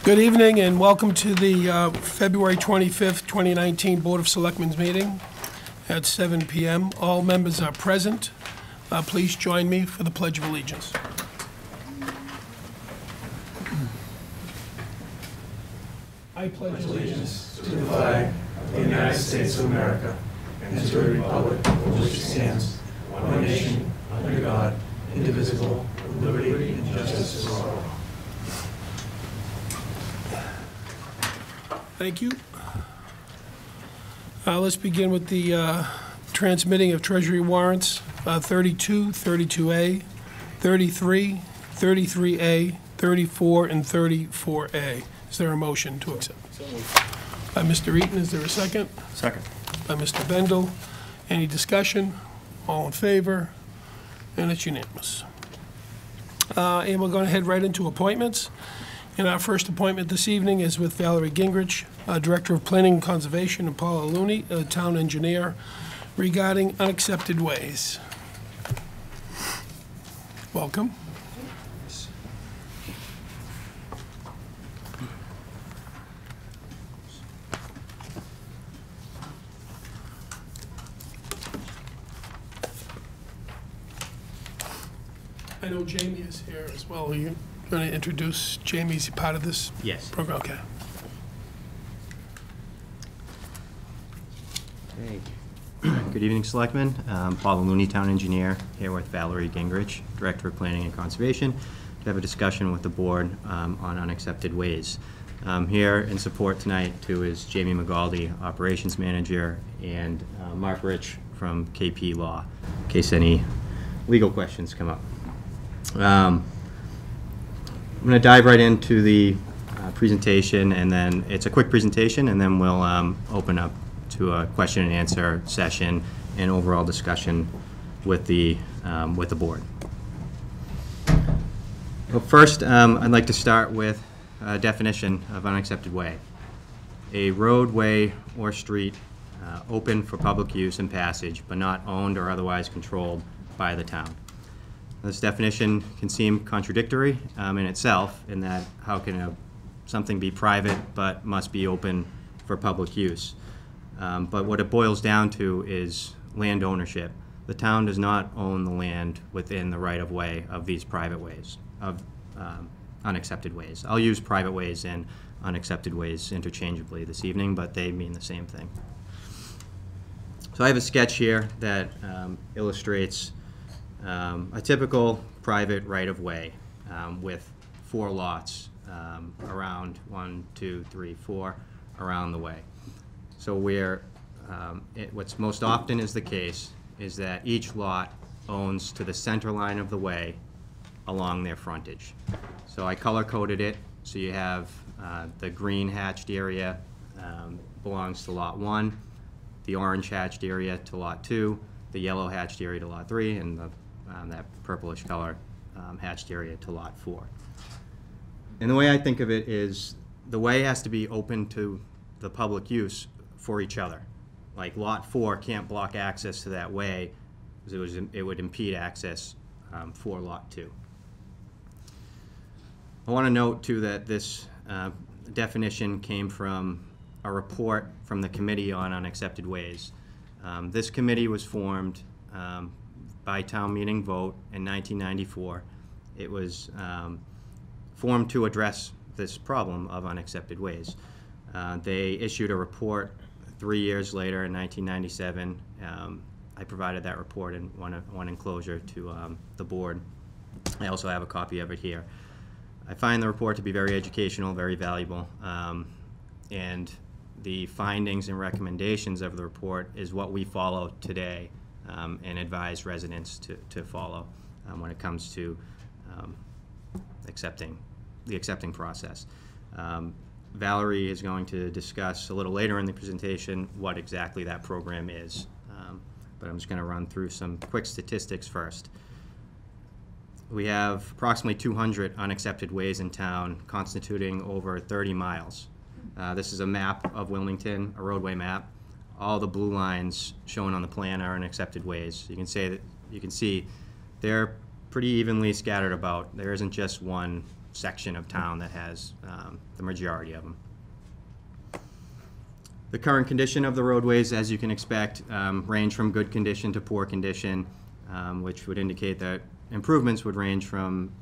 Good evening and welcome to the February 25th, 2019 Board of Selectmen's meeting at 7 p.m. All members are present. Please join me for the Pledge of Allegiance. I pledge allegiance to the flag of the United States of America and to the republic for which it stands, one nation, under God, indivisible, with liberty and justice for all. Thank you. Let's begin with the transmitting of Treasury warrants 32, 32A, 33, 33A, 34, and 34A. Is there a motion to accept? By Mr. Eaton, is there a second? Second. By Mr. Bendel. Any discussion? All in favor? And it's unanimous. And we're going to head right into appointments. And our first appointment this evening is with Valerie Gingrich, Director of Planning and Conservation, and Paula Looney, Town Engineer, regarding unaccepted ways. Welcome. I know Jamie is here as well. Are you going to introduce Jamie? Is he part of this program? Okay. Okay. Good evening, Selectmen. Paula Looney, Town Engineer, here with Valerie Gingrich, Director of Planning and Conservation, to have a discussion with the board on unaccepted ways. Here in support tonight, too, is Jamie McGaldy, Operations Manager, and Mark Rich from KP Law, in case any legal questions come up. I'm going to dive right into the presentation, and then it's a quick presentation, and then we'll open up to a question and answer session and overall discussion with the board. Well, first, I'd like to start with a definition of unaccepted way. A roadway or street open for public use and passage, but not owned or otherwise controlled by the town. This definition can seem contradictory in itself, in that how can something be private but must be open for public use? But what it boils down to is land ownership. The town does not own the land within the right-of-way of these private ways, of unaccepted ways. I'll use private ways and unaccepted ways interchangeably this evening, but they mean the same thing. So I have a sketch here that illustrates a typical private right-of-way with 4 lots around 1, 2, 3, 4 around the way. So where what's most often is the case is that each lot owns to the center line of the way along their frontage. So I color-coded it, so you have the green hatched area belongs to lot 1, the orange hatched area to lot 2, the yellow hatched area to lot 3, and that purplish color hatched area to lot 4. And the way I think of it is the way has to be open to the public use for each other. Like lot 4 can't block access to that way because it would impede access for lot 2. I want to note too that this definition came from a report from the Committee on Unaccepted Ways. This committee was formed by town meeting vote in 1994. It was formed to address this problem of unaccepted ways. They issued a report 3 years later in 1997. I provided that report in one enclosure to the board. I also have a copy of it here. I find the report to be very educational, very valuable, and the findings and recommendations of the report is what we follow today and advise residents to follow when it comes to the accepting process. Valerie is going to discuss a little later in the presentation what exactly that program is, but I'm just going to run through some quick statistics first. We have approximately 200 unaccepted ways in town, constituting over 30 miles. This is a map of Wilmington, a roadway map. All the blue lines shown on the plan are unaccepted ways. You can see they're pretty evenly scattered about. There isn't just one section of town that has the majority of them. The current condition of the roadways, as you can expect, range from good condition to poor condition, which would indicate that improvements would range from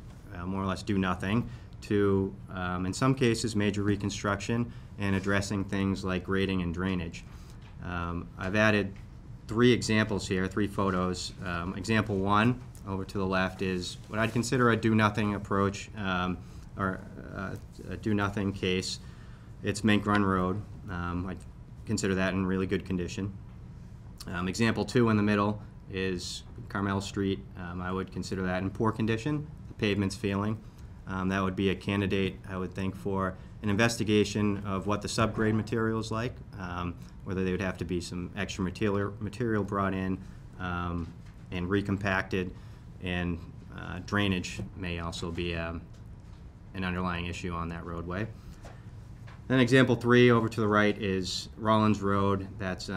more or less do nothing to, in some cases, major reconstruction and addressing things like grading and drainage. I've added 3 examples here, 3 photos. Example 1, over to the left, is what I'd consider a do-nothing approach, or a do-nothing case. It's Mink Run Road. I'd consider that in really good condition. Example 2 in the middle is Carmel Street. I would consider that in poor condition. The pavement's failing. That would be a candidate, I would think, for an investigation of what the subgrade material is like, whether there would have to be some extra material brought in and recompacted, and drainage may also be an underlying issue on that roadway. Then example 3 over to the right is Rollins Road. That's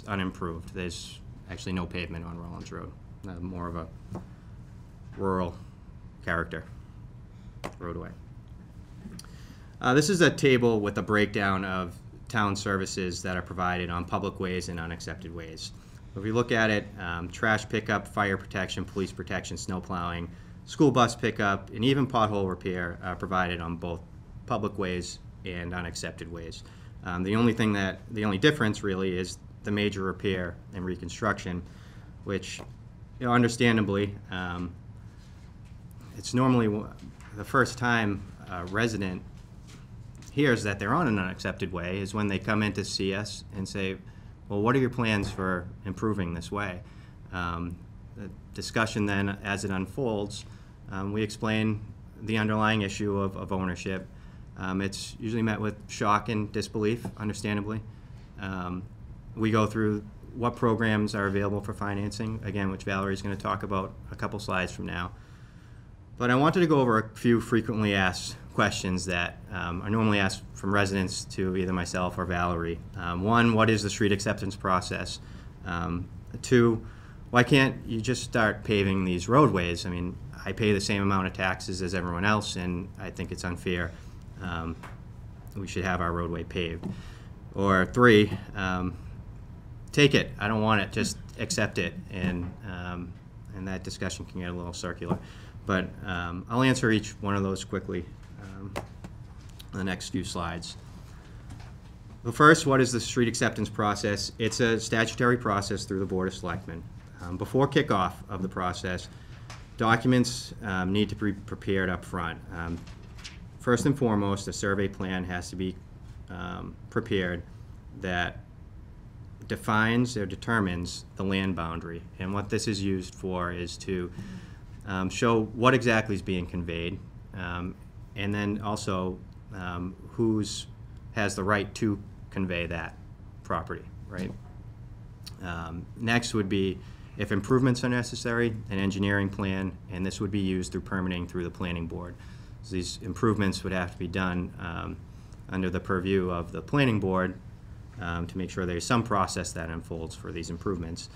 unimproved. There's actually no pavement on Rollins Road. More of a rural character roadway. This is a table with a breakdown of town services that are provided on public ways and unaccepted ways. If you look at it, trash pickup, fire protection, police protection, snow plowing, school bus pickup, and even pothole repair are provided on both public ways and unaccepted ways. The only difference really is the major repair and reconstruction, which, understandably, it's normally the first time a resident hears that they're on an unaccepted way is when they come in to see us and say, well, what are your plans for improving this way? The discussion then, as it unfolds, we explain the underlying issue of ownership. It's usually met with shock and disbelief, understandably. We go through what programs are available for financing, again, which Valerie's going to talk about a couple slides from now. But I wanted to go over a few frequently asked questions that are normally asked from residents to either myself or Valerie. 1, what is the street acceptance process? 2, why can't you just start paving these roadways? I mean, I pay the same amount of taxes as everyone else, and I think it's unfair. We should have our roadway paved. Or 3, take it. I don't want it. Just accept it. And that discussion can get a little circular. But I'll answer each one of those quickly in the next few slides. The first, what is the street acceptance process? It's a statutory process through the Board of Selectmen. Before kickoff of the process, documents need to be prepared up front. First and foremost, a survey plan has to be prepared that defines or determines the land boundary. And what this is used for is to show what exactly is being conveyed, and then also who has the right to convey that property, right? Next would be, if improvements are necessary, an engineering plan, and this would be used through permitting through the planning board. So these improvements would have to be done under the purview of the planning board to make sure there's some process that unfolds for these improvements.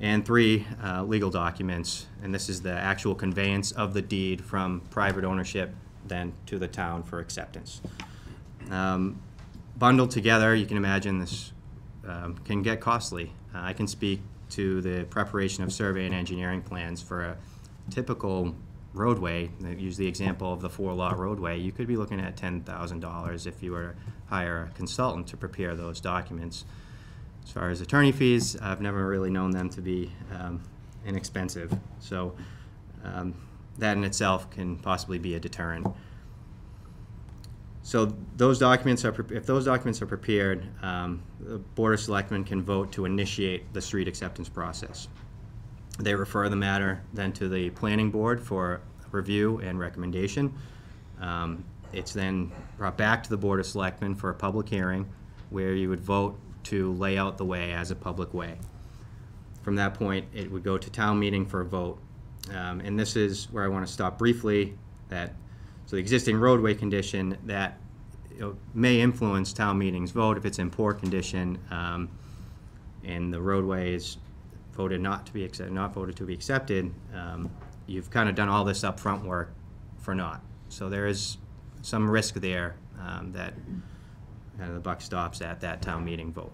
And 3, legal documents, and this is the actual conveyance of the deed from private ownership then to the town for acceptance. Bundled together, you can imagine this can get costly. I can speak to the preparation of survey and engineering plans for a typical roadway. Use the example of the 4-lot roadway. You could be looking at $10,000 if you were to hire a consultant to prepare those documents. As far as attorney fees, I've never really known them to be inexpensive. So that in itself can possibly be a deterrent. So those documents are, if those documents are prepared, the Board of Selectmen can vote to initiate the street acceptance process. They refer the matter then to the planning board for review and recommendation. It's then brought back to the Board of Selectmen for a public hearing where you would vote to lay out the way as a public way. From that point, it would go to town meeting for a vote. And this is where I want to stop briefly. So the existing roadway condition that may influence town meeting's vote if it's in poor condition, and the roadway is voted not to be accepted, not voted to be accepted. You've kind of done all this upfront work for naught. So there is some risk there that the buck stops at that town meeting vote.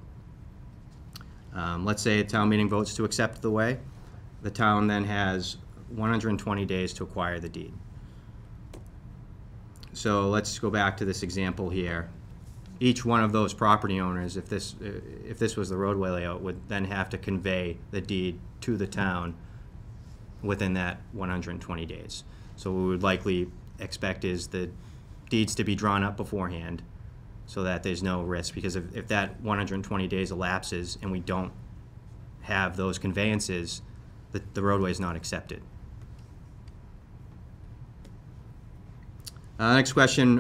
Let's say a town meeting votes to accept the way. The town then has 120 days to acquire the deed. So let's go back to this example here. Each one of those property owners, if this was the roadway layout, would then have to convey the deed to the town within that 120 days. So what we would likely expect is the deeds to be drawn up beforehand so that there's no risk, because if that 120 days elapses and we don't have those conveyances, the roadway is not accepted. Next question,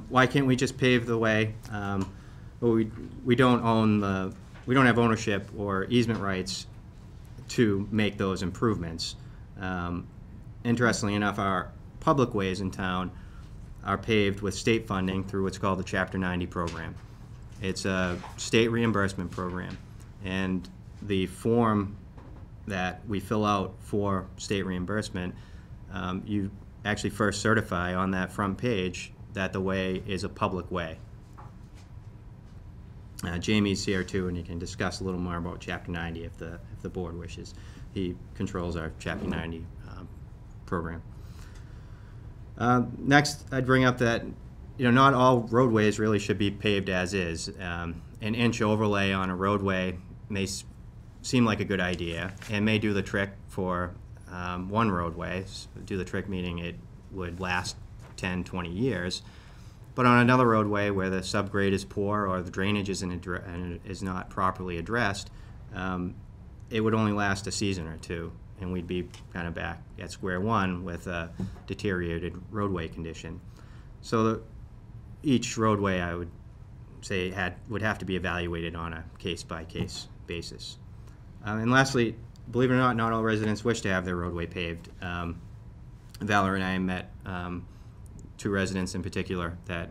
why can't we just pave the way? Well, we don't have ownership or easement rights to make those improvements. Interestingly enough, our public ways in town are paved with state funding through what's called the Chapter 90 program. It's a state reimbursement program, and the form that we fill out for state reimbursement, you actually first certify on that front page that the way is a public way. Jamie's here too, and he can discuss a little more about Chapter 90 if the board wishes. He controls our Chapter 90 program. Next, I'd bring up that not all roadways really should be paved as is. An inch overlay on a roadway may seem like a good idea and may do the trick for one roadway. Do the trick meaning it would last 10, 20 years. But on another roadway where the subgrade is poor or the drainage is not properly addressed, it would only last a season or two, and we'd be kind of back at square one with a deteriorated roadway condition. So each roadway, I would say, would have to be evaluated on a case-by-case basis. And lastly, believe it or not all residents wish to have their roadway paved. Valerie and I met two residents in particular that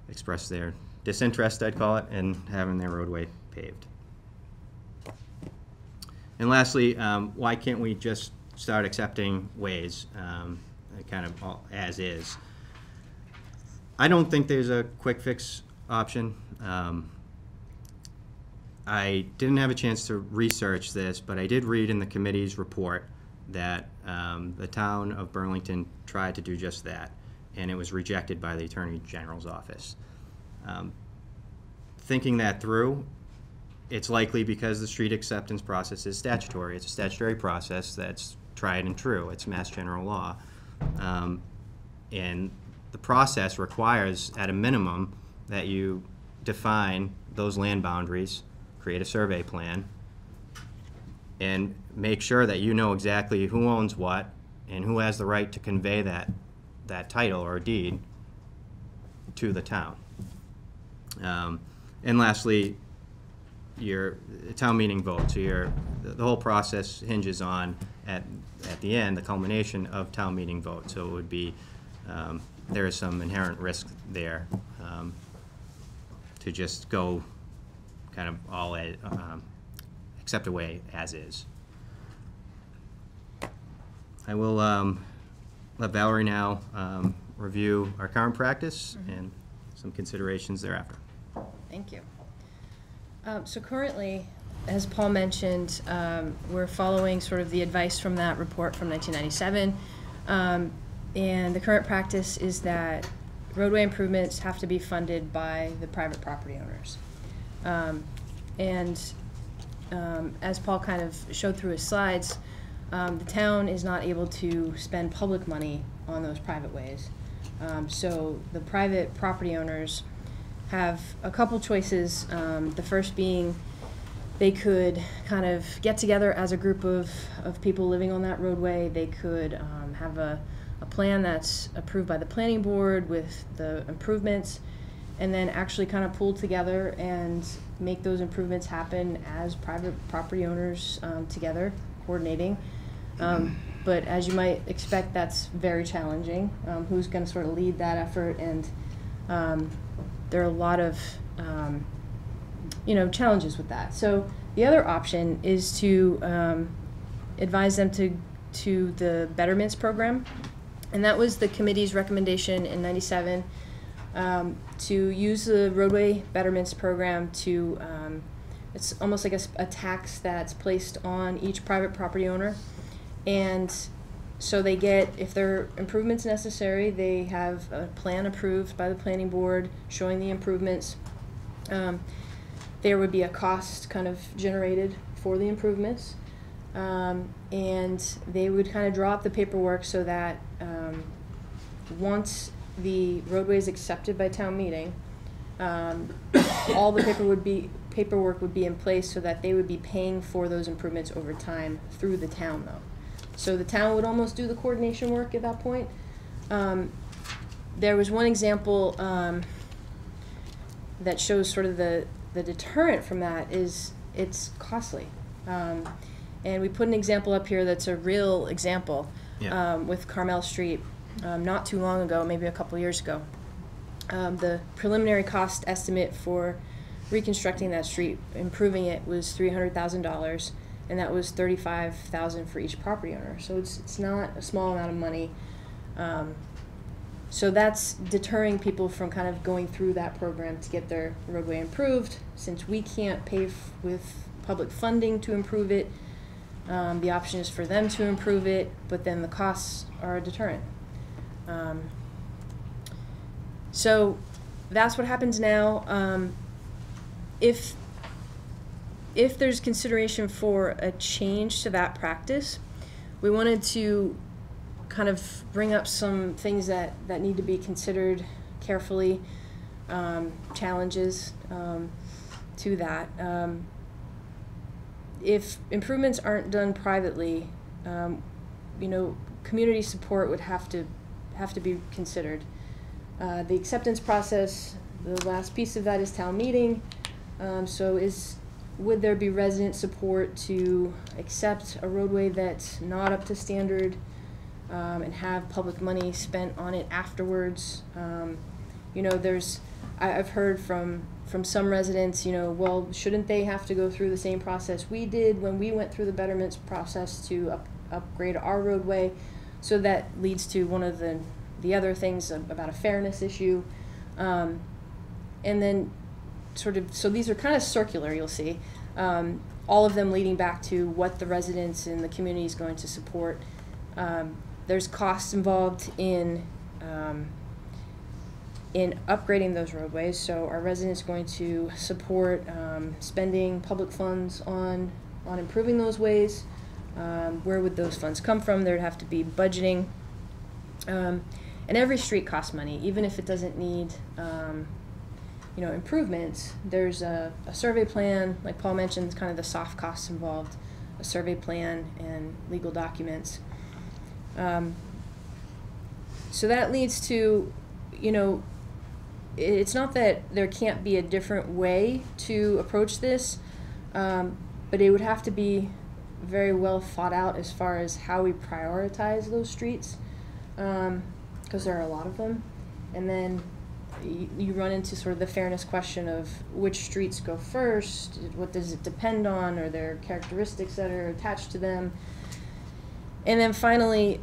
expressed their disinterest, I'd call it, in having their roadway paved. And lastly, why can't we just start accepting ways kind of all, as is? I don't think there's a quick fix option. I didn't have a chance to research this, but I did read in the committee's report that the town of Burlington tried to do just that, and it was rejected by the Attorney General's office. Thinking that through, it's likely because the street acceptance process is statutory. It's a statutory process that's tried and true. It's Mass General law. And the process requires, at a minimum, that you define those land boundaries, create a survey plan, and make sure that you know exactly who owns what and who has the right to convey that title or deed to the town. And lastly, your town meeting vote. So the whole process hinges on, at the end, the culmination of town meeting vote. So it would be, there is some inherent risk there to just go kind of all accept away as is. I will let Valerie now review our current practice and some considerations thereafter. Thank you. So currently, as Paul mentioned, we're following sort of the advice from that report from 1997. And the current practice is that roadway improvements have to be funded by the private property owners. As Paul kind of showed through his slides, the town is not able to spend public money on those private ways. So the private property owners have a couple choices. The first being they could kind of get together as a group of people living on that roadway. They could have a plan that's approved by the planning board with the improvements, and then actually kind of pull together and make those improvements happen as private property owners together, coordinating. But as you might expect, that's very challenging. Who's going to sort of lead that effort? And there are a lot of challenges with that. So the other option is to advise them to the Betterments program. And that was the committee's recommendation in '97 to use the roadway betterments program to, it's almost like a tax that's placed on each private property owner. And so they get, if there are improvements necessary, they have a plan approved by the planning board showing the improvements. There would be a cost kind of generated for the improvements. And they would kind of draw up the paperwork so that once the roadway is accepted by town meeting, all the paperwork would be in place so that they would be paying for those improvements over time through the town, though. So the town would almost do the coordination work at that point. There was one example that shows sort of the deterrent from that is it's costly. And we put an example up here that's a real example with Carmel Street not too long ago, maybe a couple years ago. The preliminary cost estimate for reconstructing that street, improving it, was $300,000, and that was $35,000 for each property owner. So it's not a small amount of money. So that's deterring people from kind of going through that program to get their roadway improved. Since we can't pay with public funding to improve it, the option is for them to improve it, but then the costs are a deterrent. So that's what happens now. If there's consideration for a change to that practice, we wanted to kind of bring up some things that need to be considered carefully, challenges to that. If improvements aren't done privately, community support would have to be considered. The acceptance process, the last piece of that is town meeting. Would there be resident support to accept a roadway that's not up to standard and have public money spent on it afterwards? I've heard from some residents, well, shouldn't they have to go through the same process we did when we went through the betterments process to upgrade our roadway? So that leads to one of the other things about a fairness issue. And then so these are kind of circular, you'll see, all of them leading back to what the residents in the community is going to support. There's costs involved in upgrading those roadways, so our residents are going to support spending public funds on improving those ways. Where would those funds come from? There'd have to be budgeting. And every street costs money, even if it doesn't need improvements. There's a survey plan, like Paul mentioned, kind of the soft costs involved, a survey plan and legal documents. So that leads to, it's not that there can't be a different way to approach this, but it would have to be very well thought out as far as how we prioritize those streets, because there are a lot of them. And then you run into sort of the fairness question of which streets go first, what does it depend on, are there characteristics that are attached to them? And then finally,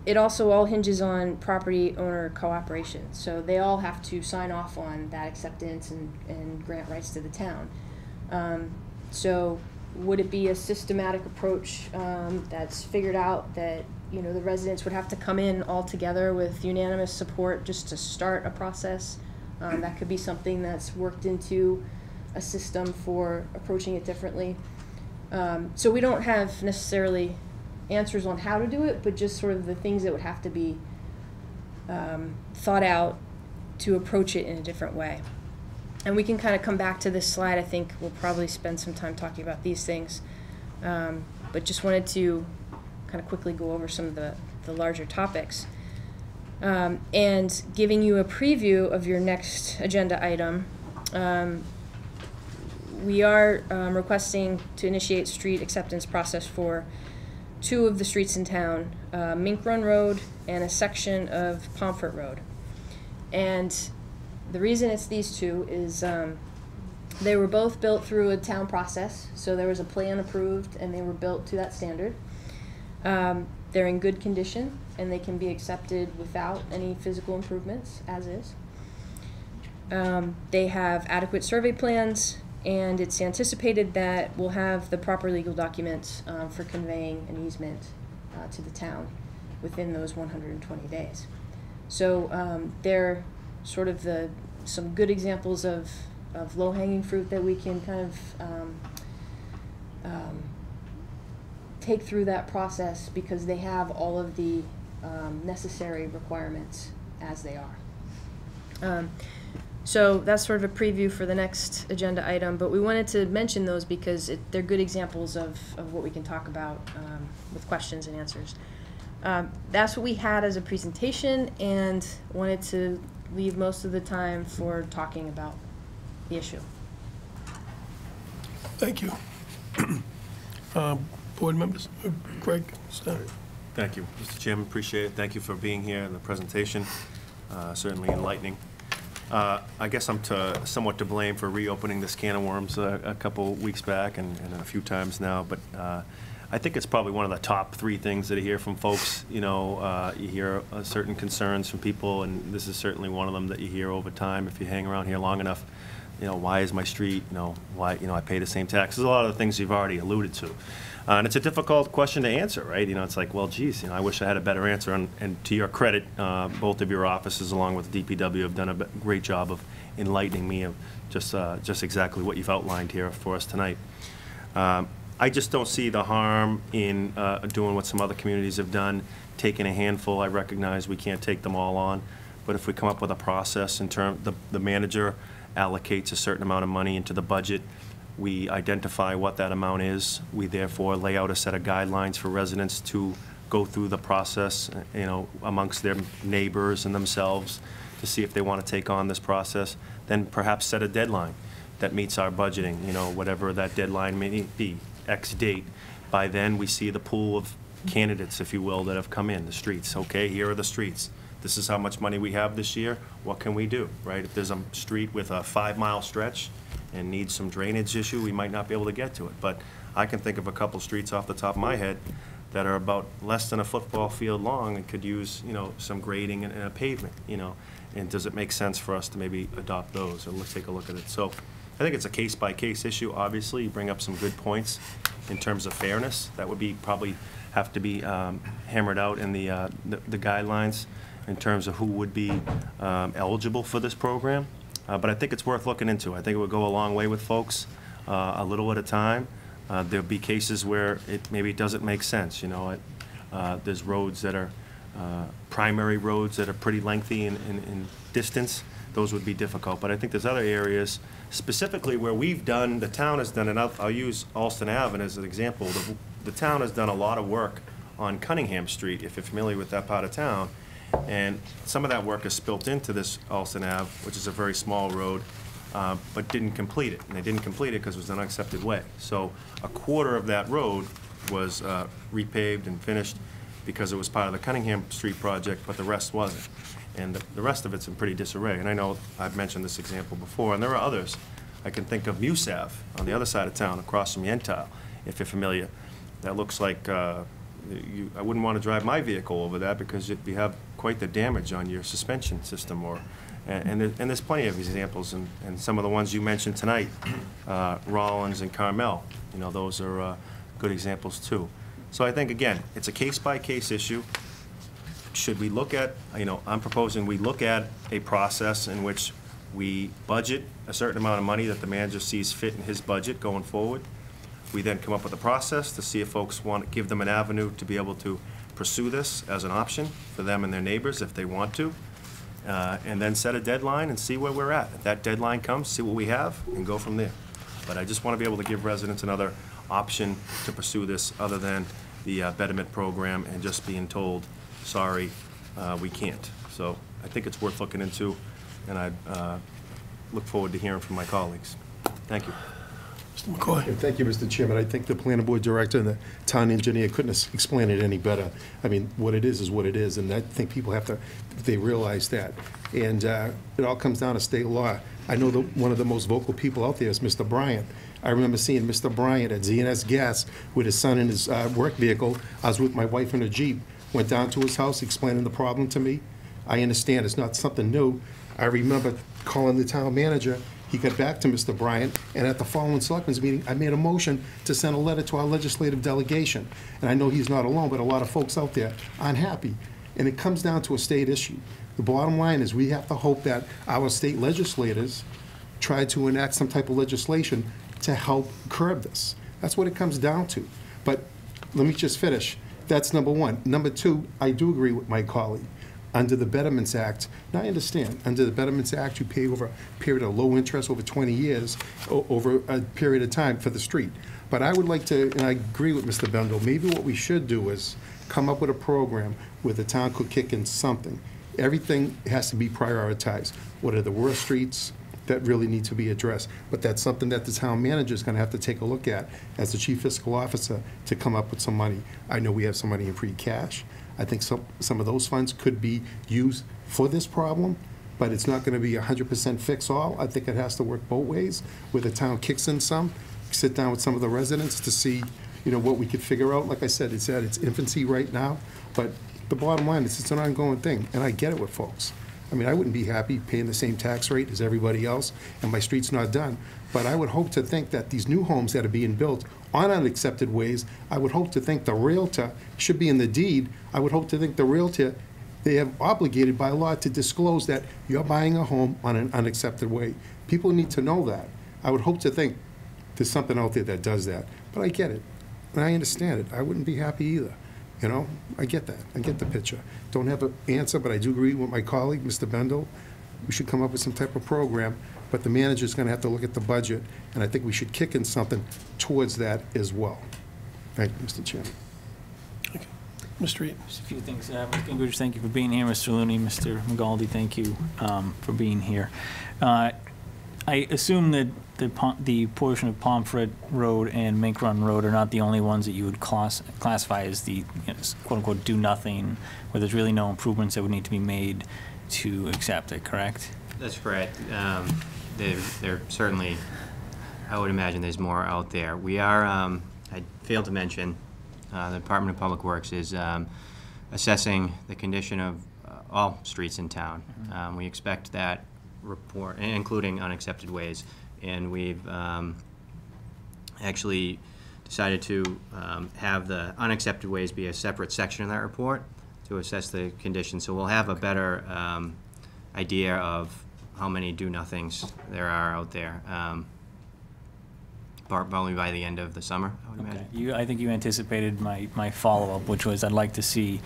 it also all hinges on property owner cooperation. So they all have to sign off on that acceptance and grant rights to the town. So would it be a systematic approach that's figured out that the residents would have to come in all together with unanimous support just to start a process? That could be something that's worked into a system for approaching it differently. So we don't have necessarily answers on how to do it, but just sort of the things that would have to be thought out to approach it in a different way. And we can kind of come back to this slide. I think we'll probably spend some time talking about these things. But just wanted to kind of quickly go over some of the larger topics. And giving you a preview of your next agenda item, we are requesting to initiate street acceptance process for 2 of the streets in town, Mink Run Road and a section of Pomfret Road. And the reason it's these 2 is they were both built through a town process, so there was a plan approved and they were built to that standard. They're in good condition, and they can be accepted without any physical improvements, as is. They have adequate survey plans, and it's anticipated that we'll have the proper legal documents for conveying an easement to the town within those 120 days. So they're sort of some good examples of low-hanging fruit that we can kind of take through that process, because they have all of the necessary requirements as they are. So that's sort of a preview for the next agenda item, but we wanted to mention those because they're good examples of what we can talk about with questions and answers. That's what we had as a presentation, and wanted to leave most of the time for talking about the issue. Thank you. Board members, Greg, Stan. Thank you, Mr. Chairman, appreciate it. Thank you for being here and the presentation, certainly enlightening. I guess I'm somewhat to blame for reopening this can of worms a couple weeks back and a few times now, but I think it's probably one of the top 3 things that I hear from folks. You know, you hear certain concerns from people, and this is certainly one of them that you hear over time if you hang around here long enough. You know, why is my street, you know, why, you know, I pay the same taxes, a lot of the things you've already alluded to. And it's a difficult question to answer, right? You know, it's like, well, geez, you know, I wish I had a better answer. And to your credit, both of your offices, along with DPW, have done a great job of enlightening me of just exactly what you've outlined here for us tonight. I just don't see the harm in doing what some other communities have done, taking a handful. I recognize we can't take them all on, but if we come up with a process in terms, the manager allocates a certain amount of money into the budget. We identify what that amount is. We therefore lay out a set of guidelines for residents to go through the process, you know, amongst their neighbors and themselves to see if they want to take on this process. Then perhaps set a deadline that meets our budgeting, you know, whatever that deadline may be, X date. By then we see the pool of candidates, if you will, that have come in, the streets. Okay, here are the streets. This is how much money we have this year. What can we do, right? If there's a street with a 5-mile stretch and needs some drainage issue, we might not be able to get to it. But I can think of a couple streets off the top of my head that are about less than a football field long and could use, you know, some grading and a pavement, you know. And does it make sense for us to maybe adopt those? And let's take a look at it. So I think it's a case-by-case issue. Obviously, you bring up some good points in terms of fairness. That would be probably have to be hammered out in the guidelines in terms of who would be eligible for this program. But I think it's worth looking into. I think it would go a long way with folks, a little at a time. There'll be cases where maybe doesn't make sense. You know, there's roads that are primary roads that are pretty lengthy in distance. Those would be difficult. But I think there's other areas, specifically where the town has done, and I'll use Alston Ave as an example. The town has done a lot of work on Cunningham Street, if you're familiar with that part of town. And some of that work is spilt into this Alston Ave, which is a very small road, but didn't complete it. And they didn't complete it because it was an unaccepted way. So a quarter of that road was repaved and finished because it was part of the Cunningham Street project, but the rest wasn't. And the rest of it's in pretty disarray. And I know I've mentioned this example before, and there are others. I can think of Muse Ave on the other side of town, across from Yentile, if you're familiar. That looks like I wouldn't want to drive my vehicle over that because you have quite the damage on your suspension system. And there's plenty of examples, and some of the ones you mentioned tonight, Rollins and Carmel, you know, those are good examples too. So I think, again, it's a case-by-case issue. Should we look at, you know, I'm proposing we look at a process in which we budget a certain amount of money that the manager sees fit in his budget going forward. We then come up with a process to see if folks want to give them an avenue to be able to pursue this as an option for them and their neighbors if they want to, and then set a deadline and see where we're at. If that deadline comes, see what we have and go from there. But I just want to be able to give residents another option to pursue this other than the betterment program and just being told, sorry, we can't. So I think it's worth looking into, and I look forward to hearing from my colleagues. Thank you. Mr. McCoy. Yeah, thank you, Mr. Chairman. I think the planning board director and the town engineer couldn't explain it any better. I mean, what it is what it is, and I think people have to, they realize that. And it all comes down to state law. I know that one of the most vocal people out there is Mr. Bryant. I remember seeing Mr. Bryant at Z&S Gas with his son in his work vehicle. I was with my wife in a Jeep, went down to his house explaining the problem to me. I understand it's not something new. I remember calling the town manager. He got back to Mr. Bryant, and at the following Selectmen's meeting, I made a motion to send a letter to our legislative delegation. And I know he's not alone, but a lot of folks out there aren't happy. And it comes down to a state issue. The bottom line is we have to hope that our state legislators try to enact some type of legislation to help curb this. That's what it comes down to. But let me just finish. That's number one. Number two, I do agree with my colleague. Under the Betterments Act, now I understand, under the Betterments Act, you pay over a period of low interest over 20 years, over a period of time for the street. But I would like to, and I agree with Mr. Bendel, maybe what we should do is come up with a program where the town could kick in something. Everything has to be prioritized. What are the worst streets that really need to be addressed? But that's something that the town manager is going to have to take a look at as the chief fiscal officer to come up with some money. I know we have some money in free cash. I think some of those funds could be used for this problem, but it's not going to be 100% fix-all. I think it has to work both ways, where the town kicks in some, sit down with some of the residents to see, what we could figure out. Like I said, it's at its infancy right now, but the bottom line is it's an ongoing thing, and I get it with folks. I mean, I wouldn't be happy paying the same tax rate as everybody else, and my street's not done. But I would hope to think that these new homes that are being built on unaccepted ways, I would hope to think the realtor should be in the deed. I would hope to think the realtor, they have obligated by law to disclose that you're buying a home on an unaccepted way. People need to know that. I would hope to think there's something out there that does that. But I get it, and I understand it. I wouldn't be happy either. I get that. I get the picture. Don't have an answer, but I do agree with my colleague, Mr. Bendel. We should come up with some type of program, but the manager's going to have to look at the budget, and I think we should kick in something towards that as well. Thank you, Mr. Chairman. Okay. Mr. Eaton. Just a few things. Mr. Gingrich, thank you for being here. Mr. Looney, Mr. McGaldy, thank you for being here. I assume that the portion of Pomfret Road and Mink Run Road are not the only ones that you would classify as the quote-unquote do nothing, where there's really no improvements that would need to be made to accept it, correct? That's correct. There certainly, I would imagine there's more out there. We are, I failed to mention, the Department of Public Works is assessing the condition of all streets in town. Mm-hmm. We expect that report, including unaccepted ways, and we've actually decided to have the unaccepted ways be a separate section of that report to assess the condition. So we'll have a better idea of how many do-nothings there are out there, probably by the end of the summer, I would imagine. I think you anticipated my follow-up, which was I'd like to see,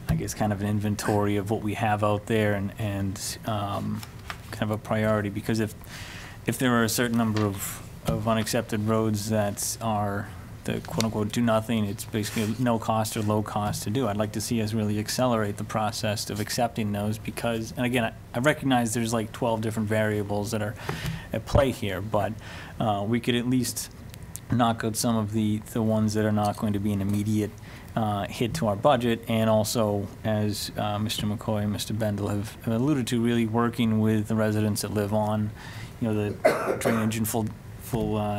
I guess, kind of an inventory of what we have out there and kind of a priority, because if there are a certain number of unaccepted roads that are the quote-unquote do nothing, it's basically no cost or low cost to do. I'd like to see us really accelerate the process of accepting those, because, and again, I recognize there's like 12 different variables that are at play here, but we could at least knock out some of the ones that are not going to be an immediate hit to our budget, and also, as Mr. McCoy and Mr. Bendel have alluded to, really working with the residents that live on, the drainage and full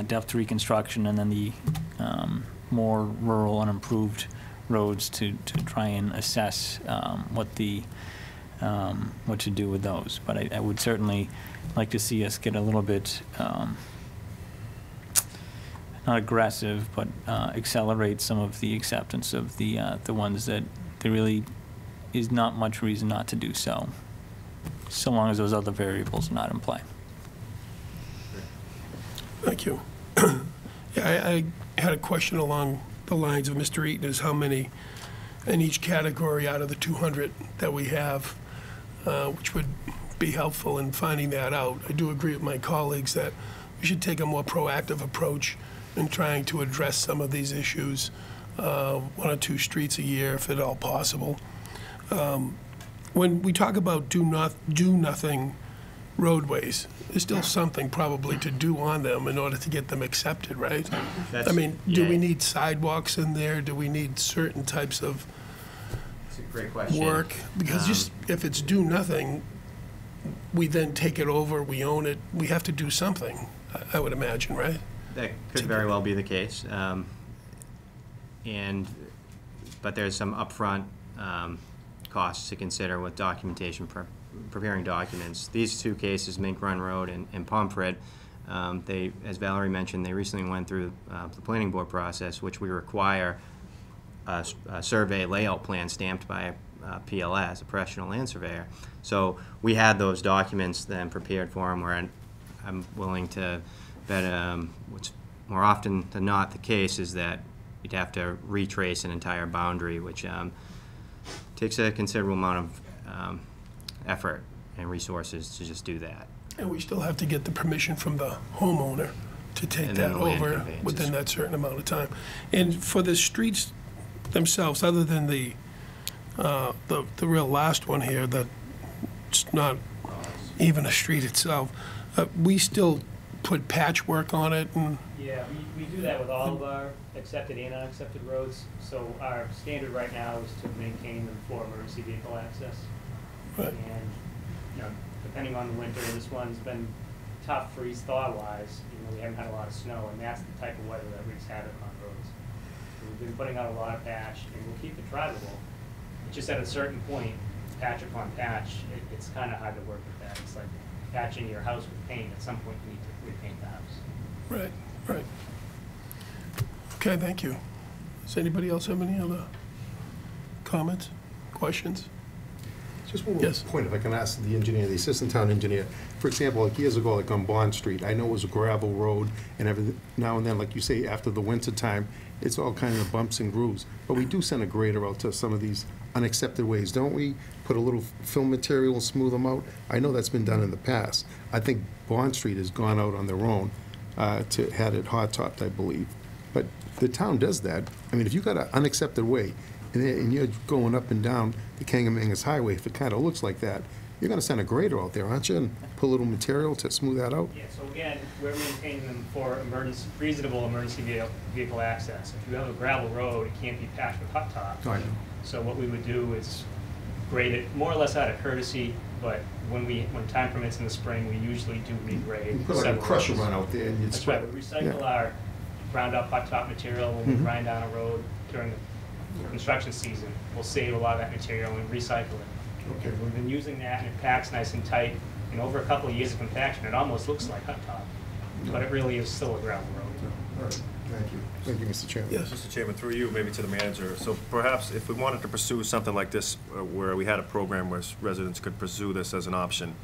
depth reconstruction, and then the more rural unimproved roads to try and assess what to do with those. But I would certainly like to see us get a little bit not aggressive, but accelerate some of the acceptance of the ones that there really is not much reason not to do so, so long as those other variables are not in play. Thank you. Yeah, I had a question along the lines of Mr. Eaton, is how many in each category out of the 200 that we have, which would be helpful in finding that out. I do agree with my colleagues that we should take a more proactive approach in trying to address some of these issues, 1 or 2 streets a year, if at all possible. When we talk about do nothing roadways, there's still something probably to do on them in order to get them accepted, right? I mean, do we need sidewalks in there? Do we need certain types of That's a great question. work? Because just if it's do nothing, we then take it over, we own it, we have to do something, I would imagine, right? That could very well be the case. But there's some upfront costs to consider with documentation, preparing documents. These two cases, Mink Run Road and Pomfret, as Valerie mentioned, they recently went through the planning board process, which we require a survey layout plan stamped by a PLS, a professional land surveyor. So we had those documents then prepared for them, where I'm willing to bet what's more often than not the case is that you'd have to retrace an entire boundary, which takes a considerable amount of effort and resources to just do that. And we still have to get the permission from the homeowner to take And that then the land over conveyances. within that certain amount of time. And for the streets themselves, other than the real last one here, that's not even a street itself, we still put patchwork on it, and Yeah, we do that with all of our accepted and unaccepted roads. So our standard right now is to maintain them for emergency vehicle access. Right. And, you know, depending on the winter, this one's been tough freeze thaw wise. You know, we haven't had a lot of snow, and that's the type of weather that wreaks havoc on roads. So we've been putting out a lot of patch, and we'll keep it drivable. It's just at a certain point, patch upon patch, it's kind of hard to work with that. It's like patching your house with paint. At some point, you need to repaint the house. right, right. Okay, thank you. Does anybody else have any other comments, questions? Just one Yes. point, if I can ask the engineer, the assistant town engineer. For example, like years ago, like on Bond Street, I know it was a gravel road, and every now and then, like you say, after the winter time, it's all kind of bumps and grooves. But we do send a grader out to some of these unaccepted ways, don't we? Put a little film material and smooth them out. I know that's been done in the past. I think Bond Street has gone out on their own had it hot topped, I believe. But the town does that. I mean, if you got an unaccepted way, and you're going up and down the Kangamangas Highway, if it kind of looks like that, you're going to send a grader out there, aren't you, and put a little material to smooth that out? Yeah, so again, we're maintaining them for reasonable emergency vehicle access. If you have a gravel road, it can't be patched with hot top. I know. So what we would do is grade it more or less out of courtesy, but when time permits in the spring, we usually do regrade. You put like a several crusher roads. run out there, and you'd That's spread right, we it. recycle Yeah. our ground up hot top material when we Mhm. grind down a road during the construction season. We'll save a lot of that material and recycle it. Okay. We've been using that, and it packs nice and tight, and over a couple of years of compaction, it almost looks like hot top, but it really is still a gravel road. All right, thank you. Thank you, Mr. Chairman. Yes. Mr. Chairman, through you, maybe to the manager. So perhaps if we wanted to pursue something like this, where we had a program where residents could pursue this as an option,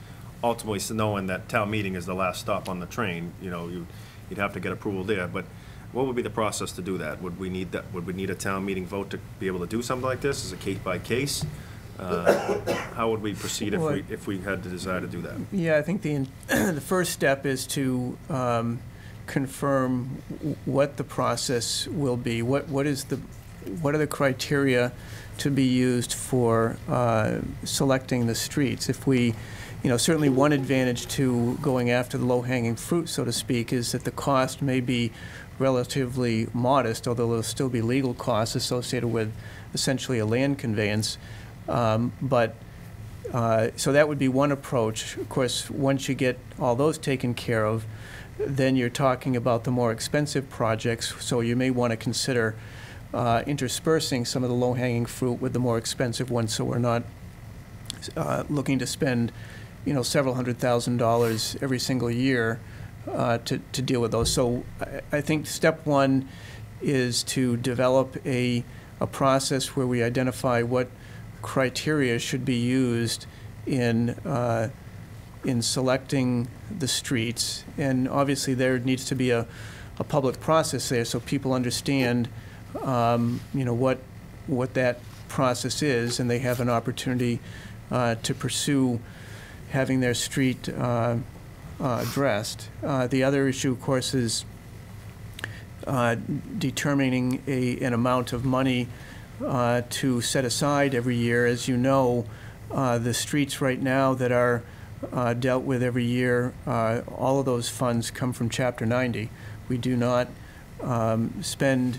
ultimately knowing that town meeting is the last stop on the train, you know, you'd have to get approval there. But what would be the process to do that? Would we need a town meeting vote to be able to do something like this? Is it case by case? How would we proceed if we had the desire to do that? Yeah, I think the first step is to confirm what the process will be. What are the criteria to be used for selecting the streets? If we, certainly one advantage to going after the low-hanging fruit, so to speak, is that the cost may be relatively modest, although there'll still be legal costs associated with essentially a land conveyance. So that would be one approach. Of course, once you get all those taken care of, then you're talking about the more expensive projects. So you may want to consider interspersing some of the low-hanging fruit with the more expensive ones, so we're not looking to spend, several $100,000 every single year to deal with those. So I think step one is to develop a process where we identify what criteria should be used in selecting the streets, and obviously there needs to be a public process there, so people understand, what that process is, and they have an opportunity to pursue having their street addressed. The other issue, of course, is determining an amount of money to set aside every year. As you know, the streets right now that are dealt with every year, all of those funds come from Chapter 90. We do not spend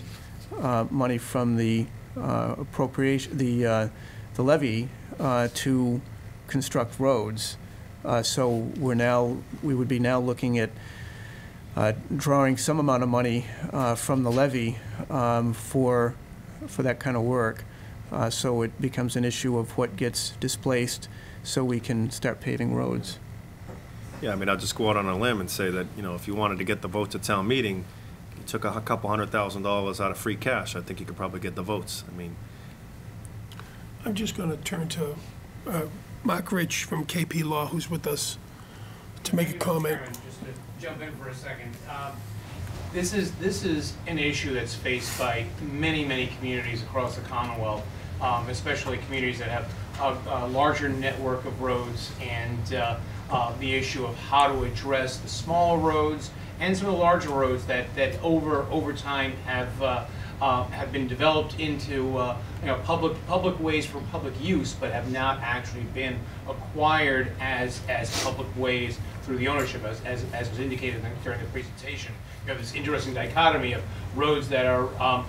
money from the appropriation, the levy to construct roads. So we would be now looking at drawing some amount of money from the levy for that kind of work. So it becomes an issue of what gets displaced so we can start paving roads. Yeah, I mean, I'll just go out on a limb and say that, you know, if you wanted to get the votes at town meeting, you took a couple $100,000 out of free cash, I think you could probably get the votes. I mean, I'm just going to turn to Mark Rich from KP Law, who's with us, to make a comment. Just to jump in for a second. This is an issue that's faced by many communities across the Commonwealth, especially communities that have a larger network of roads, and the issue of how to address the smaller roads and some of the larger roads that over time have been developed into public ways for public use, but have not actually been acquired as public ways through the ownership, as was indicated during the presentation. You have this interesting dichotomy of roads that are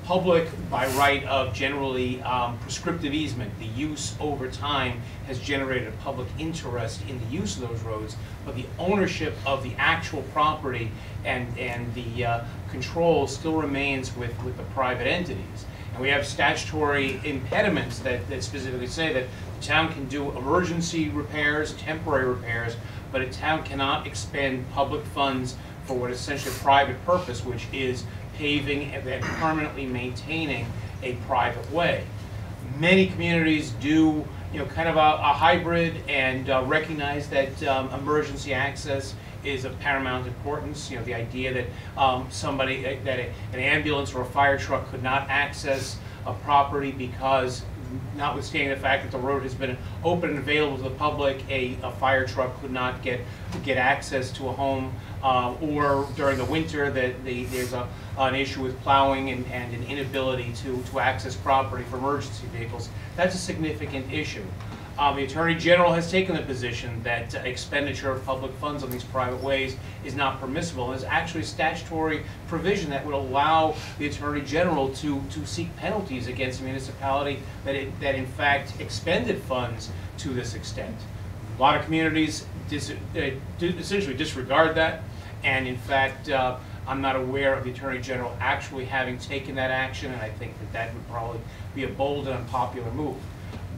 public by right of generally prescriptive easement. The use over time has generated a public interest in the use of those roads, but the ownership of the actual property and the control still remains with the private entities. And we have statutory impediments that specifically say that the town can do emergency repairs, temporary repairs, but a town cannot expend public funds for what is essentially a private purpose, which is paving and permanently maintaining a private way. Many communities do, kind of a hybrid and recognize that emergency access is of paramount importance. The idea that an ambulance or a fire truck could not access a property because, notwithstanding the fact that the road has been open and available to the public, a fire truck could not get access to a home, or during the winter that there's an issue with plowing and an inability to access property for emergency vehicles. That's a significant issue. The Attorney General has taken the position that expenditure of public funds on these private ways is not permissible. There's actually a statutory provision that would allow the Attorney General to seek penalties against a municipality that in fact expended funds to this extent. A lot of communities essentially disregard that, and in fact I'm not aware of the Attorney General actually having taken that action, and I think that would probably be a bold and unpopular move.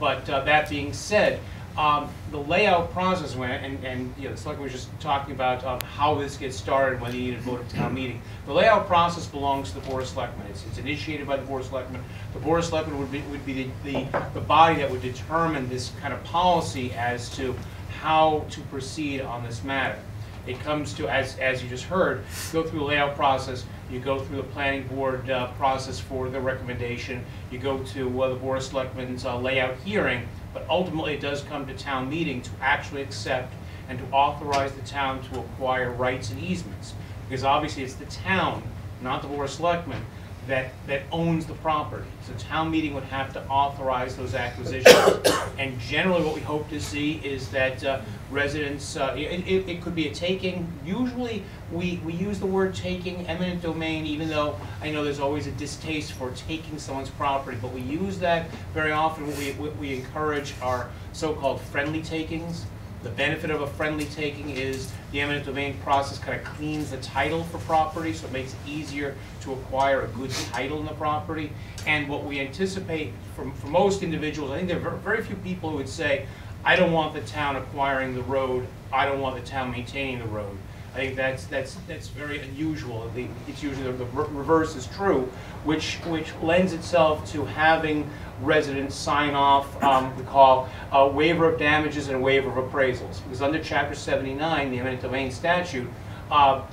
But that being said, the layout process, and the Selectmen was just talking about how this gets started, whether you need a vote at town meeting. The layout process belongs to the Board of Selectmen. It's initiated by the Board of Selectmen. The Board of Selectmen would be the body that would determine this kind of policy as to how to proceed on this matter. It comes to, as you just heard, go through the layout process. You go through the planning board process for the recommendation. You go to the Board of Selectmen's layout hearing, but ultimately it does come to town meeting to actually accept and to authorize the town to acquire rights and easements. Because obviously it's the town, not the Board of Selectmen, that owns the property. So town meeting would have to authorize those acquisitions. And generally what we hope to see is that residents, it could be a taking. Usually we use the word taking, eminent domain, even though I know there's always a distaste for taking someone's property, but we use that very often. What we encourage are so-called friendly takings. The benefit of a friendly taking is the eminent domain process kind of cleans the title for property, so it makes it easier to acquire a good title in the property. And what we anticipate for most individuals, I think there are very few people who would say, I don't want the town acquiring the road, I don't want the town maintaining the road. I think that's very unusual. It's usually the reverse is true, which lends itself to having residents sign off, we call a waiver of damages and a waiver of appraisals. Because under Chapter 79, the eminent domain statute,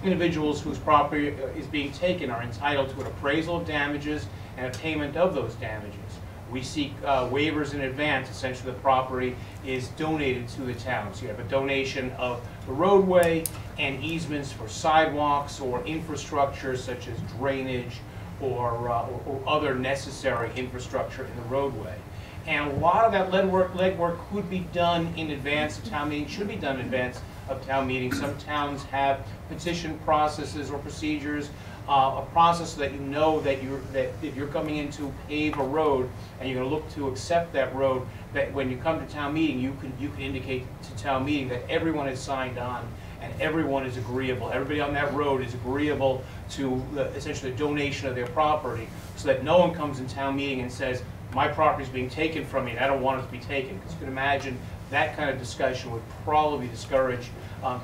individuals whose property is being taken are entitled to an appraisal of damages and a payment of those damages. We seek waivers in advance. Essentially, the property is donated to the town. So you have a donation of the roadway and easements for sidewalks or infrastructure such as drainage or other necessary infrastructure in the roadway. And a lot of that legwork could be done in advance of town meeting, should be done in advance of town meeting. Some towns have petition processes or procedures, a process so that you know that if you're coming in to pave a road and you're going to look to accept that road, that when you come to town meeting, you can indicate to town meeting that everyone has signed on and everyone is agreeable, everybody on that road is agreeable to essentially the donation of their property, so that no one comes in town meeting and says, my property is being taken from me and I don't want it to be taken. Because you can imagine that kind of discussion would probably discourage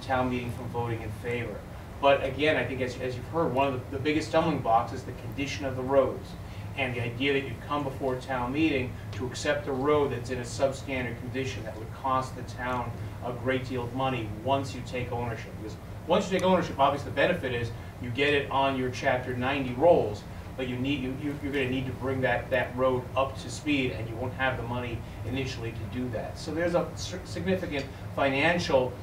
town meeting from voting in favor. But again, I think as you've heard, one of the biggest stumbling blocks is the condition of the roads. And the idea that you'd come before a town meeting to accept a road that's in a substandard condition that would cost the town a great deal of money once you take ownership. Because once you take ownership, obviously the benefit is you get it on your Chapter 90 rolls, but you're going to need to bring that road up to speed, and you won't have the money initially to do that. So there's a significant financial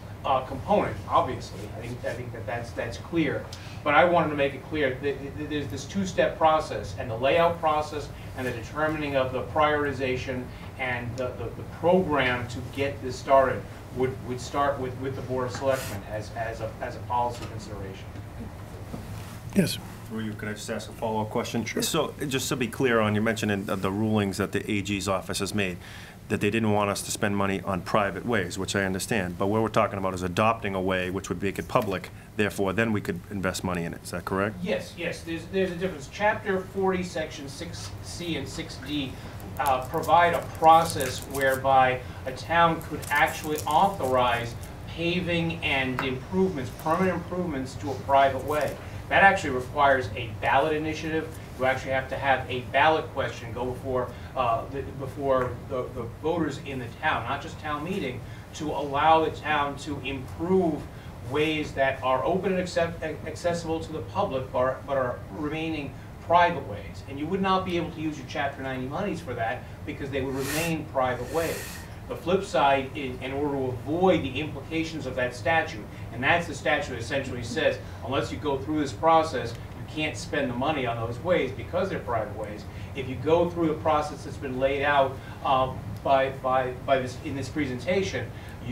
component, obviously. I think that's clear. But I wanted to make it clear that there's this two-step process, and the layout process and the determining of the prioritization and the program to get this started would start with the Board of Selectmen as a policy consideration. Yes. Through you, could I just ask a follow-up question? Sure. So, just to be clear on, you mentioned in the rulings that the AG's office has made, that they didn't want us to spend money on private ways, which I understand. But what we're talking about is adopting a way which would make it public, therefore, then we could invest money in it. Is that correct? Yes, there's a difference. Chapter 40, Section 6C and 6D provide a process whereby a town could actually authorize paving and improvements, permanent improvements to a private way. That actually requires a ballot initiative. You actually have to have a ballot question go before the voters in the town, not just town meeting, to allow the town to improve ways that are open and accessible to the public, but are remaining private ways. And you would not be able to use your Chapter 90 monies for that because they would remain private ways. The flip side is, in order to avoid the implications of that statute, and that's the statute that essentially says, unless you go through this process, you can't spend the money on those ways because they're private ways. If you go through the process that's been laid out in this presentation,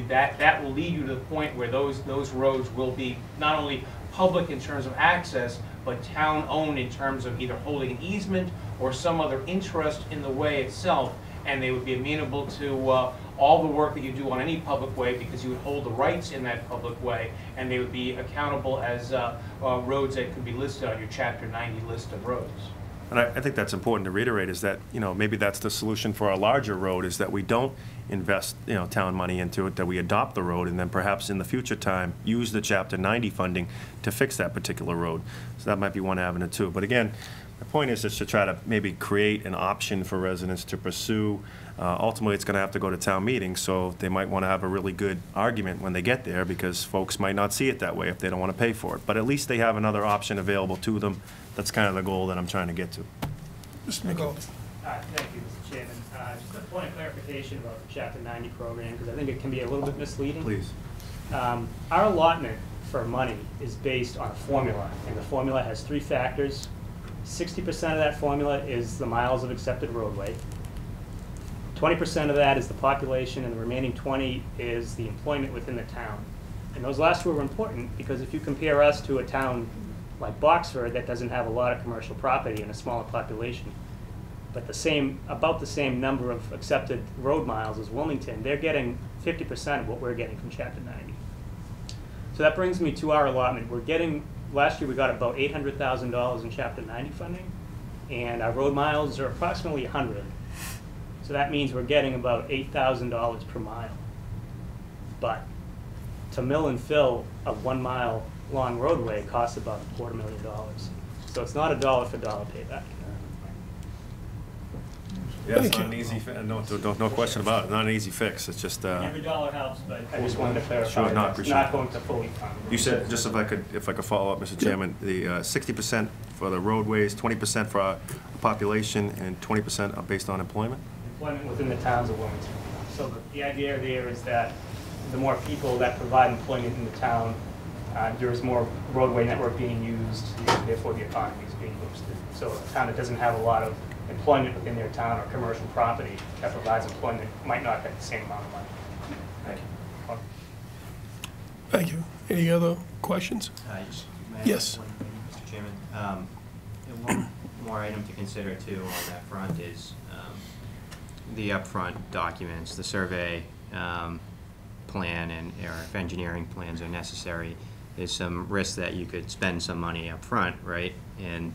that will lead you to the point where those roads will be not only public in terms of access, but town-owned in terms of either holding an easement or some other interest in the way itself, and they would be amenable to all the work that you do on any public way because you would hold the rights in that public way, and they would be accountable as roads that could be listed on your Chapter 90 list of roads. And I think that's important to reiterate, is that, maybe that's the solution for a larger road, is that we don't invest, town money into it, that we adopt the road, and then perhaps in the future time, use the Chapter 90 funding to fix that particular road. So that might be one avenue too. But again, the point is just to try to maybe create an option for residents to pursue. Ultimately, it's going to have to go to town meetings, so they might want to have a really good argument when they get there, because folks might not see it that way if they don't want to pay for it. But at least they have another option available to them. That's kind of the goal that I'm trying to get to. Mr. McGold. Thank you, Mr. Chairman. Just a point of clarification about the Chapter 90 program, because I think it can be a little bit misleading. Please. Our allotment for money is based on a formula, and the formula has three factors. 60% of that formula is the miles of accepted roadway. 20% of that is the population, and the remaining 20 is the employment within the town. And those last two are important because if you compare us to a town like Boxford that doesn't have a lot of commercial property and a smaller population, but about the same number of accepted road miles as Wilmington, they're getting 50% of what we're getting from Chapter 90. So that brings me to our allotment. Last year we got about $800,000 in Chapter 90 funding, and our road miles are approximately 100. So that means we're getting about $8,000 per mile. But to mill and fill a 1 mile long roadway costs about $250,000. So it's not a dollar for dollar payback. Yeah, it's not an easy fix. No question about it. Not an easy fix. It's just. Every dollar helps, but I just wanted to clarify. Sure, no, I it's appreciate not it. going to fully fund. You said, just if I could follow up, Mr. Chairman, the 60% for the roadways, 20% for our population, and 20% are based on employment? Employment within the towns of Wilmington. So the idea there is that the more people that provide employment in the town, there is more roadway network being used, and therefore the economy is being boosted. So a town that doesn't have a lot of employment within their town or commercial property that provides employment might not get the same amount of money. Thank you. Thank you. Any other questions? Yes. Mr. Chairman, and one more item to consider too on that front is the upfront documents, the survey, plan or if engineering plans are necessary, there's some risk that you could spend some money up front, right? And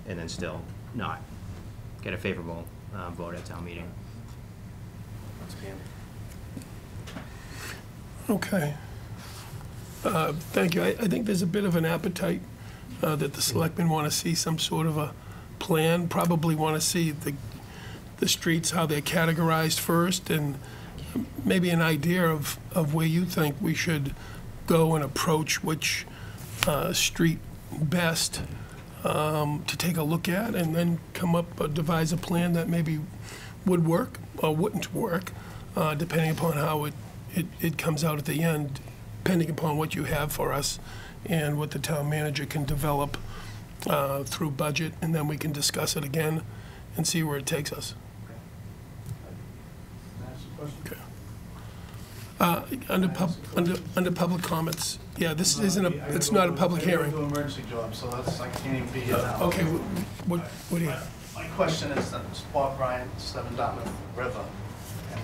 then still not get a favorable vote at town meeting. Okay. Thank you. I think there's a bit of an appetite that the selectmen want to see some sort of a plan, probably want to see the streets, how they're categorized first, and maybe an idea of where you think we should go and approach which street best to take a look at, and then come up, devise a plan that maybe would work or wouldn't work, depending upon how it comes out at the end, depending upon what you have for us and what the town manager can develop through budget, and then we can discuss it again and see where it takes us. Okay. Under public comments, yeah, this isn't it's not a public hearing. I do emergency job, so I can't even be here now. Okay, what do you? My question is, Bob Bryant, 7 Dartmouth River, and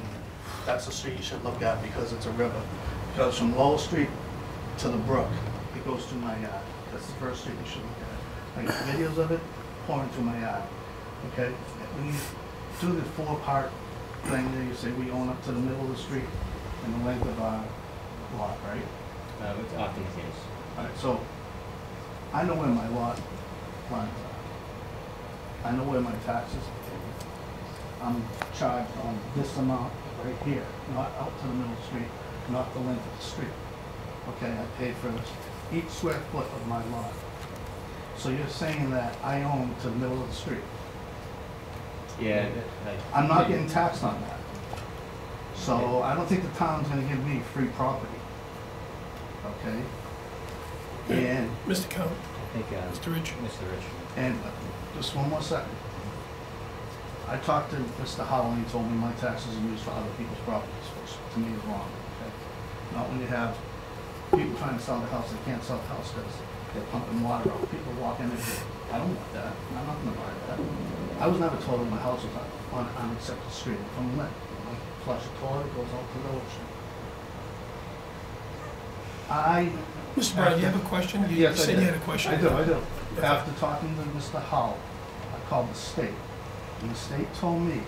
that's a street you should look at because it's a river. It goes from Lowell Street to the brook. It goes through my yard. That's the first street you should look at. I got videos of it pouring through my yard. Okay, when you do the 4-part thing there, you say we own up to the middle of the street and the length of our lot, right? It's often the case. All right, so I know where my lot lines are. I know where my taxes are. I'm charged on this amount right here, not out to the middle of the street, not the length of the street. Okay, I paid for each square foot of my lot. So you're saying that I own to the middle of the street? Yeah. I'm not getting taxed on that. So I don't think the town's gonna give me free property. Okay? And, Mr. Count, I think, Mr. Rich. Mr. Rich. and just one more second. I talked to Mr. Howell and he told me my taxes are used for other people's properties, which to me is wrong, okay? Not when you have people trying to sell the house, they can't sell the house because they're pumping water out. People walk in and say, I don't want that. I'm not gonna buy that. I was never told that my house was on an unaccepted street. From when? When I flush a toilet, it goes out to the ocean. Mr. Brown, you have a question? You Yes, I said do. you had a question. I do. After talking to Mr. Howell, I called the state. And the state told me,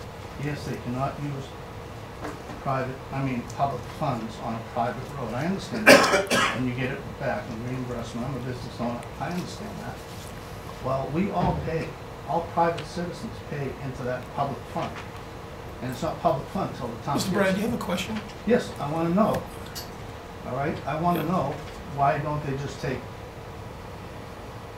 yes, they cannot use public funds on a private road. I understand that. And you get it back in reimbursement. I'm a business owner. I understand that. Well, we all pay. All private citizens pay into that public fund. And it's not public fund until the town. Mr. Brown, do you have a question? Yes, I want to know. All right? I want to know, why don't they just take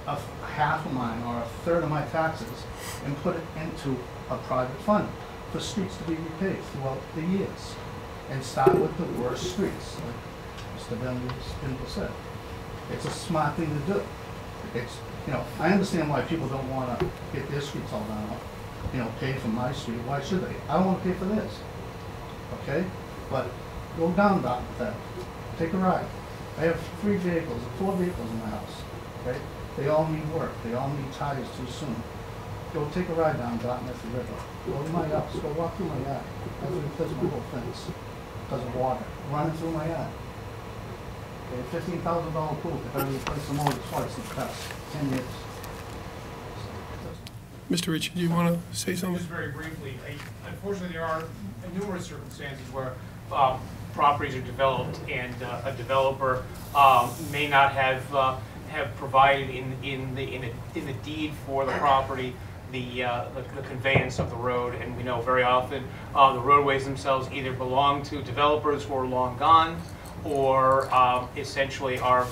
half of mine or a third of my taxes and put it into a private fund for streets to be repaid throughout the years? And start with the worst streets, like Mr. Bindle said. It's a smart thing to do. It's, I understand why people don't want to get their streets all done up, pay for my street. Why should they? I don't want to pay for theirs. Okay? But go down with that. Take a ride. I have 3 vehicles, 4 vehicles in my house. Okay? They all need work. They all need tires too soon. Go take a ride down Dartmouth River. Go to my house. Go walk through my yard. I have to replace my whole fence because of water running through my yard. Okay, $15,000 pool. If I replace the motor twice in the past 10 years. Mr. Rich, do you want to say something? Just very briefly, unfortunately, there are numerous circumstances where properties are developed and a developer may not have provided in the deed for the property the conveyance of the road, and we know very often the roadways themselves either belong to developers who are long gone or essentially are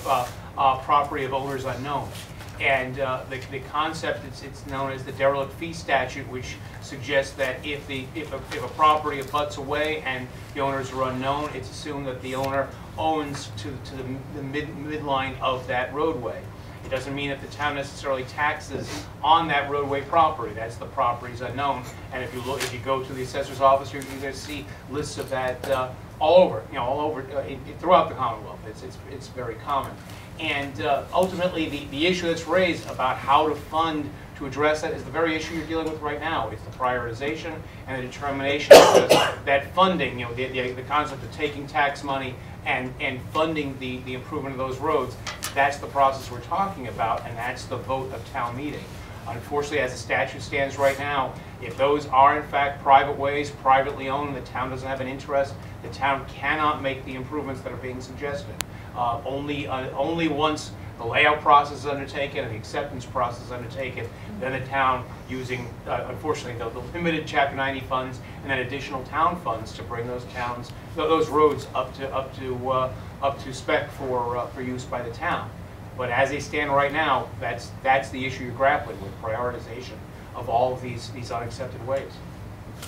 property of owners unknown. And the concept, it's known as the derelict fee statute, which suggests that if a property abuts away and the owners are unknown, it's assumed that the owner owns to the midline of that roadway. It doesn't mean that the town necessarily taxes on that roadway property. That's the property's unknown. And if you go to the assessor's office, you're going to see lists of that all over, throughout the Commonwealth. It's very common. And ultimately, the issue that's raised about how to fund to address that is the very issue you're dealing with right now. It's the prioritization and the determination that funding, the concept of taking tax money and funding the improvement of those roads, that's the process we're talking about, and that's the vote of town meeting. Unfortunately, as the statute stands right now, if those are in fact private ways, privately owned, the town doesn't have an interest, the town cannot make the improvements that are being suggested. Only once the layout process is undertaken and the acceptance process is undertaken, then the town, using, unfortunately, the limited Chapter 90 funds and then additional town funds to bring those roads up to spec for use by the town. But as they stand right now, that's the issue you're grappling with, prioritization of all of these unaccepted ways.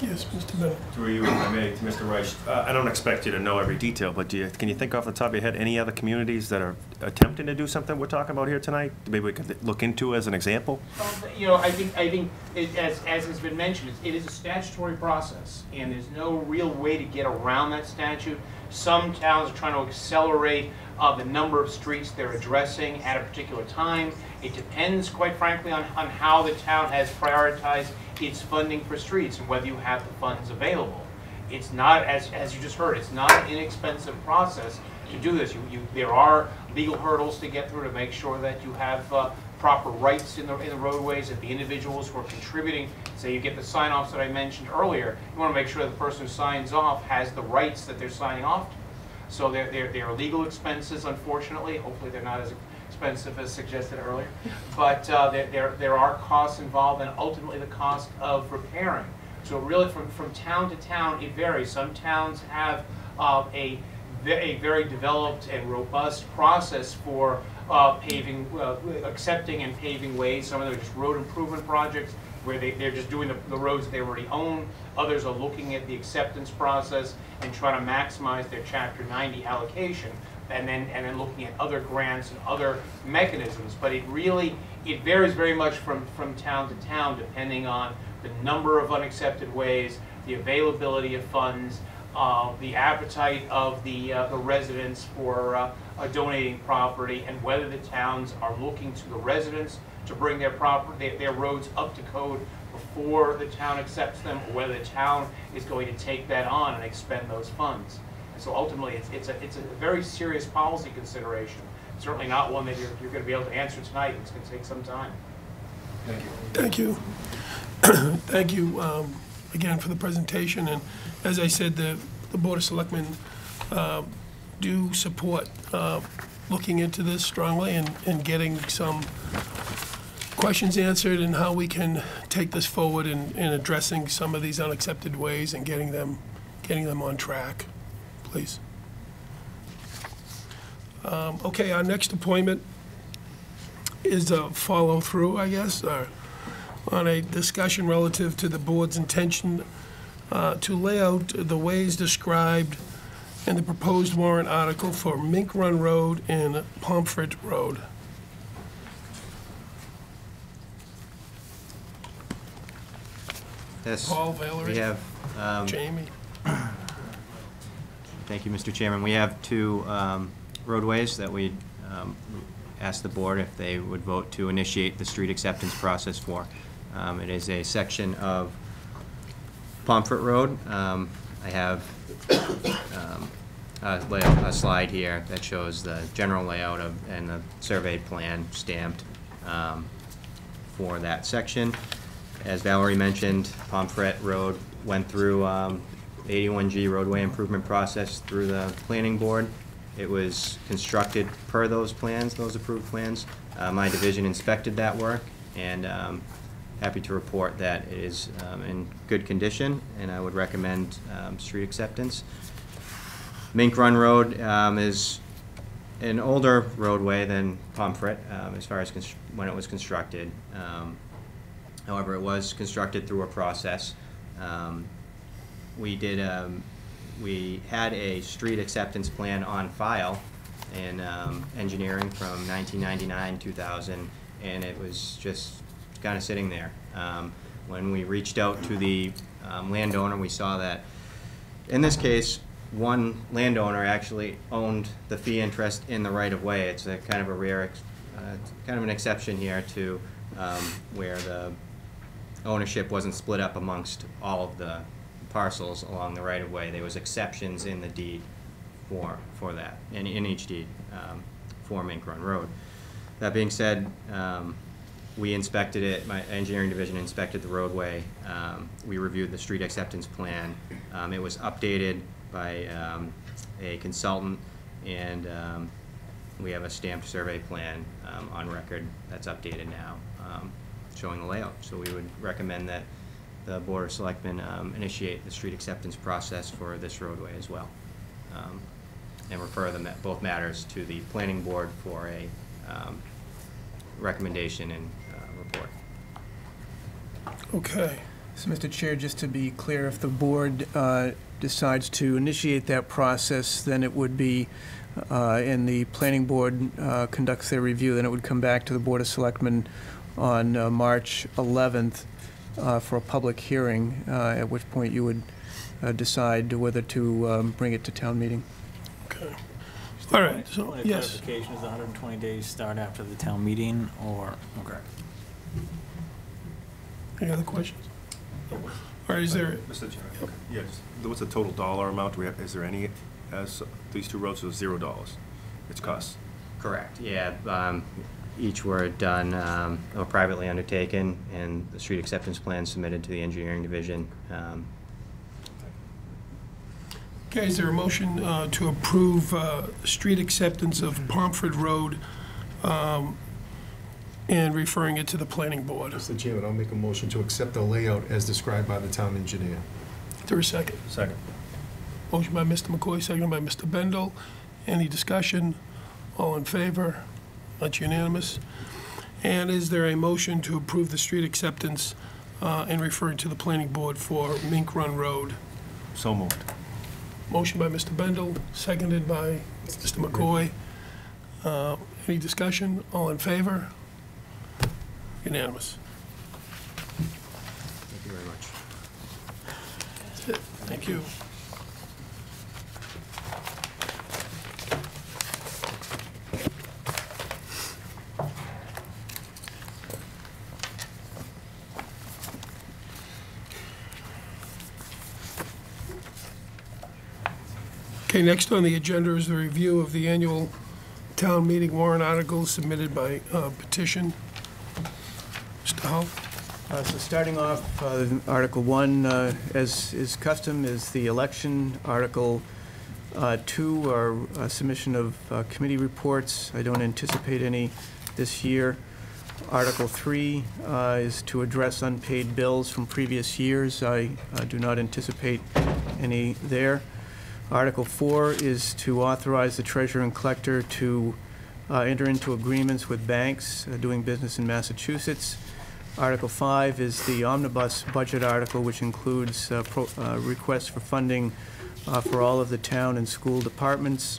Yes, Mr. Bennett. Through you, if I may, to Mr. Reich. I don't expect you to know every detail, but can you think off the top of your head any other communities that are attempting to do something we're talking about here tonight? Maybe we could look into as an example? I think as has been mentioned, it is a statutory process, and there's no real way to get around that statute. Some towns are trying to accelerate the number of streets they're addressing at a particular time. It depends, quite frankly, on how the town has prioritized its funding for streets and whether you have the funds available. It's not, as you just heard, it's not an inexpensive process to do this. There are legal hurdles to get through to make sure that you have proper rights in the roadways, that the individuals who are contributing, say you get the sign-offs that I mentioned earlier, you want to make sure the person who signs off has the rights that they're signing off to. So there are legal expenses, unfortunately. Hopefully they're not as expensive as suggested earlier. But there are costs involved, and ultimately the cost of repairing. So really from town to town, it varies. Some towns have a very developed and robust process for paving, accepting and paving ways. Some of them are just road improvement projects where they're just doing the roads they already own. Others are looking at the acceptance process and trying to maximize their Chapter 90 allocation, and then looking at other grants and other mechanisms. But it varies very much from town to town, depending on the number of unaccepted ways, the availability of funds, the appetite of the residents for donating property, and whether the towns are looking to the residents to bring their roads up to code before the town accepts them, or whether the town is going to take that on and expend those funds. And so ultimately, it's a very serious policy consideration. Certainly not one that you're going to be able to answer tonight. It's going to take some time. Thank you. Thank you again for the presentation. And as I said, the Board of Selectmen do support looking into this strongly and getting some questions answered and how we can take this forward in addressing some of these unaccepted ways and getting them on track, please. Okay, our next appointment is a follow-through, I guess, on a discussion relative to the board's intention to lay out the ways described in the proposed warrant article for Mink Run Road and Pomfret Road. Yes. Paul, Valerie, We have, Jamie. thank you, Mr. Chairman. We have two roadways that we asked the board if they would vote to initiate the street acceptance process for. It is a section of Pomfret Road. I have a slide here that shows the general layout and the surveyed plan stamped for that section. As Valerie mentioned, Pomfret Road went through 81G roadway improvement process through the planning board. It was constructed per those plans, those approved plans. My division inspected that work, and happy to report that it is in good condition, and I would recommend street acceptance. Mink Run Road is an older roadway than Pomfret as far as when it was constructed. However, it was constructed through a process. We had a street acceptance plan on file in engineering from 1999, 2000, and it was just kind of sitting there. When we reached out to the landowner, we saw that in this case, one landowner actually owned the fee interest in the right-of-way. It's a kind of a rare, kind of an exception here to where the ownership wasn't split up amongst all of the parcels along the right-of-way. There was exceptions in the deed for that, in each deed for Mink Run Road. That being said, we inspected it, my engineering division inspected the roadway. We reviewed the street acceptance plan. It was updated by a consultant, and we have a stamped survey plan on record that's updated now, showing the layout. So we would recommend that the Board of Selectmen initiate the street acceptance process for this roadway as well, and refer them, both matters, to the Planning Board for a recommendation and report. Okay. So, Mr. Chair, just to be clear, if the board decides to initiate that process, then it would be, and the planning board conducts their review, then it would come back to the Board of Selectmen on March 11th for a public hearing, at which point you would decide whether to bring it to town meeting. Okay. All right, so, Point of yes. clarification, is the 120 days start after the town meeting, or, okay. Any other questions? All right, is there, Mr. Chairman, yes, what's the total dollar amount? Do we have, is there any, as these two roads, so $0, its cost? Correct, yeah. Each were done or privately undertaken, and the street acceptance plan submitted to the engineering division. okay, is there a motion to approve street acceptance of Pomfret Road and referring it to the planning board? Mr. Chairman, I'll make a motion to accept the layout as described by the town engineer. Is there a second? Second. Motion by Mr. McCoy, seconded by Mr. Bendel. Any discussion? All in favor? That's unanimous. And is there a motion to approve the street acceptance and refer it to the planning board for Mink Run Road? So moved. Motion by Mr. Bendel, seconded by Mr. McCoy. Any discussion? All in favor? Unanimous. Thank you very much. That's it. Thank you. Okay, next on the agenda is the review of the annual town meeting warrant articles submitted by petition. Mr. Hull? So starting off, Article 1, as is custom, is the election. Article 2 are a submission of committee reports. I don't anticipate any this year. Article 3 is to address unpaid bills from previous years. I do not anticipate any there. Article 4 is to authorize the treasurer and collector to enter into agreements with banks doing business in Massachusetts. Article 5 is the omnibus budget article, which includes requests for funding for all of the town and school departments.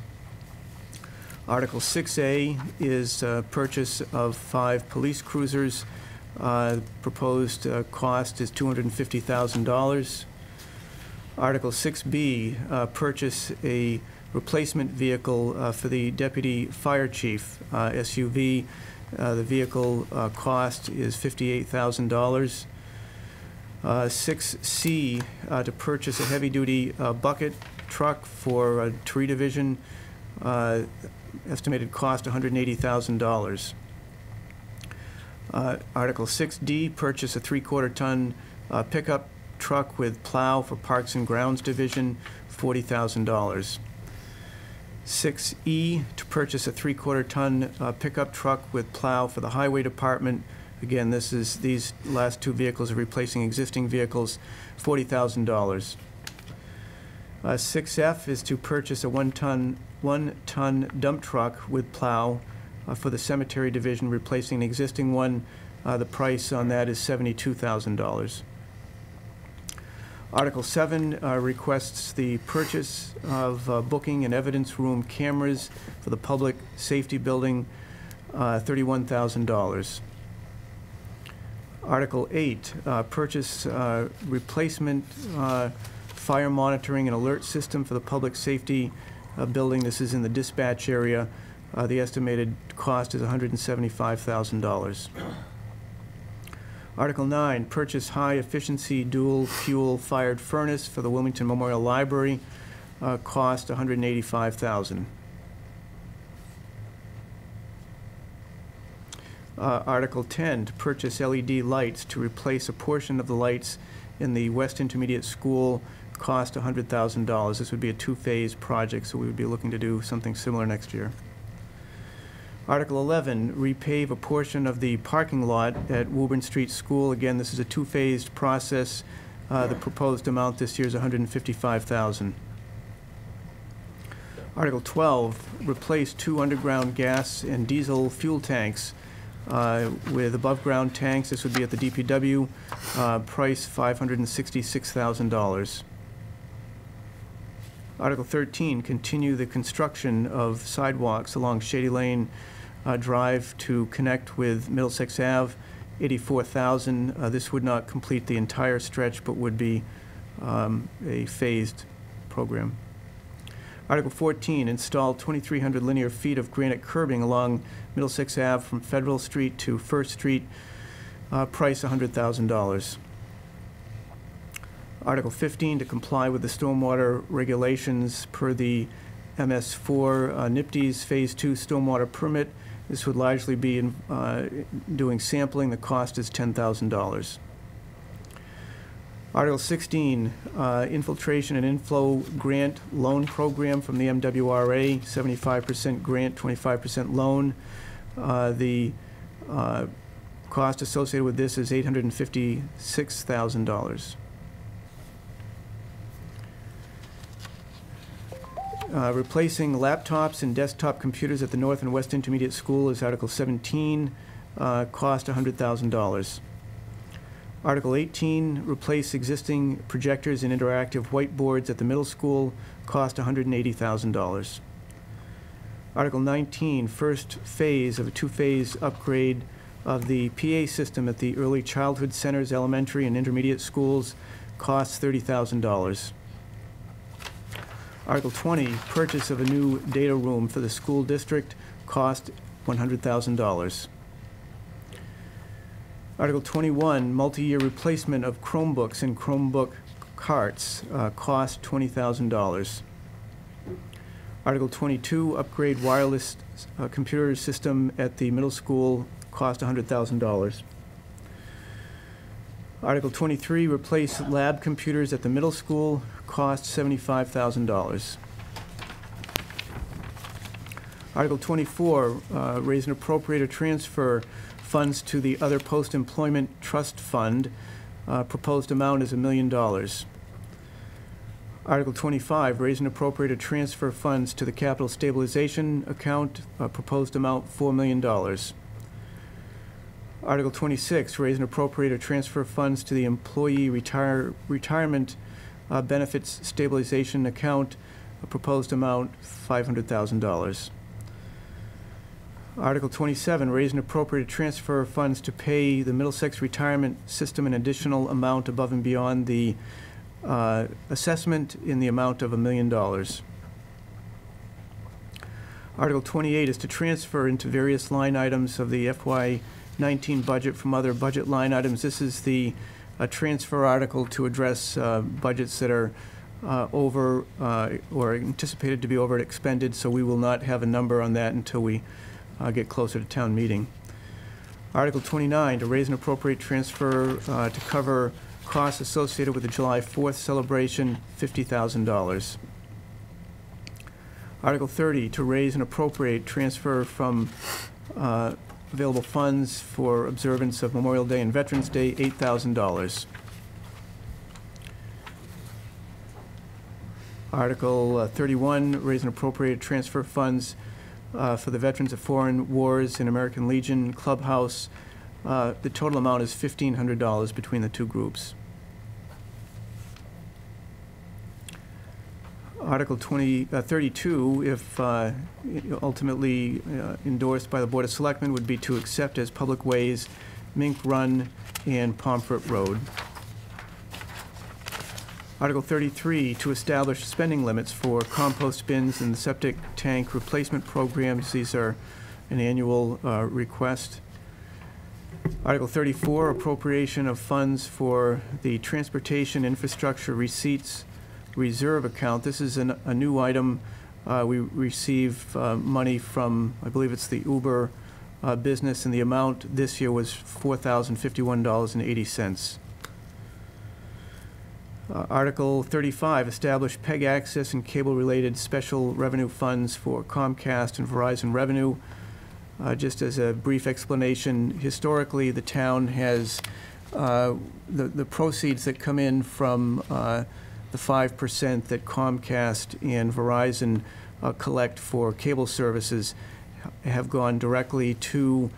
Article 6A is purchase of 5 police cruisers. Proposed cost is $250,000. Article 6B, purchase a replacement vehicle for the deputy fire chief, SUV. The vehicle cost is $58,000. 6C, to purchase a heavy-duty bucket truck for tree division, estimated cost $180,000. Article 6D, purchase a 3/4 ton pickup truck with plow for Parks and Grounds Division, $40,000. 6E, to purchase a 3/4 ton pickup truck with plow for the Highway Department. Again, these last two vehicles are replacing existing vehicles, $40,000. 6F is to purchase a one-ton dump truck with plow for the Cemetery Division, replacing an existing one. The price on that is $72,000. Article 7 requests the purchase of booking and evidence room cameras for the public safety building, $31,000. Article 8, purchase replacement fire monitoring and alert system for the public safety building. This is in the dispatch area. The estimated cost is $175,000. Article 9, purchase high-efficiency dual-fuel-fired furnace for the Wilmington Memorial Library, cost $185,000. Article 10, to purchase LED lights to replace a portion of the lights in the West Intermediate School, cost $100,000. This would be a two-phase project, so we would be looking to do something similar next year. Article 11, repave a portion of the parking lot at Woburn Street School. Again, this is a two-phased process. The proposed amount this year is $155,000. Article 12, replace 2 underground gas and diesel fuel tanks with above-ground tanks. This would be at the DPW, price $566,000. Article 13, continue the construction of sidewalks along Shady Lane Drive to connect with Middlesex Ave, $84,000. This would not complete the entire stretch, but would be a phased program. Article 14, install 2,300 linear feet of granite curbing along Middlesex Ave from Federal Street to First Street, price $100,000. Article 15, to comply with the stormwater regulations per the MS4 NIPD's Phase 2 stormwater permit. This would largely be doing sampling. The cost is $10,000. Article 16, infiltration and inflow grant loan program from the MWRA, 75% grant, 25% loan. The cost associated with this is $856,000. Replacing laptops and desktop computers at the North and West Intermediate School is Article 17, cost $100,000. Article 18, replace existing projectors and interactive whiteboards at the middle school, cost $180,000. Article 19, first phase of a two-phase upgrade of the PA system at the Early Childhood Centers, elementary and intermediate schools, costs $30,000. Article 20, purchase of a new data room for the school district, cost $100,000. Article 21, multi-year replacement of Chromebooks and Chromebook carts, cost $20,000. Article 22, upgrade wireless computer system at the middle school, cost $100,000. Article 23, replace lab computers at the middle school, cost $75,000. Article 24, raise and appropriate or transfer funds to the other post-employment trust fund. Proposed amount is $1 million. Article 25, raise and appropriate or transfer funds to the capital stabilization account. Proposed amount $4 million. Article 26, raise and appropriate or transfer funds to the employee retirement benefits stabilization account. Proposed amount $500,000. Article 27, raise and appropriate transfer funds to pay the Middlesex retirement system an additional amount above and beyond the assessment in the amount of $1 million. Article 28 is to transfer into various line items of the FY19 budget from other budget line items. This is the transfer article to address budgets that are over or anticipated to be over expended, so we will not have a number on that until we get closer to town meeting. Article 29, to raise and appropriate transfer to cover costs associated with the July 4th celebration, $50,000. Article 30, to raise and appropriate transfer from available funds for observance of Memorial Day and Veterans Day, $8,000. Article 31, raise and appropriate transfer funds for the Veterans of Foreign Wars and American Legion Clubhouse. The total amount is $1,500 between the two groups. Article 32, if ultimately endorsed by the Board of Selectmen, would be to accept as public ways Mink Run and Pomfret Road. Article 33, to establish spending limits for compost bins and the septic tank replacement programs. These are an annual request. Article 34, appropriation of funds for the Transportation Infrastructure Receipts Reserve Account. This is a new item. We receive money from, I believe it's the Uber business, and the amount this year was $4,051.80. Article 35, establish PEG access and cable-related special revenue funds for Comcast and Verizon revenue. Just as a brief explanation, historically, the town has the proceeds that come in from the 5% that Comcast and Verizon collect for cable services have gone directly to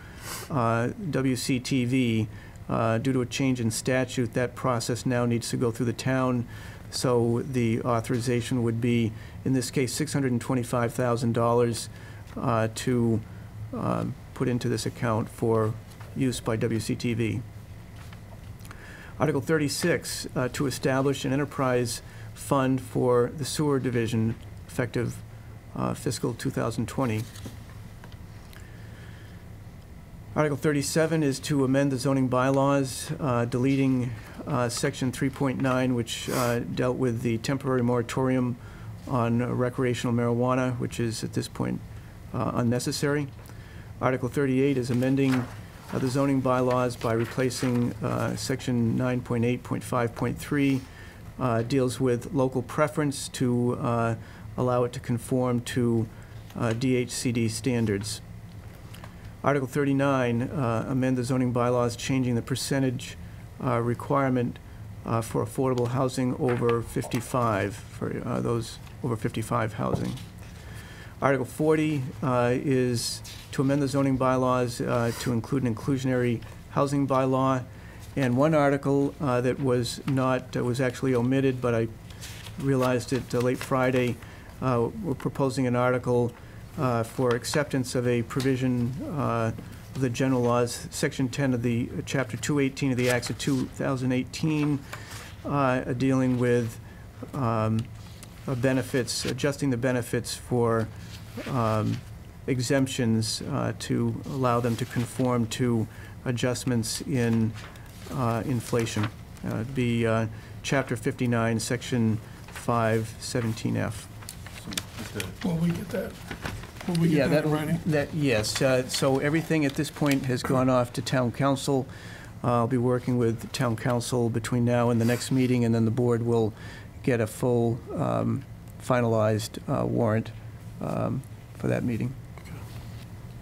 WCTV. Due to a change in statute, that process now needs to go through the town. So the authorization would be, in this case, $625,000 to put into this account for use by WCTV. Article 36, to establish an enterprise fund for the sewer division effective fiscal 2020. Article 37 is to amend the zoning bylaws, deleting section 3.9, which dealt with the temporary moratorium on recreational marijuana, which is at this point unnecessary. Article 38 is amending the zoning bylaws by replacing section 9.8.5.3, deals with local preference to allow it to conform to DHCD standards. Article 39, amend the zoning bylaws, changing the percentage requirement for affordable housing over 55, for those over 55 housing. Article 40 is to amend the zoning bylaws to include an inclusionary housing bylaw. And one article that was actually omitted, but I realized it late Friday, we're proposing an article for acceptance of a provision of the general laws, section 10 of the chapter 218 of the Acts of 2018, dealing with benefits, adjusting the benefits for exemptions to allow them to conform to adjustments in inflation. It'd be chapter 59, section 517F. Will we get that? Will we get that in writing? Yes. So everything at this point has gone off to town council. I'll be working with town council between now and the next meeting, and then the board will get a full finalized warrant for that meeting.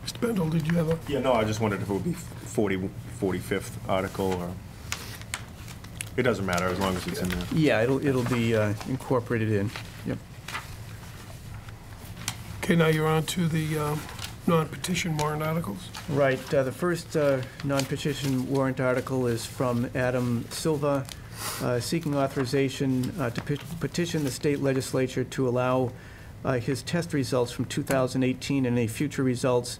Mr. Bendel, did you have a? Yeah, no, I just wondered if it would be 45th article, or it doesn't matter as long as it's in there. Yeah, it'll be incorporated in. Yep. Okay, now you're on to the non-petition warrant articles. Right. The first non-petition warrant article is from Adam Silva, seeking authorization to petition the state legislature to allow his test results from 2018 and any future results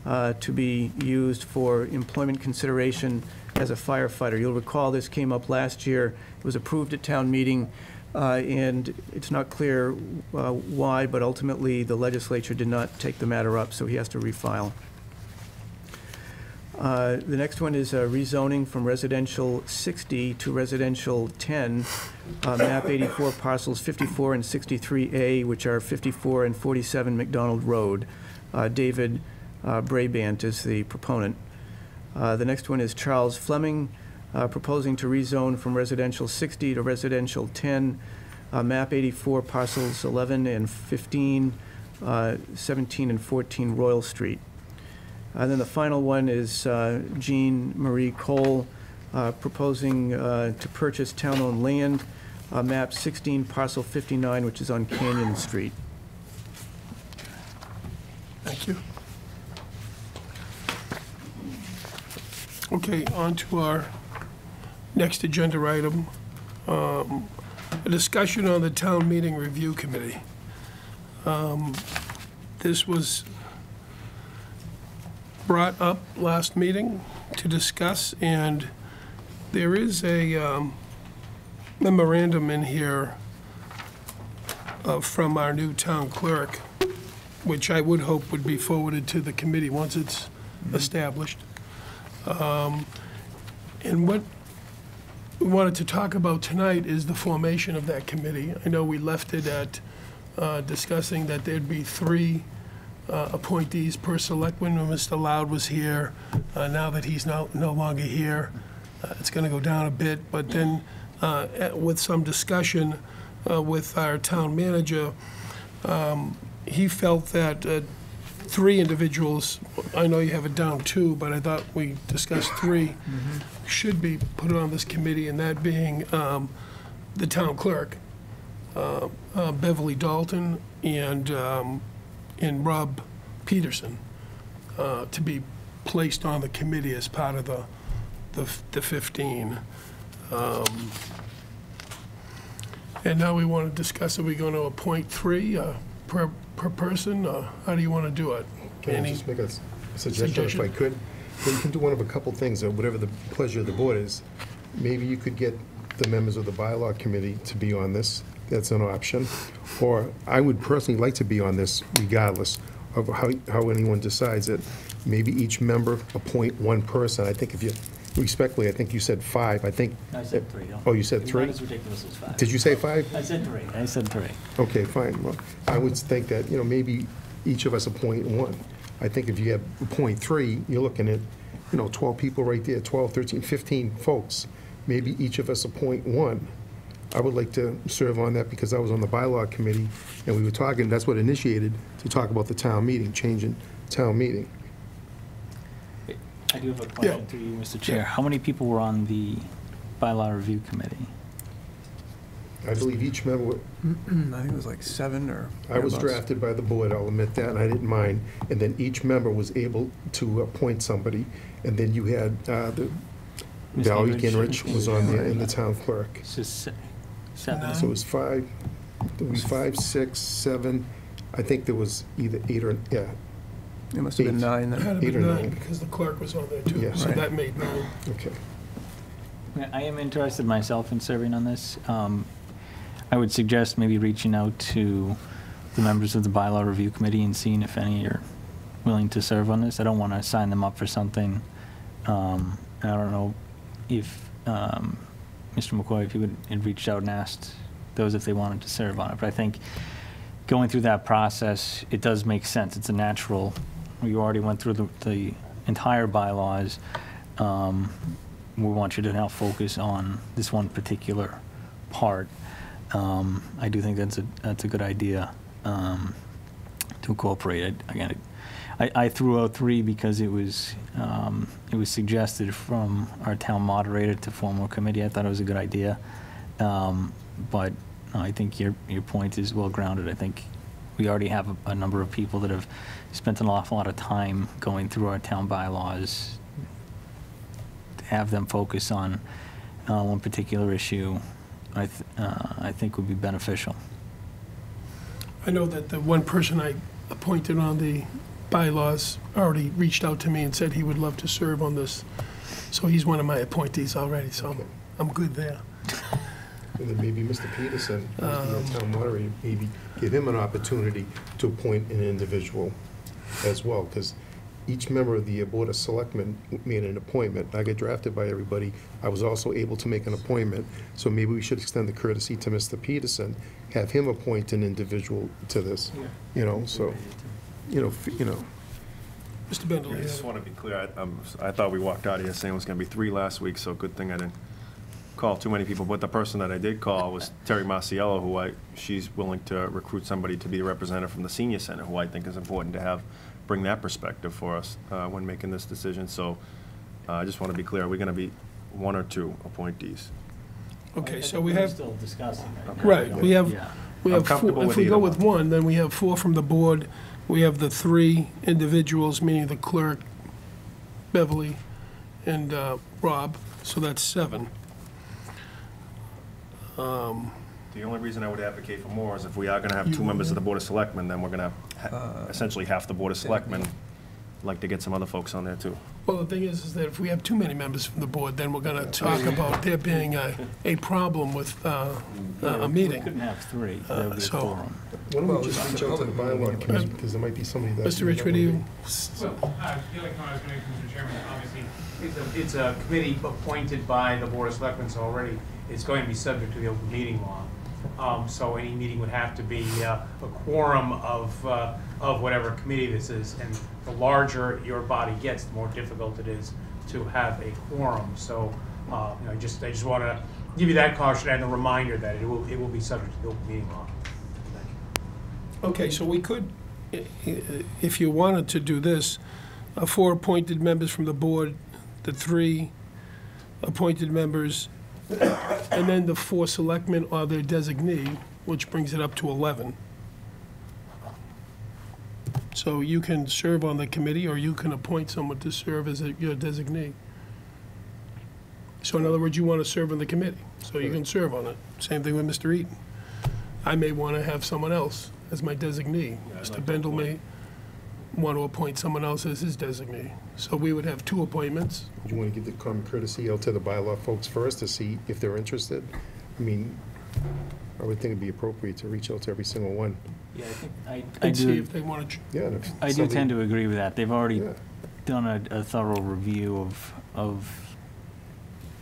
to be used for employment consideration as a firefighter. You'll recall this came up last year. It was approved at town meeting, and it's not clear why, but ultimately the legislature did not take the matter up, so he has to refile. The next one is rezoning from residential 60 to residential 10, map 84 parcels 54 and 63A, which are 54 and 47 McDonald Road. David Brabant is the proponent. The next one is Charles Fleming, proposing to rezone from residential 60 to residential 10, map 84 parcels 11 and 15, 17 and 14 Royal Street. And then the final one is Jean Marie Cole, proposing to purchase town-owned land, map 16, parcel 59, which is on Canyon Street. Thank you. Okay, on to our next agenda item, a discussion on the town meeting review committee. This was brought up last meeting to discuss, and there is a memorandum in here from our new town clerk, which I would hope would be forwarded to the committee once it's established. And what we wanted to talk about tonight is the formation of that committee. I know we left it at discussing that there'd be 3 appointees per selectman when Mr. Loud was here. Now that he's no longer here, it's going to go down a bit. But then with some discussion with our town manager, he felt that 3 individuals, I know you have it down 2, but I thought we discussed 3, should be put on this committee, and that being the town clerk, Beverly Dalton, and Rob Peterson, to be placed on the committee as part of the 15. And now we want to discuss, are we going to appoint 3 per person? How do you want to do it? Can I Any just make a suggestion if I could? Well, you can do one of a couple things, or whatever the pleasure of the board is. Maybe you could get the members of the bylaw committee to be on this. That's an option. Or I would personally like to be on this regardless of how anyone decides it. Maybe each member appoint 1 person. I think if you, respectfully, I think you said 5. I think. I said 3. Oh, you said 3? Not as ridiculous as 5. Did you say 5? I said 3. I said 3. Okay, fine. Well, I would think that, maybe each of us appoint 1. I think if you have appoint 3, you're looking at, 12 people right there, 12, 13, 15 folks. Maybe each of us appoint 1. I would like to serve on that because I was on the bylaw committee, and we were talking, that's what initiated to talk about the town meeting, changing town meeting. I do have a question to you, Mr. Chair. How many people were on the bylaw review committee? I believe each member, I think it was like 7 or. I was thereabouts. drafted by the board, I'll admit that, and I didn't mind. And then each member was able to appoint somebody, and then you had the Ms. Valerie Gingrich? Gingrich was on there, and the town clerk. It's just 7. So it was 5, there was 5, 6, 7, I think there was either 8 or, yeah. It must have been 9 It then. had to be 8 or 9 9. because the clerk was on there too, Yeah. so Right. that made 9. Okay. I am interested myself in serving on this. I would suggest maybe reaching out to the members of the bylaw review committee and seeing if any are willing to serve on this. I don't want to sign them up for something. I don't know if Mr. McCoy, if you had reached out and asked those if they wanted to serve on it. But I think going through that process, it does make sense. It's a natural. You already went through the entire bylaws. We want you to now focus on this one particular part. I do think that's a good idea to incorporate it. Again, I threw out 3 because it was suggested from our town moderator to form a committee. I thought it was a good idea, but I think your point is well grounded. I think we already have a number of people that have spent an awful lot of time going through our town bylaws. To have them focus on one particular issue, I think would be beneficial. I know that the one person I appointed on the bylaws already reached out to me and said he would love to serve on this. So he's one of my appointees already, so I'm good there. And then maybe Mr. Peterson, who's the town moderator, maybe give him an opportunity to appoint an individual as well, because each member of the Board of Selectmen made an appointment. I got drafted by everybody. I was also able to make an appointment, so maybe we should extend the courtesy to Mr. Peterson, have him appoint an individual to this, so, Mr. Bendel, I just want to be clear, I thought we walked out of here saying it was going to be 3 last week, so good thing I didn't call too many people. But the person that I did call was Terry Marciello, who she's willing to recruit somebody to be a representative from the senior center, who I think is important to bring that perspective for us when making this decision. So I just want to be clear, are we going to be 1 or 2 appointees? okay, so we have, Still discussing. right, we have Yeah. 4. comfortable If with we either go one. with 1, then we have 4 from the board. We have the 3 individuals, meaning the clerk, Beverly, and Rob, so that's 7. The only reason I would advocate for more is if we are going to have 2 members of the Board of Selectmen, then we're going to essentially half the Board of Selectmen like to get some other folks on there too. Well, the thing is that if we have too many members from the board, then we're gonna talk about there being a problem with a We meeting. couldn't have three, that would be a so- quorum. Why don't we just reach out to the bylaw committee, because there might be somebody that... Mr. Rich, what do you? Well, the only comment I was going to make, Mr. Chairman, obviously, it's a committee appointed by the Board of Selectmen, so already it's going to be subject to the open meeting law. So any meeting would have to be a quorum of whatever committee this is, and the larger your body gets, the more difficult it is to have a quorum. So, I just want to give you that caution and the reminder that it will be subject to the open meeting law. Okay, so we could, if you wanted to do this, 4 appointed members from the board, the 3 appointed members, and then the 4 selectmen or their designee, which brings it up to 11. So you can serve on the committee, or you can appoint someone to serve as your designee. So in other words, you want to serve on the committee, so you can serve on it. Same thing with Mr. Eaton. I may want to have someone else as my designee. Mr. Bendel may want to appoint someone else as his designee. So we would have 2 appointments. Do you want to give the common courtesy out to the bylaw folks first to see if they're interested? I mean, I would think it'd be appropriate to reach out to every single one. Yeah, I think I And see do. if they want to. Yeah. and if I do somebody- tend to agree with that. They've already Yeah. done a thorough review of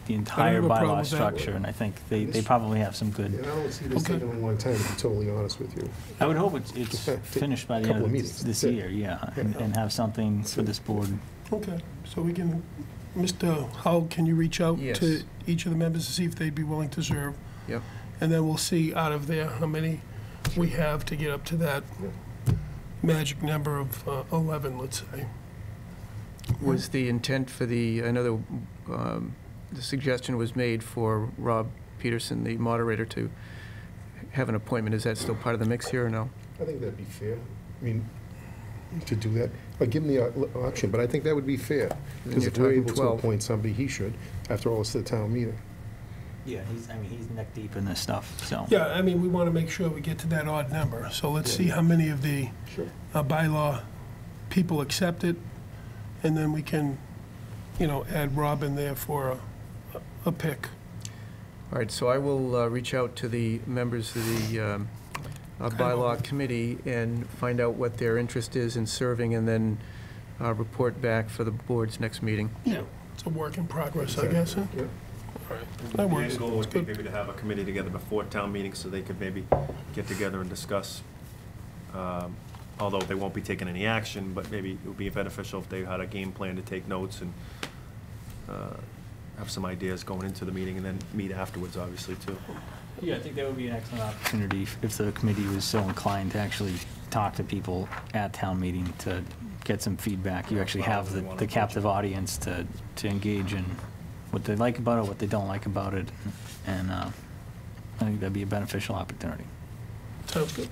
the entire have a problem bylaw with that. structure, and I think they probably have some And good. I don't see this Okay. taking a long time, to be totally honest with you. I would hope it's finished by the end Couple of of meetings, this that's it. year, yeah, and have something for this board. Okay, so we can, Mr. Hull, can you reach out Yes. to each of the members to see if they'd be willing to serve? Yep. And then we'll see out of there how many we have to get up to that magic number of 11, let's say. Was the intent for I know the suggestion was made for Rob Peterson, the moderator, to have an appointment. Is that still part of the mix here or no? I think that'd be fair. I mean, to do that, but give him the option, but I think that would be fair. Because you're if we're talking able to 12. appoint somebody, he should. After all, it's the town meeting. Yeah, he's neck deep in this stuff, so. Yeah, I mean, we want to make sure we get to that odd number. So let's see how many of the Sure. bylaw people accept it, and then we can, add Rob in there for a pick. All right, so I will reach out to the members of the bylaw committee and find out what their interest is in serving, and then report back for the board's next meeting. Yeah. It's a work in progress, I guess, huh? Yeah. All right, that The works. end goal That's would be good. maybe to have a committee together before town meeting, so they could maybe get together and discuss, although they won't be taking any action, but maybe it would be beneficial if they had a game plan to take notes and have some ideas going into the meeting, and then meet afterwards, obviously, too. Yeah, I think that would be an excellent opportunity if the committee was so inclined to actually talk to people at town meeting to get some feedback. You actually have the captive audience to engage in what they like about it, what they don't like about it, and I think that'd be a beneficial opportunity. Sounds good.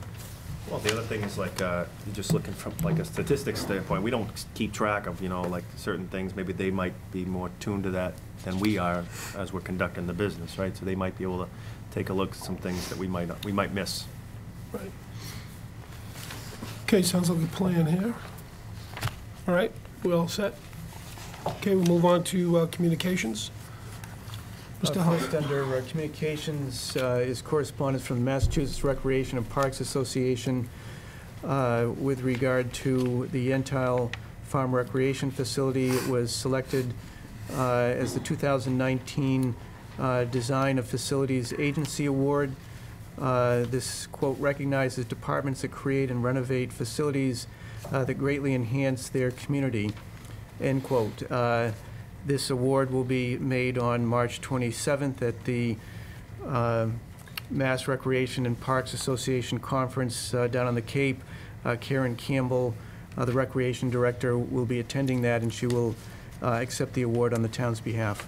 Well, the other thing is like, you're just looking from like a statistics standpoint, we don't keep track of, like certain things, maybe they might be more tuned to that than we are as we're conducting the business, right? So they might be able to take a look at some things that we might miss. Right. Okay, sounds like a plan here. All right, we all set? Okay, we'll move on to communications. Mr. Hull. First, under communications, is correspondence from the Massachusetts Recreation and Parks Association with regard to the Yentile Farm Recreation Facility. It was selected as the 2019 Design of Facilities Agency Award. This, quote, recognizes departments that create and renovate facilities that greatly enhance their community, end quote. This award will be made on March 27th at the Mass Recreation and Parks Association Conference down on the Cape. Karen Campbell, the Recreation Director, will be attending that, and she will accept the award on the town's behalf.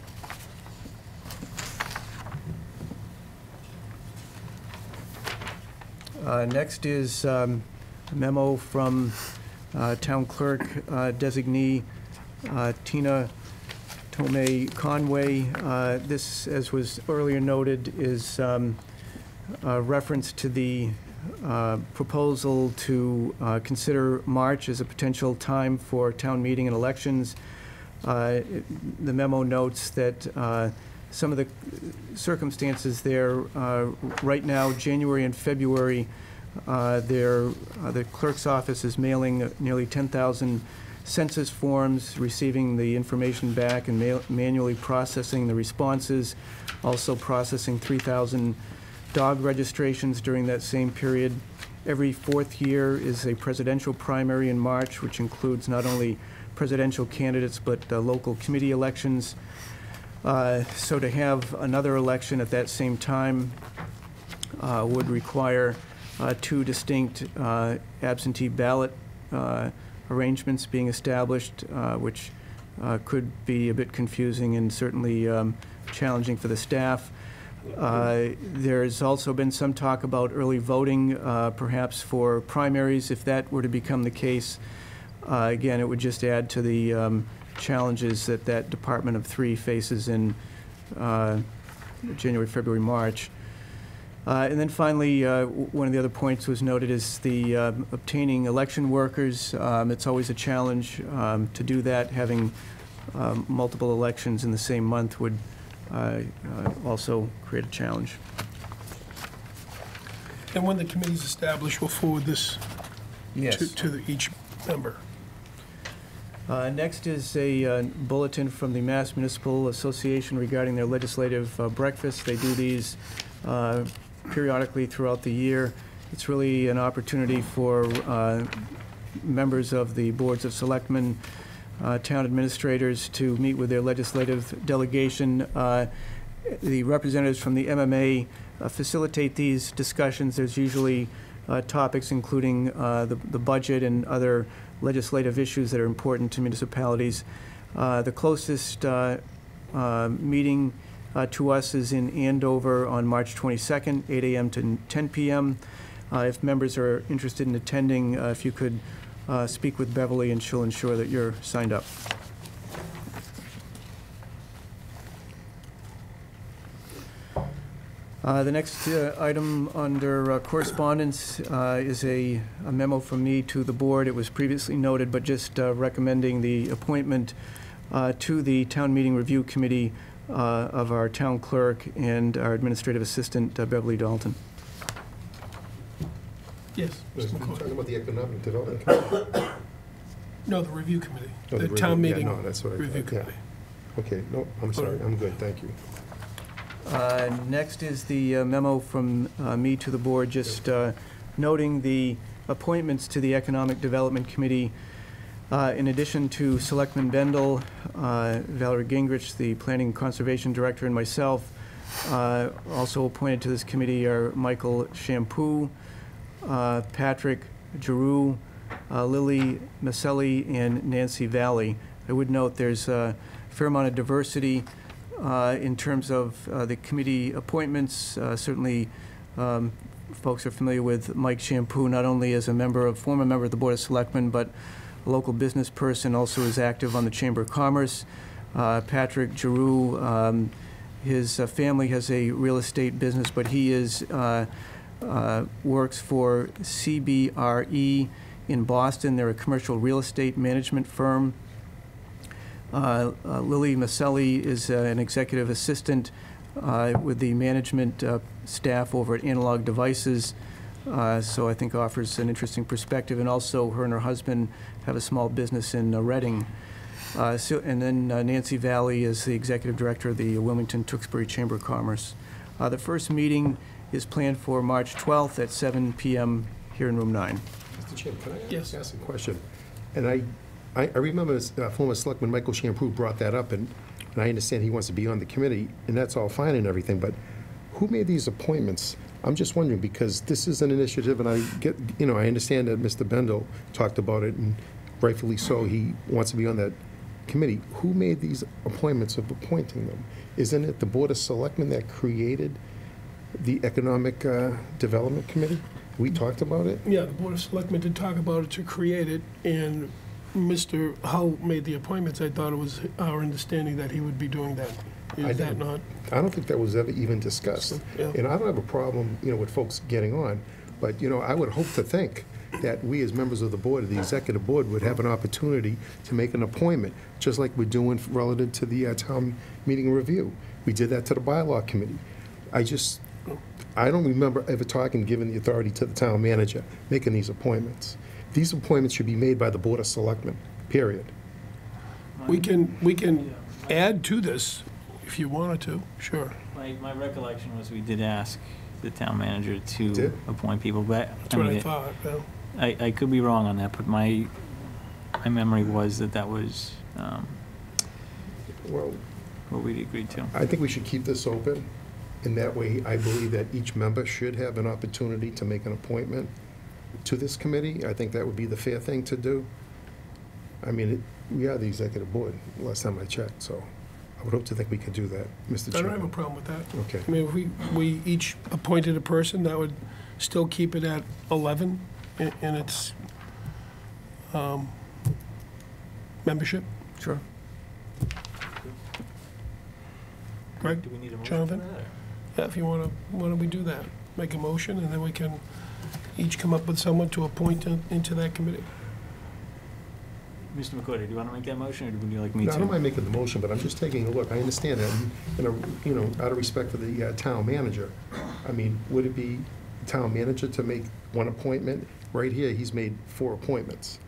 Next is a memo from Town Clerk Designee Tina Tomei Conway. This, as was earlier noted, is a reference to the proposal to consider March as a potential time for town meeting and elections. The memo notes that some of the circumstances there, right now, January and February, the clerk's office is mailing nearly 10,000 census forms, receiving the information back and manually processing the responses, also processing 3,000 dog registrations during that same period. Every fourth year is a presidential primary in March, which includes not only presidential candidates but local committee elections. So to have another election at that same time would require two distinct absentee ballot arrangements being established, which could be a bit confusing and certainly challenging for the staff. There's also been some talk about early voting, perhaps for primaries. If that were to become the case, again, it would just add to the challenges that Department of 3 faces in January, February, March. And then finally, one of the other points was noted is the obtaining election workers. It's always a challenge to do that. Having multiple elections in the same month would also create a challenge. And when the committee's established, we'll forward this Yes. to each member. Next is a bulletin from the Mass Municipal Association regarding their legislative breakfast. They do these periodically throughout the year. It's really an opportunity for members of the boards of selectmen, town administrators to meet with their legislative delegation. The representatives from the MMA facilitate these discussions. There's usually topics including the budget and other legislative issues that are important to municipalities. The closest meeting to us is in Andover on March 22nd, 8 a.m. to 10 p.m. If members are interested in attending, if you could speak with Beverly and she'll ensure that you're signed up. The next item under correspondence is a memo from me to the board. It was previously noted, but just recommending the appointment to the Town Meeting Review Committee of our town clerk and our administrative assistant, Beverly Dalton. Yes, Mr. You're McCoy. talking about the Economic Development Committee? No, the review committee, Oh, the the town review, yeah, meeting no, that's what I review thought, yeah. committee. Okay, no, I'm sorry, I'm good, thank you. Next is the memo from me to the board, just noting the appointments to the Economic Development Committee. In addition to Selectman Bendel, Valerie Gingrich, the Planning and Conservation Director, and myself, also appointed to this committee are Michael Shampoo, Patrick Giroux, Lily Maselli, and Nancy Valley. I would note there's a fair amount of diversity in terms of the committee appointments. Certainly, folks are familiar with Mike Shampoo, not only as a former member of the Board of Selectmen, but a local business person, also is active on the Chamber of Commerce. Patrick Giroux, his family has a real estate business, but he works for CBRE in Boston. They're a commercial real estate management firm. Lily Maselli is an executive assistant with the management staff over at Analog Devices, so I think offers an interesting perspective. And also, her and her husband have a small business in Reading. And then Nancy Valley is the executive director of the Wilmington Tewksbury Chamber of Commerce. The first meeting is planned for March 12th at 7 p.m. here in room 9. Mr. Chairman, can I Yes. ask a question? And I remember former Selectman Michael Shampoo brought that up, and I understand he wants to be on the committee, and that's all fine and everything, but who made these appointments? I'm just wondering, because this is an initiative, and I understand that Mr. Bendel talked about it, and rightfully so, he wants to be on that committee. Who made these appointments of appointing them? Isn't it the Board of Selectmen that created the Economic Development Committee? We talked about it? Yeah, the Board of Selectmen did talk about it to create it, and Mr. Hull made the appointments. I thought it was our understanding that he would be doing that. I Is that didn't. not? I don't think that was ever even discussed. Yeah. And I don't have a problem, with folks getting on, But, you know, I would hope to think that we as members of the board, of the executive board, would have an opportunity to make an appointment, just like we're doing relative to the town meeting review. We did that to the bylaw committee. I don't remember ever giving the authority to the town manager, making these appointments. These appointments should be made by the Board of Selectmen, period. We can add to this if you wanted to, sure. My recollection was we did ask the town manager to Did? appoint people, but That's what I thought, yeah. I could be wrong on that, but my memory was that was Well, what we agreed to. I think we should keep this open. In that way, I believe that each member should have an opportunity to make an appointment to this committee. I think that would be the fair thing to do. I mean, we are the executive board, last time I checked, so I would hope to think we could do that, Mr. I Chairman. don't have a problem with that. Okay. I mean, if we each appointed a person, that would still keep it at 11 in its membership. Sure. Greg? Do we need a motion Jonathan? for that, or? Yeah, if you want to, why don't we do that? Make a motion, and then we can each come up with someone to appoint into that committee. Mr. McCoy, do you want to make that motion, or would you like me No, I to? don't mind making the motion, but I'm just taking a look. I understand that, you know, out of respect for the town manager. I mean, would it be town manager to make one appointment? Right here, he's made 4 appointments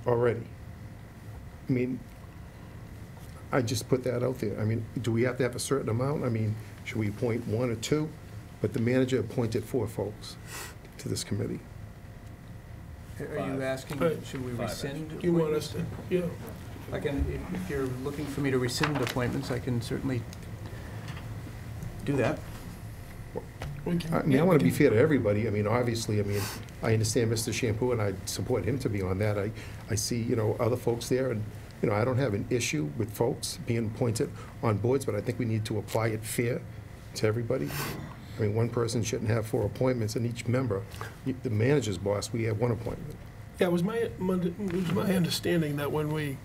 already. I mean, I just put that out there. I mean, do we have to have a certain amount? I mean, should we appoint 1 or 2? But the manager appointed 4 folks to this committee. Are you asking, Right. should we rescind? Do you want us to, yeah. I can, if you're looking for me to rescind appointments, I can certainly do that. We can- I mean, I want to be fair to everybody. I mean, obviously, I mean, I understand Mr. Shampoo, and I support him to be on that. I see, you know, other folks there, and, you know, I don't have an issue with folks being appointed on boards, but I think we need to apply it fair to everybody. I mean, one person shouldn't have 4 appointments, and each member, the manager's boss, we have 1 appointment. Yeah, it was my understanding that when we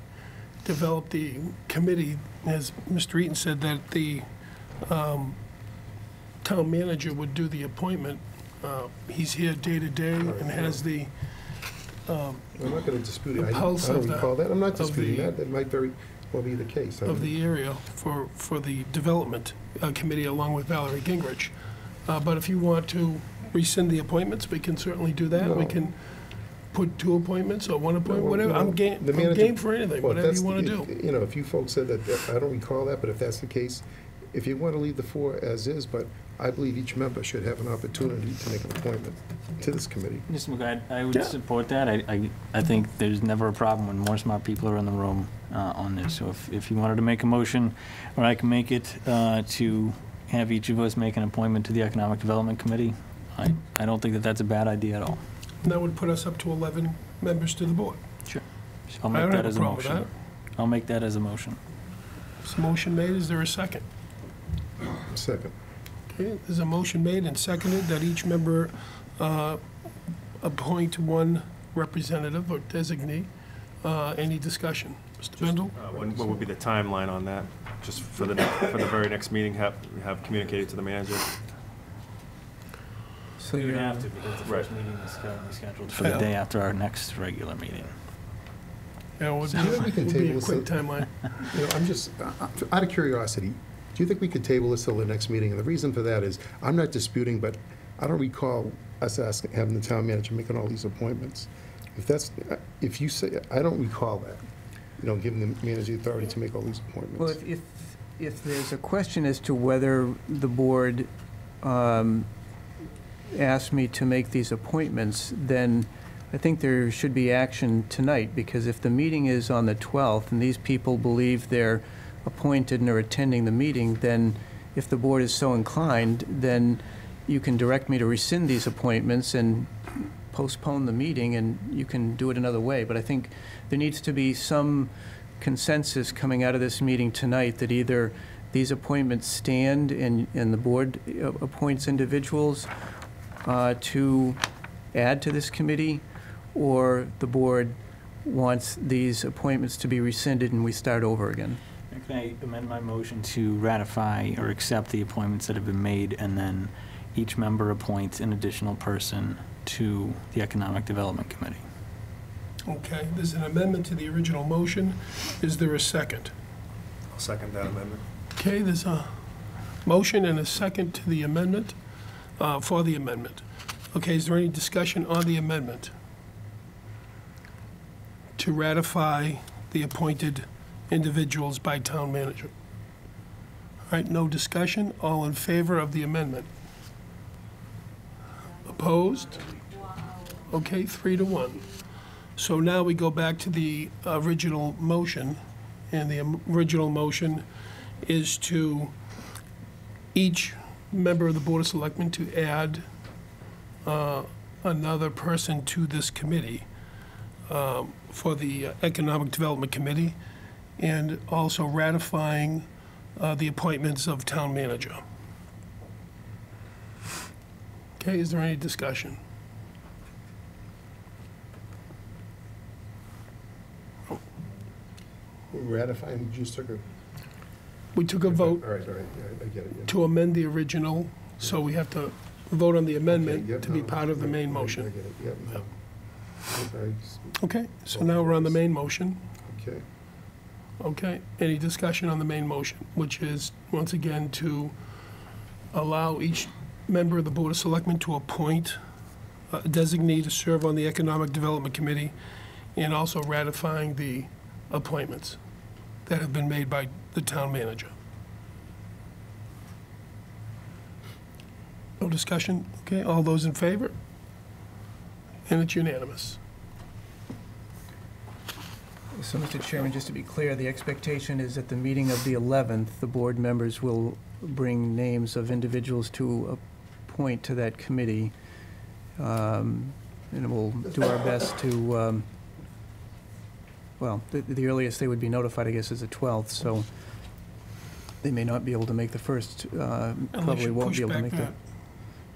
developed the committee, as Mr. Eaton said, that the town manager would do the appointment. He's here day to day and has the, I'm not going to dispute it. I Pulse don't of the- recall that. I'm not of disputing the- that. That might very well be the case. I of mean, the area for the development committee, along with Valerie Gingrich. But if you want to rescind the appointments, we can certainly do that. We No. can put 2 appointments or 1 appointment, well, whatever. no, I'm game the manager- for anything, well, whatever that's you want the- to do. You know, if you folks said that, I don't recall that, but if that's the case, if you want to leave the 4 as is, but I believe each member should have an opportunity to make an appointment to this committee. Mr. McCoy, I would Yeah. support that. I think there's never a problem when more smart people are in the room on this. So if you wanted to make a motion, or I can make it to have each of us make an appointment to the Economic Development Committee, I don't think that that's a bad idea at all. And that would put us up to 11 members to the board. Sure. So I'll I make don't that have a as a problem with motion. that. I'll make that as a motion. So motion made, is there a second? Second. Okay, there's a motion made and seconded that each member appoint 1 representative or designee. Any discussion? Mr. Bendel? What would be the timeline on that? Just for the very next meeting, have communicated to the manager? So We would you're, have to, because the first Right. meeting is currently scheduled for the day after our next regular meeting. Yeah, it would Do you think we can would be table a this? quick timeline. You know, I'm just, out of curiosity, do you think we could table this till the next meeting? And the reason for that is, I'm not disputing, but I don't recall us having the town manager making all these appointments. If you say, I don't recall that, you know, giving the manager the authority to make all these appointments. well, if there's a question as to whether the board asked me to make these appointments, then I think there should be action tonight, because if the meeting is on the 12th and these people believe they're appointed and are attending the meeting, then if the board is so inclined, then you can direct me to rescind these appointments and postpone the meeting, and you can do it another way. But I think there needs to be some consensus coming out of this meeting tonight that either these appointments stand and the board appoints individuals to add to this committee, or the board wants these appointments to be rescinded and we start over again. Can I amend my motion to ratify or accept the appointments that have been made, and then each member appoints an additional person to the Economic Development Committee. Okay, there's an amendment to the original motion. Is there a second? I'll second that amendment. Okay, there's a motion and a second to the amendment, for the amendment. Okay, is there any discussion on the amendment to ratify the appointed individuals by town manager? All right, no discussion. All in favor of the amendment? Opposed? Okay, 3-1. So now we go back to the original motion, and the original motion is to each member of the Board of Selectmen to add another person to this committee for the Economic Development Committee, and also ratifying the appointments of town manager. Okay, is there any discussion? Ratifying, just took a... We took a vote All right, yeah, I get it. Yeah. to amend the original, so we have to vote on the amendment Okay, yep, to be no, part of the main I motion. get it, yep. Okay, so now we're on the main motion. Okay. Okay, any discussion on the main motion, which is, once again, to allow each member of the Board of Selectmen to appoint a designee to serve on the Economic Development Committee, and also ratifying the appointments that have been made by the town manager. No discussion? Okay, all those in favor? And it's unanimous. So, Mr. Chairman, just to be clear, the expectation is at the meeting of the 11th, the board members will bring names of individuals to appoint to that committee, and we'll do our best to, well, the earliest they would be notified, I guess, is the 12th, so they may not be able to make the first, probably won't be able to make the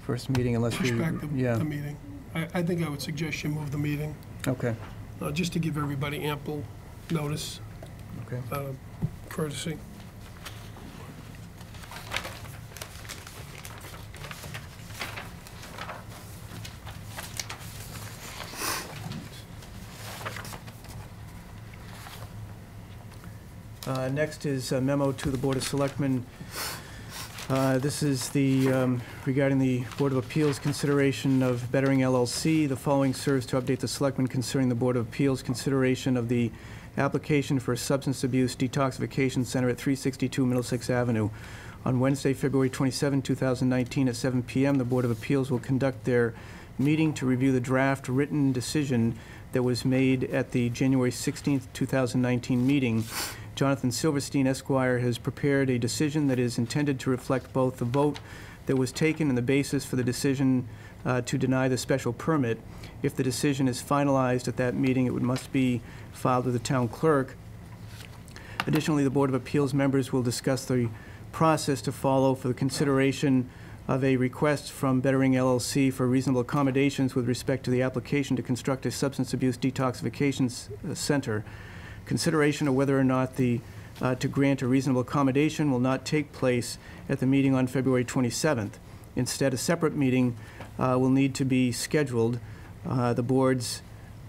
first meeting unless we, Push back yeah. the meeting. I think I would suggest you move the meeting, Okay, just to give everybody ample notice, okay. courtesy. Next is a memo to the Board of Selectmen. This is the, regarding the Board of Appeals consideration of Bettering LLC. The following serves to update the Selectmen concerning the Board of Appeals consideration of the application for a substance abuse detoxification center at 362 Middlesex Avenue. On Wednesday, February 27, 2019, at 7 p.m., the Board of Appeals will conduct their meeting to review the draft written decision that was made at the January 16, 2019 meeting. Jonathan Silverstein, Esquire, has prepared a decision that is intended to reflect both the vote that was taken and the basis for the decision to deny the special permit. If the decision is finalized at that meeting, it must be filed with the town clerk. Additionally, the Board of Appeals members will discuss the process to follow for the consideration of a request from Bettering LLC for reasonable accommodations with respect to the application to construct a substance abuse detoxification center. Consideration of whether or not to grant a reasonable accommodation will not take place at the meeting on February 27th. Instead, a separate meeting will need to be scheduled. The board's,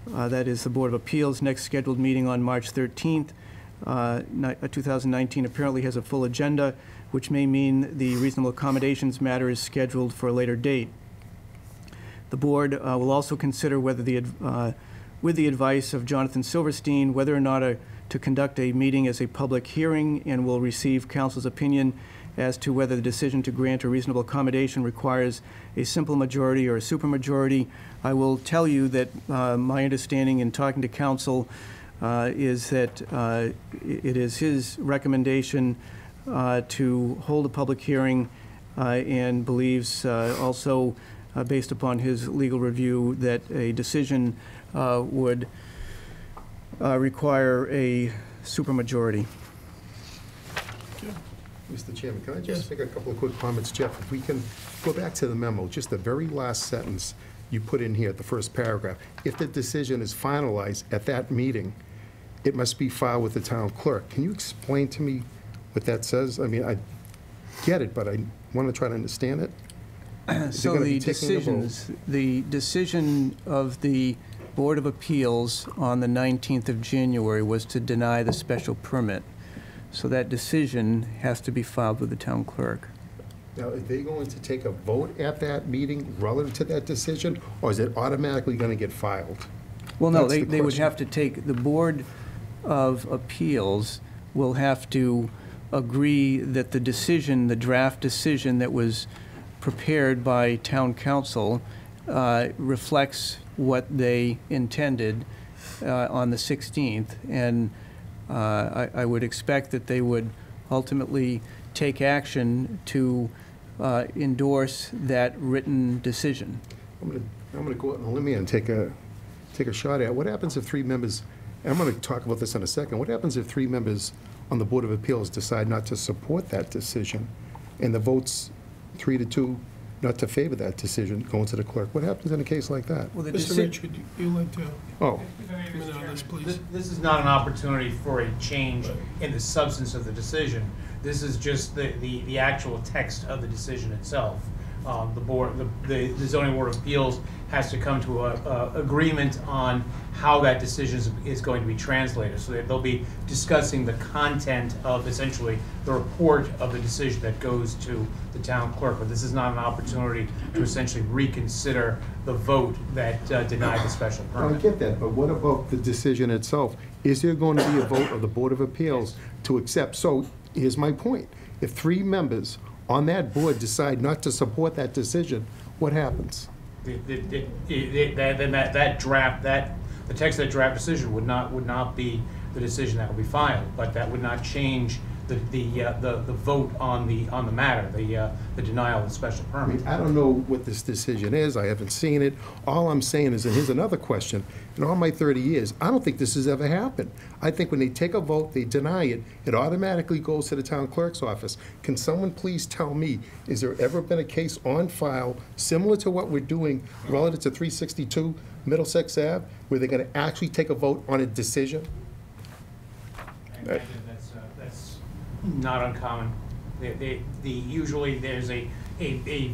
that is the Board of Appeals' next scheduled meeting on March 13th, 2019, apparently has a full agenda, which may mean the reasonable accommodations matter is scheduled for a later date. The board will also consider whether with the advice of Jonathan Silverstein, whether or not to conduct a meeting as a public hearing, and will receive council's opinion as to whether the decision to grant a reasonable accommodation requires a simple majority or a supermajority. I will tell you that my understanding in talking to council is that it is his recommendation to hold a public hearing and believes also, based upon his legal review, that a decision would require a supermajority. Mr. Chairman, can I just make a couple of quick comments? Jeff, if we can go back to the memo, just the very last sentence you put in here, the first paragraph. If the decision is finalized at that meeting, it must be filed with the town clerk. Can you explain to me what that says? I mean, I get it, but I want to try to understand it. So gonna the be taking a vote? the decision of the Board of Appeals on the 19th of January was to deny the special permit. So that decision has to be filed with the town clerk. Now, are they going to take a vote at that meeting relative to that decision, or is it automatically going to get filed? Well, no, That's the they would question. have to take, the Board of Appeals will have to agree that the decision, the draft decision that was prepared by town council reflects what they intended on the 16th. And I would expect that they would ultimately take action to endorse that written decision. I'm gonna go out on a limb here and take a shot at it. What happens if 3 members, and I'm gonna talk about this in a second, what happens if 3 members on the Board of Appeals decide not to support that decision, and the votes 3-2 not to favor that decision going to the clerk? What happens in a case like that? Well, the Mr. Richard, you like to Oh, comment on this, please? This is not an opportunity for a change in the substance of the decision. This is just the actual text of the decision itself. The zoning board of appeals has to come to a agreement on how that decision is going to be translated. So they'll be discussing the content of essentially the report of the decision that goes to the town clerk. But this is not an opportunity to essentially reconsider the vote that denied the special I permit. get that, but what about the decision itself? Is there going to be a vote of the Board of Appeals to accept? So here's my point. If 3 members on that board decide not to support that decision, what happens? Then that draft, the text of that draft decision would not be the decision that will be filed, but that would not change the vote on the matter, the denial of the special I permit. mean, I don't know what this decision is, I haven't seen it. All I'm saying is, and here's another question, in all my 30 years, I don't think this has ever happened. I think when they take a vote, they deny it, it automatically goes to the town clerk's office. Can someone please tell me, is there ever been a case on file similar to what we're doing relative to 362 Middlesex Ave, where they're gonna actually take a vote on a decision? That's not uncommon. Usually there's a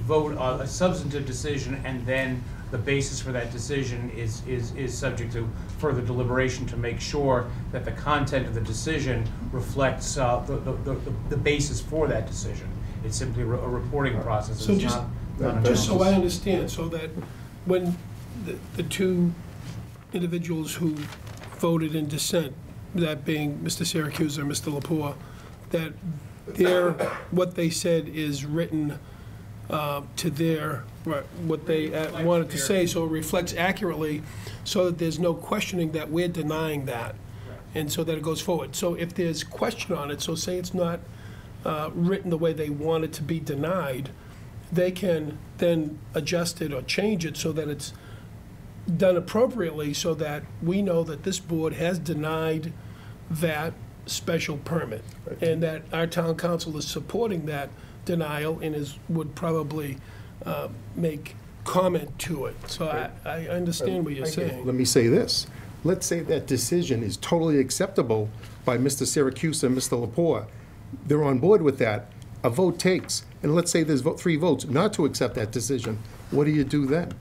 vote, a substantive decision, and then the basis for that decision is subject to further deliberation to make sure that the content of the decision reflects the basis for that decision. It's simply a reporting process. So It's just, not just so I uncommon. understand, so that when the 2 individuals who voted in dissent, that being Mr. Syracuse or Mr. Lepore, that what they said is written to their, what they wanted to say, so it reflects accurately, so that there's no questioning that we're denying that, and so that it goes forward. So if there's question on it, so say it's not written the way they want it to be denied, they can then adjust it or change it so that it's done appropriately, so that we know that this board has denied that special permit, and that our town council is supporting that denial and would probably make comment to it. So I understand what you're saying. Let me say this. Let's say that decision is totally acceptable by Mr. Syracuse and Mr. Lepore. They're on board with that. A vote takes, and let's say there's 3 votes not to accept that decision. What do you do then?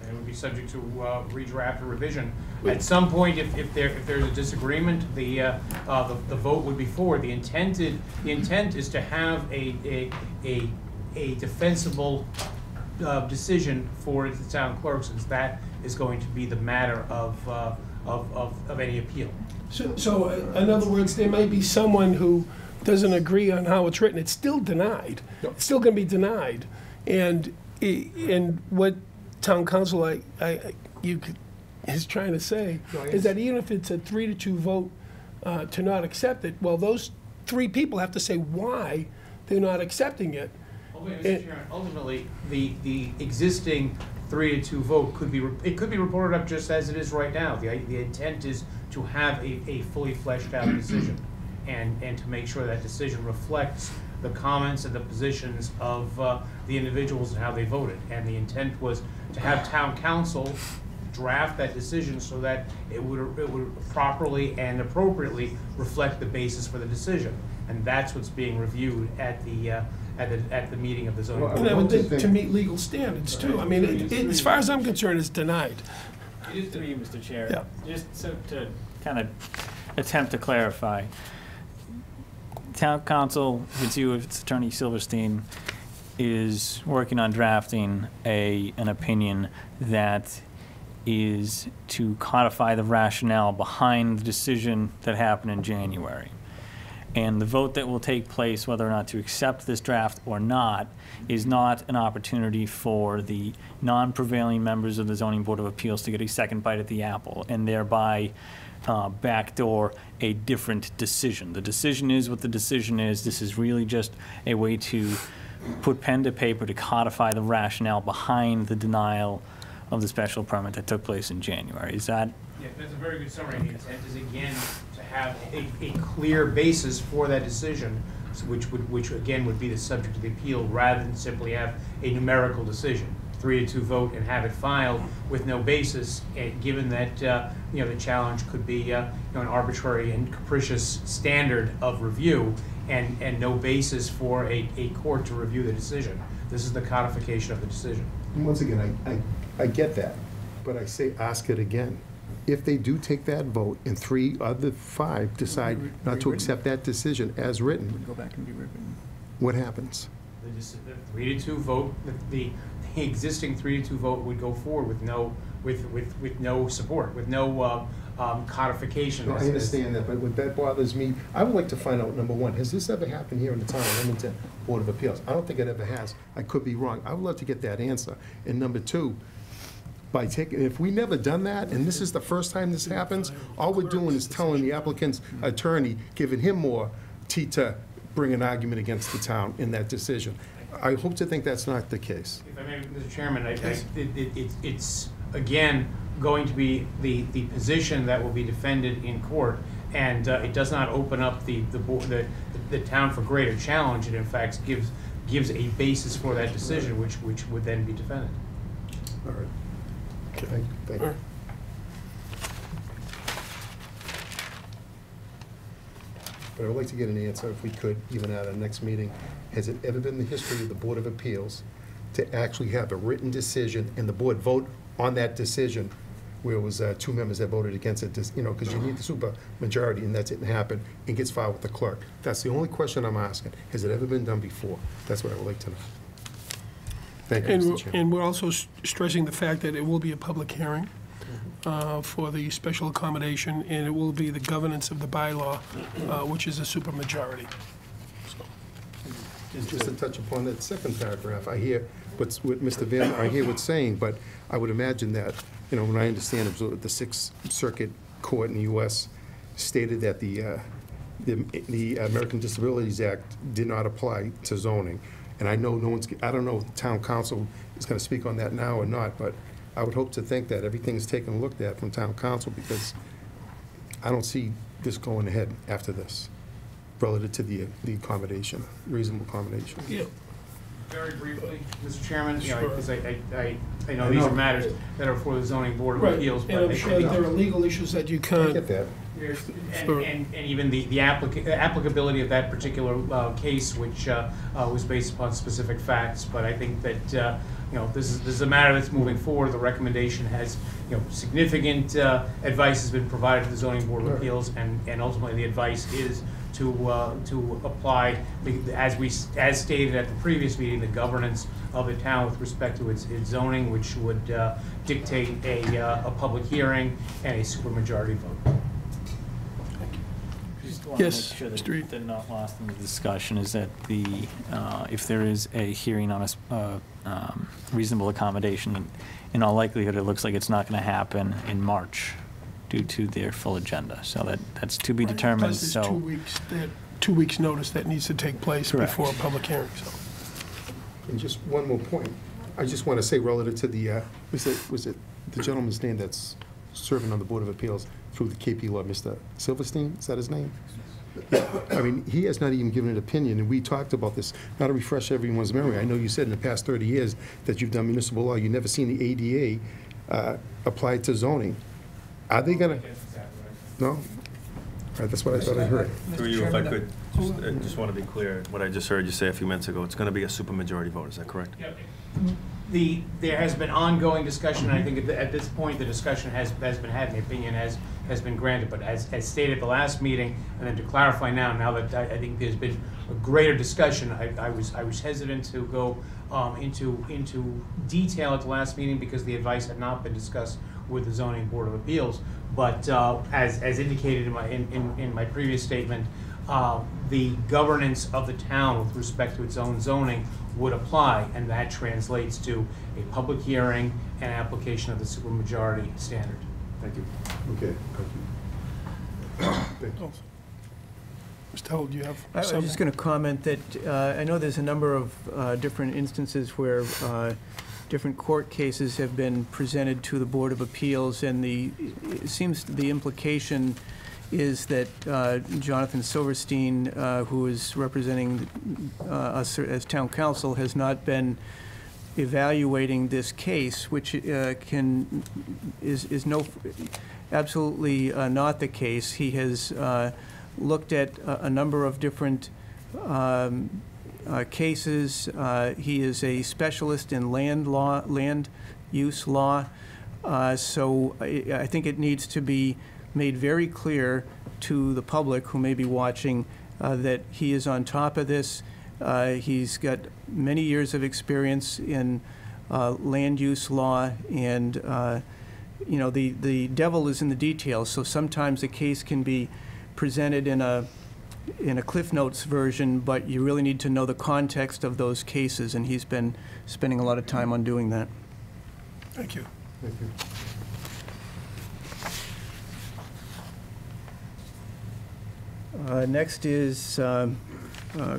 It would be subject to redraft or revision. At some point, if there's a disagreement, the vote would be forward. The intent is to have a defensible decision for the town clerk, since that is going to be the matter of any appeal. So in other words, there may be someone who doesn't agree on how it's written. It's still denied. It's still going to be denied. And what town council is trying to say is that even if it's a 3-2 vote to not accept it, well, those 3 people have to say why they're not accepting it. Ultimately, the existing 3-2 vote could be reported up just as it is right now. The intent is to have a fully fleshed out decision, and to make sure that decision reflects the comments and the positions of the individuals and how they voted. And the intent was to have town council draft that decision so that it would properly and appropriately reflect the basis for the decision. And that's what's being reviewed at at the meeting of the zoning Well, board. And I would think to meet legal standards too. I mean, as far as I'm concerned, it's denied. It is 3, Mr. Chair. Yeah. Just so to kind of attempt to clarify, Town Council, with you, it's Attorney Silverstein, is working on drafting an opinion that is to codify the rationale behind the decision that happened in January. And the vote that will take place, whether or not to accept this draft or not, is not an opportunity for the non-prevailing members of the Zoning Board of Appeals to get a second bite at the apple and thereby backdoor a different decision. The decision is what the decision is. This is really just a way to put pen to paper to codify the rationale behind the denial of the special permit that took place in January. Is that? Yeah, that's a very good summary. The intent is, again, to have a clear basis for that decision, which again would be the subject of the appeal, rather than simply have a numerical decision, 3-2 vote, and have it filed with no basis, given that the challenge could be an arbitrary and capricious standard of review, and no basis for a court to review the decision. This is the codification of the decision. And once again, I get that, but I say ask it again. If they do take that vote and 3 of the 5 decide not to accept that decision as written, Go back and be rewritten. what happens? The 3-2 vote, the existing 3-2 vote would go forward with no support, with no codification. No, I understand that, but what that bothers me, I would like to find out, number one, has this ever happened here in the town of Wilmington Board of Appeals? I don't think it ever has. I could be wrong. I would love to get that answer. And number two, if we never done that, and this is the first time this happens, all we're doing is telling the applicant's attorney, giving him more teeth to bring an argument against the town in that decision. I hope to think that's not the case. If I may, Mr. Chairman, it's again going to be the position that will be defended in court, and it does not open up the town for greater challenge. It in fact gives a basis for that decision, which would then be defended. All right. Okay, thank you. But I would like to get an answer, if we could, even at our next meeting. Has it ever been the history of the Board of Appeals to actually have a written decision and the board vote on that decision where it was 2 members that voted against it, because you need the super majority, and that didn't happen, and gets filed with the clerk? That's the only question I'm asking. Has it ever been done before? That's what I would like to know. Thank you, Mr. Chairman. And we're also stressing the fact that it will be a public hearing for the special accommodation, and it will be the governance of the bylaw, which is a supermajority. Just to touch upon that second paragraph, I hear what Mr. Van, I hear what's saying, but I would imagine that, when I understand it, the Sixth Circuit Court in the U.S. stated that the American Disabilities Act did not apply to zoning. And I know I don't know if the town council is going to speak on that now or not, but I would hope to think that everything is taken looked at from town council, because I don't see this going ahead after this, relative to the accommodation, reasonable accommodation. Yeah. Very briefly, Mr. Chairman, Sure. because I know these are matters that are for the zoning board of appeals, And I'm sure that there are legal issues that you I can't. get that. and even the applicability of that particular case, which was based upon specific facts. But I think that this is a matter that's moving forward. The recommendation has significant advice has been provided to the zoning board of appeals, and ultimately the advice is to apply, as stated at the previous meeting, the governance of the town with respect to its zoning, which would dictate a public hearing and a supermajority vote. Just want to Yes, make sure Mr. Reed. that they're not lost in the discussion, is that if there is a hearing on a reasonable accommodation, in all likelihood, it looks like it's not going to happen in March due to their full agenda. So that's to be determined. Plus, So there's 2 weeks notice that needs to take place Correct. before a public hearing, so. And just one more point. I just want to say relative to the, was it the gentleman's name that's serving on the Board of Appeals through the KP Law, Mr. Silverstein, is that his name? I mean, he has not even given an opinion, and we talked about this, not to refresh everyone's memory. I know you said in the past 30 years that you've done municipal law, you've never seen the ADA applied to zoning. Are they gonna? No? That's what I thought I heard. Through you, if I could, just want to be clear, what I just heard you say a few minutes ago, it's going to be a supermajority vote, is that correct? There has been ongoing discussion, and I think at this point, the discussion has been had, and the opinion has been granted. But as stated at the last meeting, and then to clarify now that I think there's been a greater discussion, I was hesitant to go into detail at the last meeting because the advice had not been discussed with the Zoning Board of Appeals. But as indicated in my previous statement, the governance of the town with respect to its own zoning would apply, and that translates to a public hearing and application of the supermajority standard. Thank you. Okay, thank you. Mr. Hull, do you have I was some? just going to comment that I know there's a number of different instances where different court cases have been presented to the Board of Appeals, and it seems the implication is that Jonathan Silverstein, who is representing us as town council, has not been evaluating this case, which is absolutely not the case. He has looked at a number of different cases. He is a specialist in land use law, so I think it needs to be made very clear to the public who may be watching that he is on top of this. He's got many years of experience in land use law, and you know, the devil is in the details. So sometimes the case can be presented in a Cliff Notes version, but you really need to know the context of those cases, and he's been spending a lot of time on doing that. Thank you. Thank you. Next is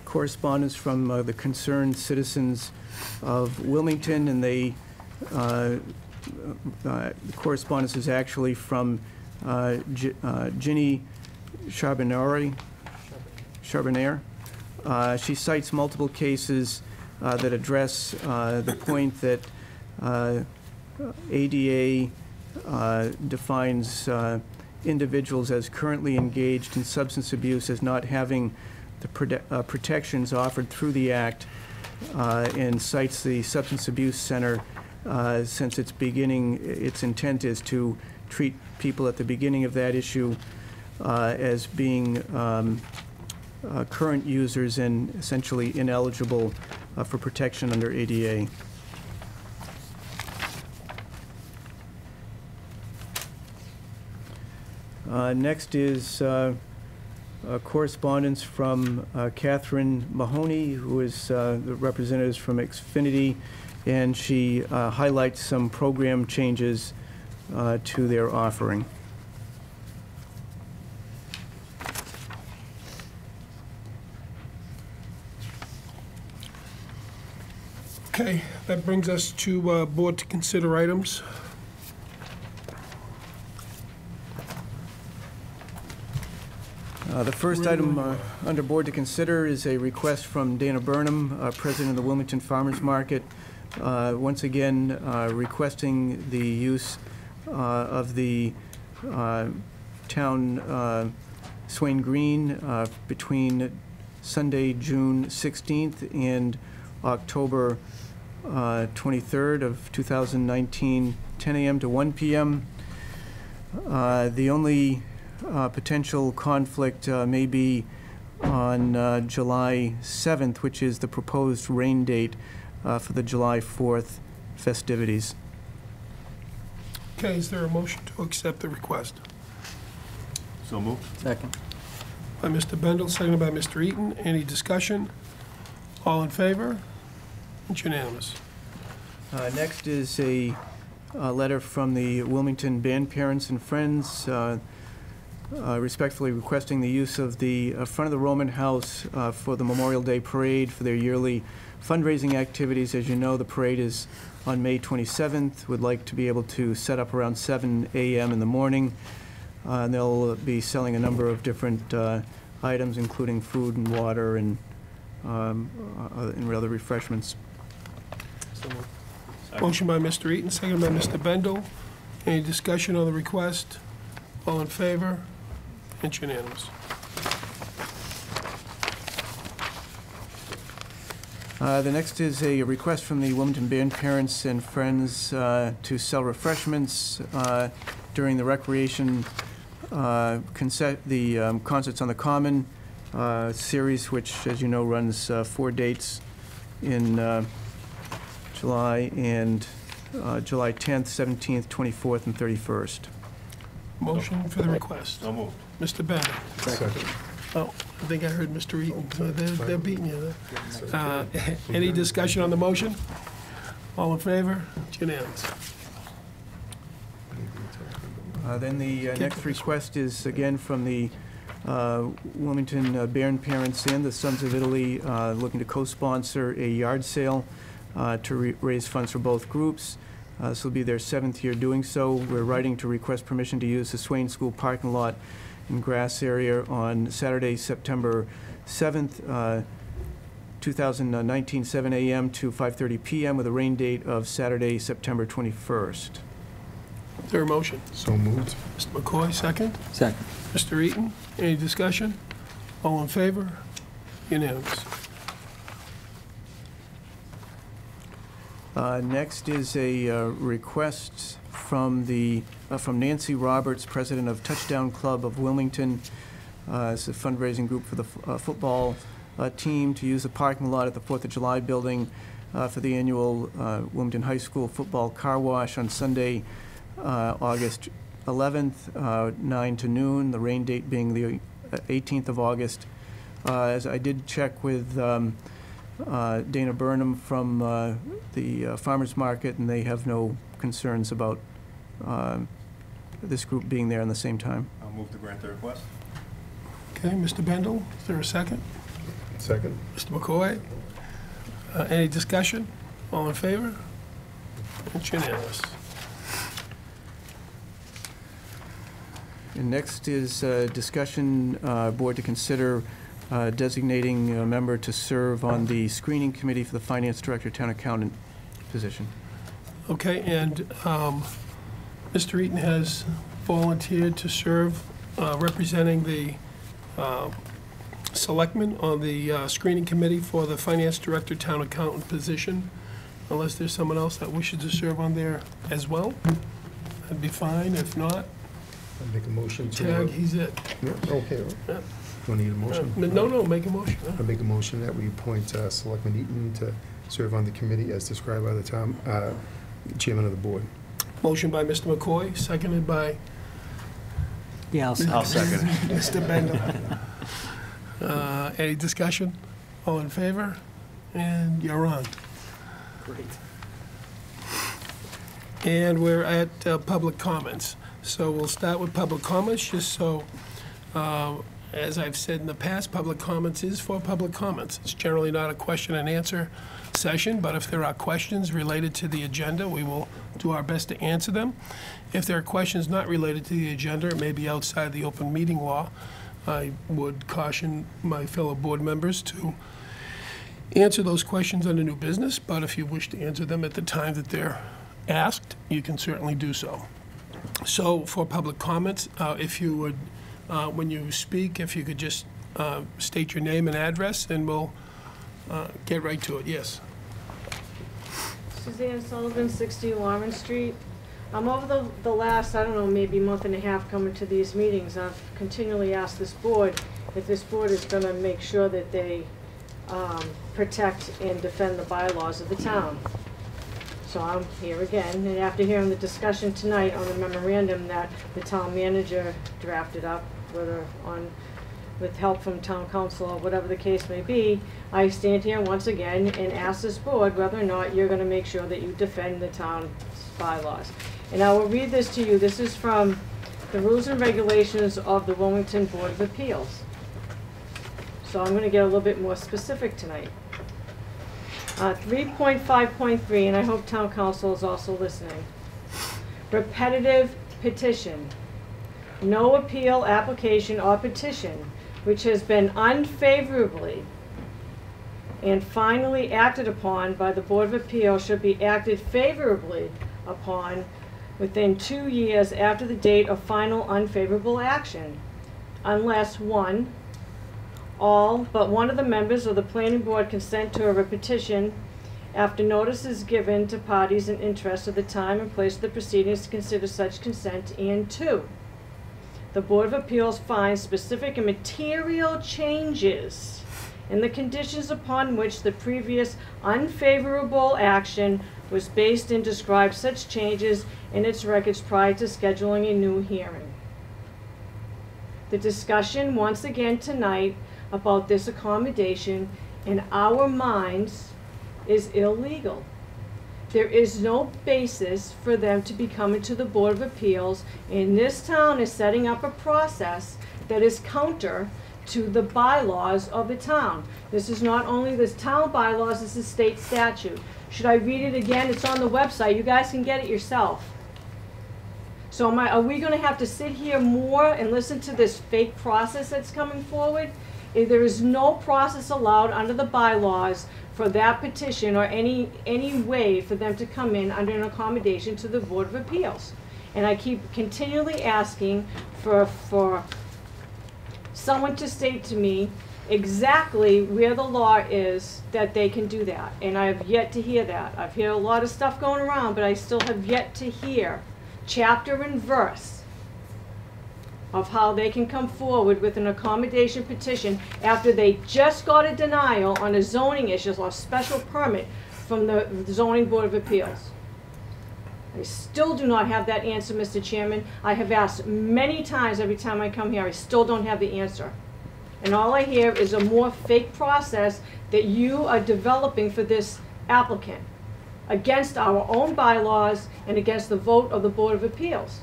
correspondence from the concerned citizens of Wilmington, and the correspondence is actually from Ginny Charbonnier. She cites multiple cases that address the point that ADA defines individuals as currently engaged in substance abuse as not having the protections offered through the Act, and cites the Substance Abuse Center since its intent is to treat people at the beginning of that issue as being current users and essentially ineligible for protection under ADA. Next is correspondence from Catherine Mahoney, who is the representative from Xfinity, and she highlights some program changes to their offering. Okay, that brings us to board to consider items. The first item under board to consider is a request from Dana Burnham, president of the Wilmington Farmers Market, once again requesting the use of the town Swain Green between Sunday, June 16th and October 23rd of 2019, 10 a.m. to 1 p.m. The only potential conflict may be on July 7th, which is the proposed rain date for the July 4th festivities. Okay, is there a motion to accept the request? So moved. Second. By Mr. Bendel, seconded by Mr. Eaton. Any discussion? All in favor? It's unanimous. Next is a letter from the Wilmington Band Parents and Friends respectfully requesting the use of the front of the Roman House for the Memorial Day Parade for their yearly fundraising activities. As you know, the parade is on May 27th. Would like to be able to set up around 7 a.m. in the morning. And they'll be selling a number of different items, including food and water and other refreshments. Motion by Mr. Eaton, seconded by Mr. Bendel. Any discussion on the request? All in favor? It's unanimous. The next is a request from the Wilmington Band Parents and Friends to sell refreshments during the recreation Concerts on the Common series, which, as you know, runs 4 dates in July, and July 10th, 17th, 24th, and 31st. Motion for the request. So moved. Mr. Bennett. Second. Oh, I think I heard Mr. Eaton. They're beating you. Any discussion on the motion? All in favor? It's unanimous. Then the next request is again from the Wilmington Band Parents and the Sons of Italy, looking to co-sponsor a yard sale to raise funds for both groups. This will be their 7th year doing so. We're writing to request permission to use the Swain School parking lot and grass area on Saturday, September 7th, 2019, 7 a.m. to 5:30 p.m. with a rain date of Saturday, September 21st. Is there a motion? So moved. Mr. McCoy, second. Second. Mr. Eaton, any discussion? All in favor? Unanimous. Next is a request from Nancy Roberts, president of Touchdown Club of Wilmington. It's a fundraising group for the football team to use the parking lot at the 4th of July building for the annual Wilmington High School football car wash on Sunday, August 11th, 9 to noon, the rain date being the 18th of August. As I did check with Dana Burnham from the farmers market, and they have no concerns about this group being there on the same time. I'll move to grant the request. Okay, Mr. Bendel, is there a second? Second. Mr. McCoy, any discussion? All in favor? It's unanimous. And next is discussion, board to consider designating a member to serve on the screening committee for the finance director, town accountant position. Okay, and Mr. Eaton has volunteered to serve representing the Selectmen on the screening committee for the finance director, town accountant position. Unless there's someone else that wishes to serve on there as well, that'd be fine. If not, I make a motion to... tag, he's it. Yeah, okay. Yeah. Do I need a motion? No, make a motion. I make a motion that we appoint Selectman Eaton to serve on the committee as described by the town chairman of the board. Motion by Mr. McCoy, seconded by Yeah, I'll second it. Mr. Bendel. Any discussion? All in favor? And you're on. Great. And we're at public comments. So we'll start with public comments, just so, as I've said in the past, public comments is for public comments. It's generally not a question and answer session, but if there are questions related to the agenda, we will do our best to answer them. If there are questions not related to the agenda, it may be outside the open meeting law, I would caution my fellow board members to answer those questions under new business, but if you wish to answer them at the time that they're asked, you can certainly do so. So for public comments, if you would, when you speak, if you could just state your name and address, and we'll get right to it. Yes. Suzanne Sullivan, 60 Lawrence Street. I'm over the last, I don't know, maybe month and a half coming to these meetings. I've continually asked this board if this board is going to make sure that they protect and defend the bylaws of the town. So I'm here again, and after hearing the discussion tonight on the memorandum that the town manager drafted up, whether with help from town council or whatever the case may be, I stand here once again and ask this board whether or not you're going to make sure that you defend the town's bylaws. And I will read this to you. This is from the rules and regulations of the Wilmington Board of Appeals. So I'm going to get a little bit more specific tonight. 3.5.3, and I hope town council is also listening. Repetitive petition. No appeal, application, or petition which has been unfavorably and finally acted upon by the Board of Appeals should be acted favorably upon within 2 years after the date of final unfavorable action. unless one, all but one of the members of the planning board consent to a petition after notice is given to parties in interest of the time and place of the proceedings to consider such consent, and two, the Board of Appeals finds specific and material changes in the conditions upon which the previous unfavorable action was based and describes such changes in its records prior to scheduling a new hearing. The discussion once again tonight about this accommodation in our minds is illegal. There is no basis for them to be coming to the Board of Appeals, and this town is setting up a process that is counter to the bylaws of the town. This is not only the town bylaws, this is state statute. Should I read it again? It's on the website. You guys can get it yourself. So are we gonna have to sit here more and listen to this fake process that's coming forward? There is no process allowed under the bylaws for that petition or any way for them to come in under an accommodation to the Board of Appeals. And I keep continually asking for someone to state to me exactly where the law is that they can do that. And I have yet to hear that. I've heard a lot of stuff going around, but I still have yet to hear chapter and verse of how they can come forward with an accommodation petition after they just got a denial on a zoning issue or special permit from the Zoning Board of Appeals. I still do not have that answer, Mr. Chairman. I have asked many times every time I come here. I still don't have the answer. And all I hear is a more fake process that you are developing for this applicant against our own bylaws and against the vote of the Board of Appeals.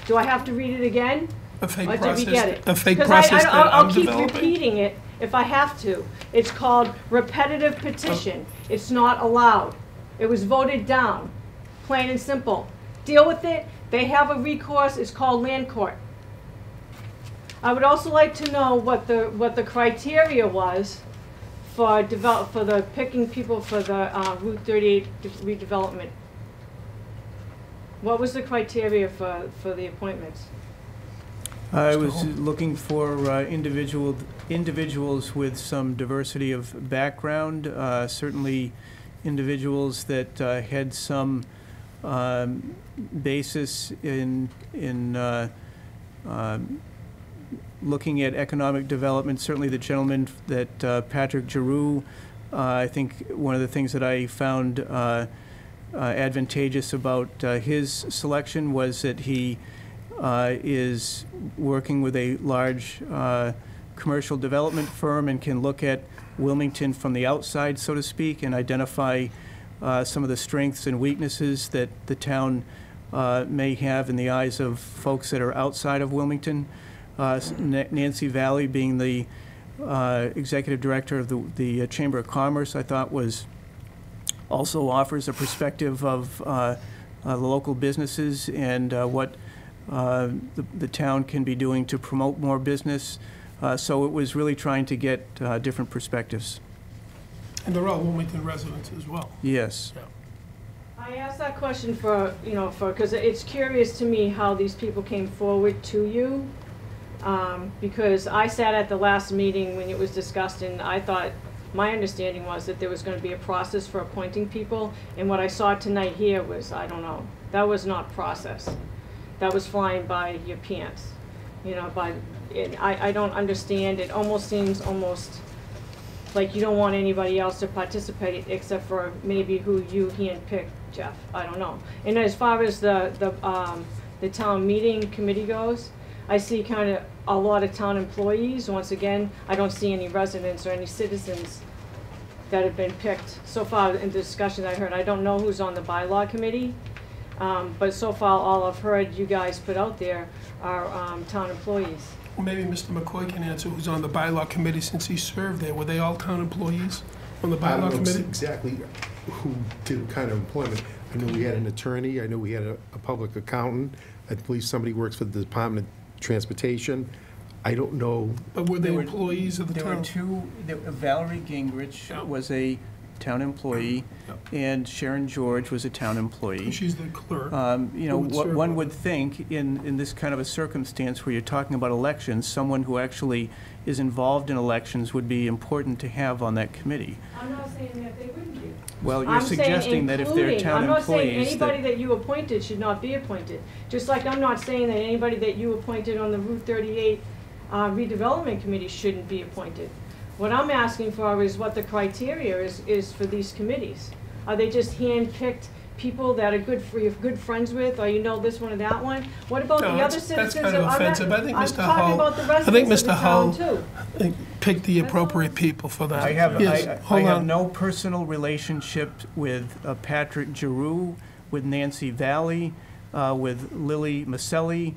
Do I have to read it again? A fake Or process. did we get it? A fake 'Cause process that I'll I'm keep developing? repeating it if I have to. It's called repetitive petition. It's not allowed. It was voted down, plain and simple. Deal with it. They have a recourse. It's called land court. I would also like to know what the criteria was for the picking people for the Route 38 redevelopment. What was the criteria for the appointments? I was looking for individuals with some diversity of background, certainly individuals that had some basis in looking at economic development. Certainly the gentleman that Patrick Giroux, I think one of the things that I found advantageous about his selection was that he is working with a large commercial development firm and can look at Wilmington from the outside, so to speak, and identify some of the strengths and weaknesses that the town may have in the eyes of folks that are outside of Wilmington. Nancy Valley, being the executive director of the Chamber of Commerce, I thought also offers a perspective of the local businesses and what the town can be doing to promote more business. So it was really trying to get different perspectives. And they're all Wilmington residents as well. Yes. Yeah. I asked that question because it's curious to me how these people came forward to you. Because I sat at the last meeting when it was discussed, and I thought, my understanding was that there was going to be a process for appointing people, and what I saw tonight here was, I don't know, that was not process. That was flying by your pants, I don't understand. It almost seems like you don't want anybody else to participate except for maybe who you handpicked, Jeff. I don't know. And as far as the town meeting committee goes, I see kind of a lot of town employees. Once again, I don't see any residents or any citizens that have been picked so far in the discussion I heard. I don't know who's on the bylaw committee, but so far all I've heard you guys put out there are town employees. Well, maybe Mr. McCoy can answer who's on the bylaw committee since he served there. Were they all town employees on the bylaw committee? I don't know exactly who did what kind of employment. I know we had an attorney. I know we had a public accountant. I believe somebody works for the Department of Transportation. I don't know. But were they employees of the There town? were two. Valerie Gingrich was a town employee, and Sharon George was a town employee. She's the clerk. You know, Who would what serve one on would it. think in this kind of a circumstance where you're talking about elections, someone who actually is involved in elections would be important to have on that committee. I'm not saying that they wouldn't be. Well, you're I'm saying suggesting that if they're including. town I'm not saying employees, anybody that, that you appointed should not be appointed. Just like I'm not saying that anybody that you appointed on the Route 38 redevelopment committee shouldn't be appointed. What I'm asking for is what the criteria is for these committees. Are they just hand-picked people that are you're good friends with, or you know this one or that one? What about the No, other that's citizens? kind of I'm not- offensive. I think I'm Mr. talking Hull- about the I think residents of the Mr. Hull- town too. Pick the appropriate people for that. I have, Yes, I hold have on. no personal relationship with Patrick Giroux, with Nancy Valley, with Lily Maselli.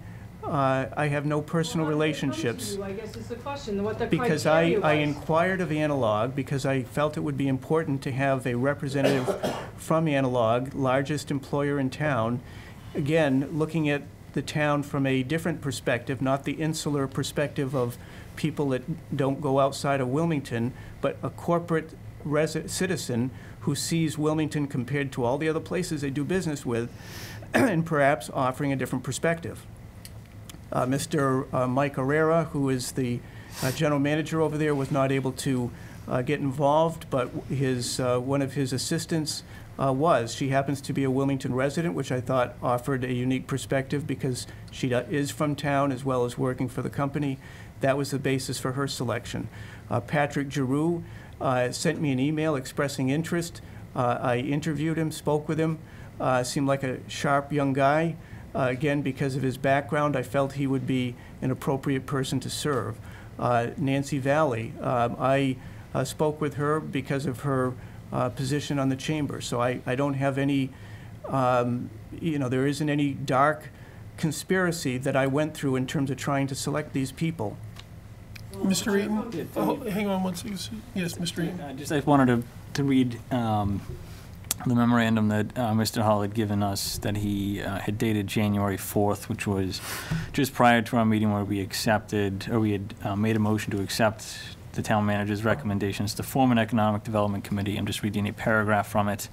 I have no personal Well, how did they come to relationships. you, I guess is the question, what the Because criteria I was. inquired of Analog, because I felt it would be important to have a representative from Analog, largest employer in town. Again, looking at the town from a different perspective, not the insular perspective of people that don't go outside of Wilmington, but a corporate citizen who sees Wilmington compared to all the other places they do business with, and perhaps offering a different perspective. Mr. Mike Herrera, who is the general manager over there, was not able to get involved, but his one of his assistants was. She happens to be a Wilmington resident, which I thought offered a unique perspective because she is from town as well as working for the company. That was the basis for her selection. Patrick Giroux sent me an email expressing interest. I interviewed him, spoke with him, seemed like a sharp young guy. Again, because of his background, I felt he would be an appropriate person to serve. Nancy Valley, I spoke with her because of her position on the chamber. So I don't have any, you know, there isn't any dark conspiracy that I went through in terms of trying to select these people. Mr. Eaton? Oh, hang on one second. Yes, Mr. Eaton. I wanted to read the memorandum that Mr. Hall had given us that he had dated January 4th, which was just prior to our meeting where we accepted, or we had made a motion to accept the town manager's recommendations to form an economic development committee. I'm just reading a paragraph from it.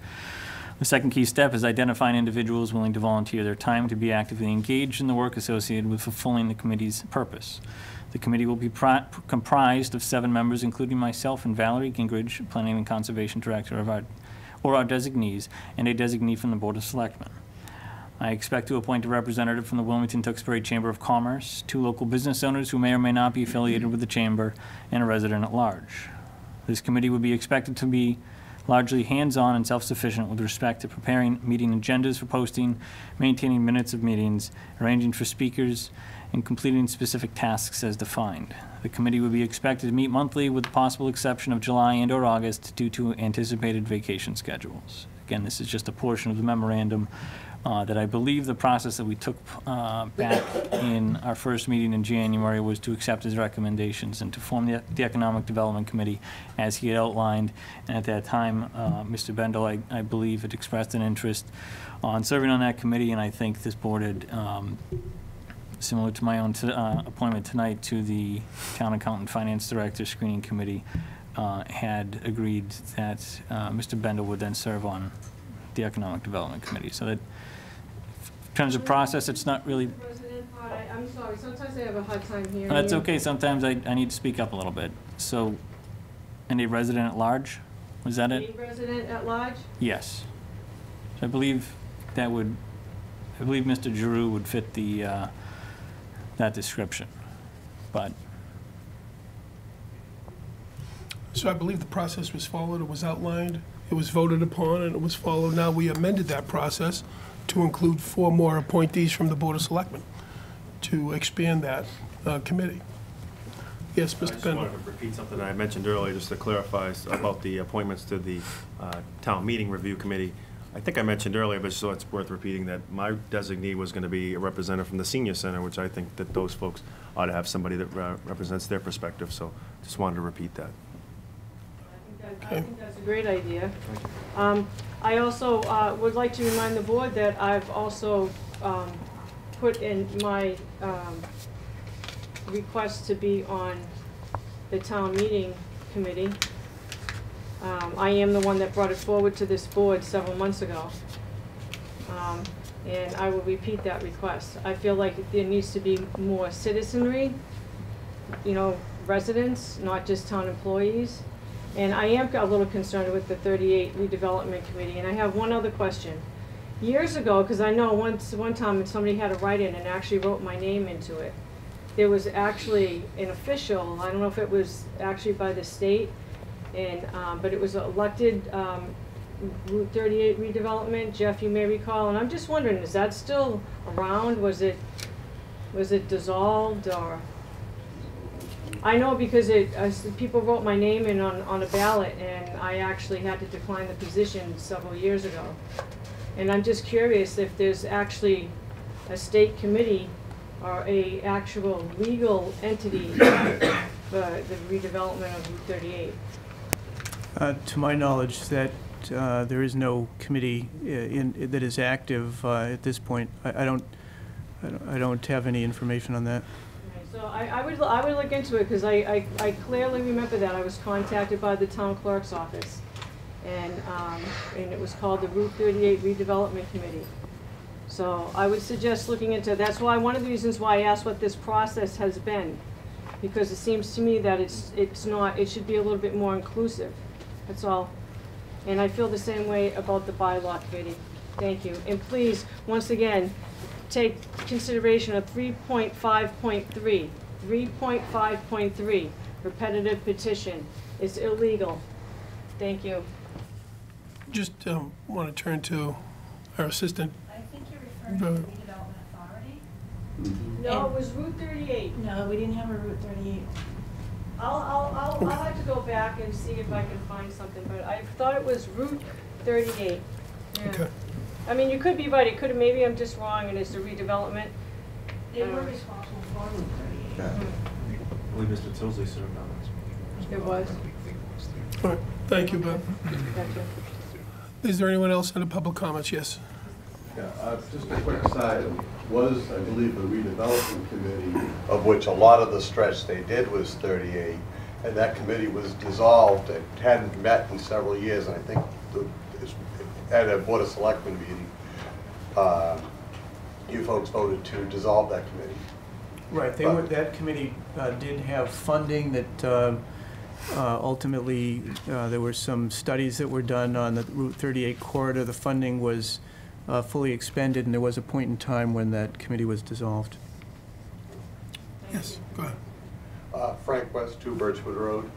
The second key step is identifying individuals willing to volunteer their time to be actively engaged in the work associated with fulfilling the committee's purpose. The committee will be comprised of 7 members, including myself and Valerie Gingrich, Planning and Conservation Director of our designees, and a designee from the Board of Selectmen. I expect to appoint a representative from the Wilmington-Tewksbury Chamber of Commerce, 2 local business owners who may or may not be affiliated with the chamber, and a resident at large. This committee would be expected to be largely hands-on and self-sufficient with respect to preparing meeting agendas for posting, maintaining minutes of meetings, arranging for speakers, and completing specific tasks as defined. The committee would be expected to meet monthly with the possible exception of July and/or August due to anticipated vacation schedules. Again, this is just a portion of the memorandum that I believe the process that we took back in our first meeting in January was to accept his recommendations and to form the Economic Development Committee as he had outlined. And at that time, Mr. Bendel, I believe, had expressed an interest on serving on that committee, and I think this board had similar to my own appointment tonight to the Town Accountant Finance Director Screening Committee, had agreed that Mr. Bendel would then serve on the Economic Development Committee. So that, in terms of process, it's not really... President, I'm sorry, sometimes I have a hard time hearing That's you. okay. Sometimes I need to speak up a little bit. So, and a resident at large? Was that it? A resident at large? Yes. So I believe that would, I believe Mr. Giroux would fit the, that description, but. So I believe the process was followed, it was outlined, it was voted upon, and it was followed. Now we amended that process to include 4 more appointees from the Board of Selectmen to expand that committee. Yes, I Mr. just Bendel. wanted to repeat something I mentioned earlier, just to clarify about the appointments to the Town Meeting Review Committee. I think I mentioned earlier, but so it's worth repeating, that my designee was going to be a representative from the Senior Center, which I think that those folks ought to have somebody that represents their perspective, so just wanted to repeat that. I think that's a great idea. I also would like to remind the board that I've also put in my request to be on the town meeting committee. I am the one that brought it forward to this board several months ago. And I will repeat that request. I feel like there needs to be more citizenry, you know, residents, not just town employees. And I am a little concerned with the 38 redevelopment committee. And I have one other question. Years ago, because I know one time somebody had a write-in and actually wrote my name into it. There was actually an official, I don't know if it was actually by the state, and but it was elected Route 38 redevelopment, Jeff, you may recall, and I'm just wondering, is that still around? Was it dissolved, or? I know because people wrote my name in on a ballot, and I actually had to decline the position several years ago. And I'm just curious if there's actually a state committee or a actual legal entity for the redevelopment of Route 38. To my knowledge, that there is no committee that is active at this point. I don't have any information on that. Okay, so I would look into it, because I clearly remember that I was contacted by the town clerk's office, and it was called the Route 38 Redevelopment Committee. So I would suggest looking into. That's why one of the reasons why I asked what this process has been, because it seems to me that it's not. It should be a little bit more inclusive. That's all. And I feel the same way about the bylaw committee. Thank you. And please, once again, take consideration of 3.5.3. 3.5.3, repetitive petition. It's illegal. Thank you. Just want to turn to our assistant. I think you're referring to the redevelopment authority. No, it was Route 38. No, we didn't have a Route 38. I'll have to go back and see if I can find something, but I thought it was Route 38. Yeah. Okay. I mean, you could be right. It could have. Maybe I'm just wrong, and it's the redevelopment. They were responsible for Route 38. I believe Mr. Tilsley served on this. It was. All right. Thank you, Bob. Gotcha. Is there anyone else in the public comments? Yes. Yeah, just a quick aside, was, I believe, the redevelopment committee, of which a lot of the stretch they did was 38, and that committee was dissolved and hadn't met in several years, and I think at a Board of Selectmen meeting, you folks voted to dissolve that committee. Right, that committee did have funding that ultimately there were some studies that were done on the Route 38 corridor. The funding was fully expended, and there was a point in time when that committee was dissolved. Yes, go ahead. Frank West, 2 Birchwood Road.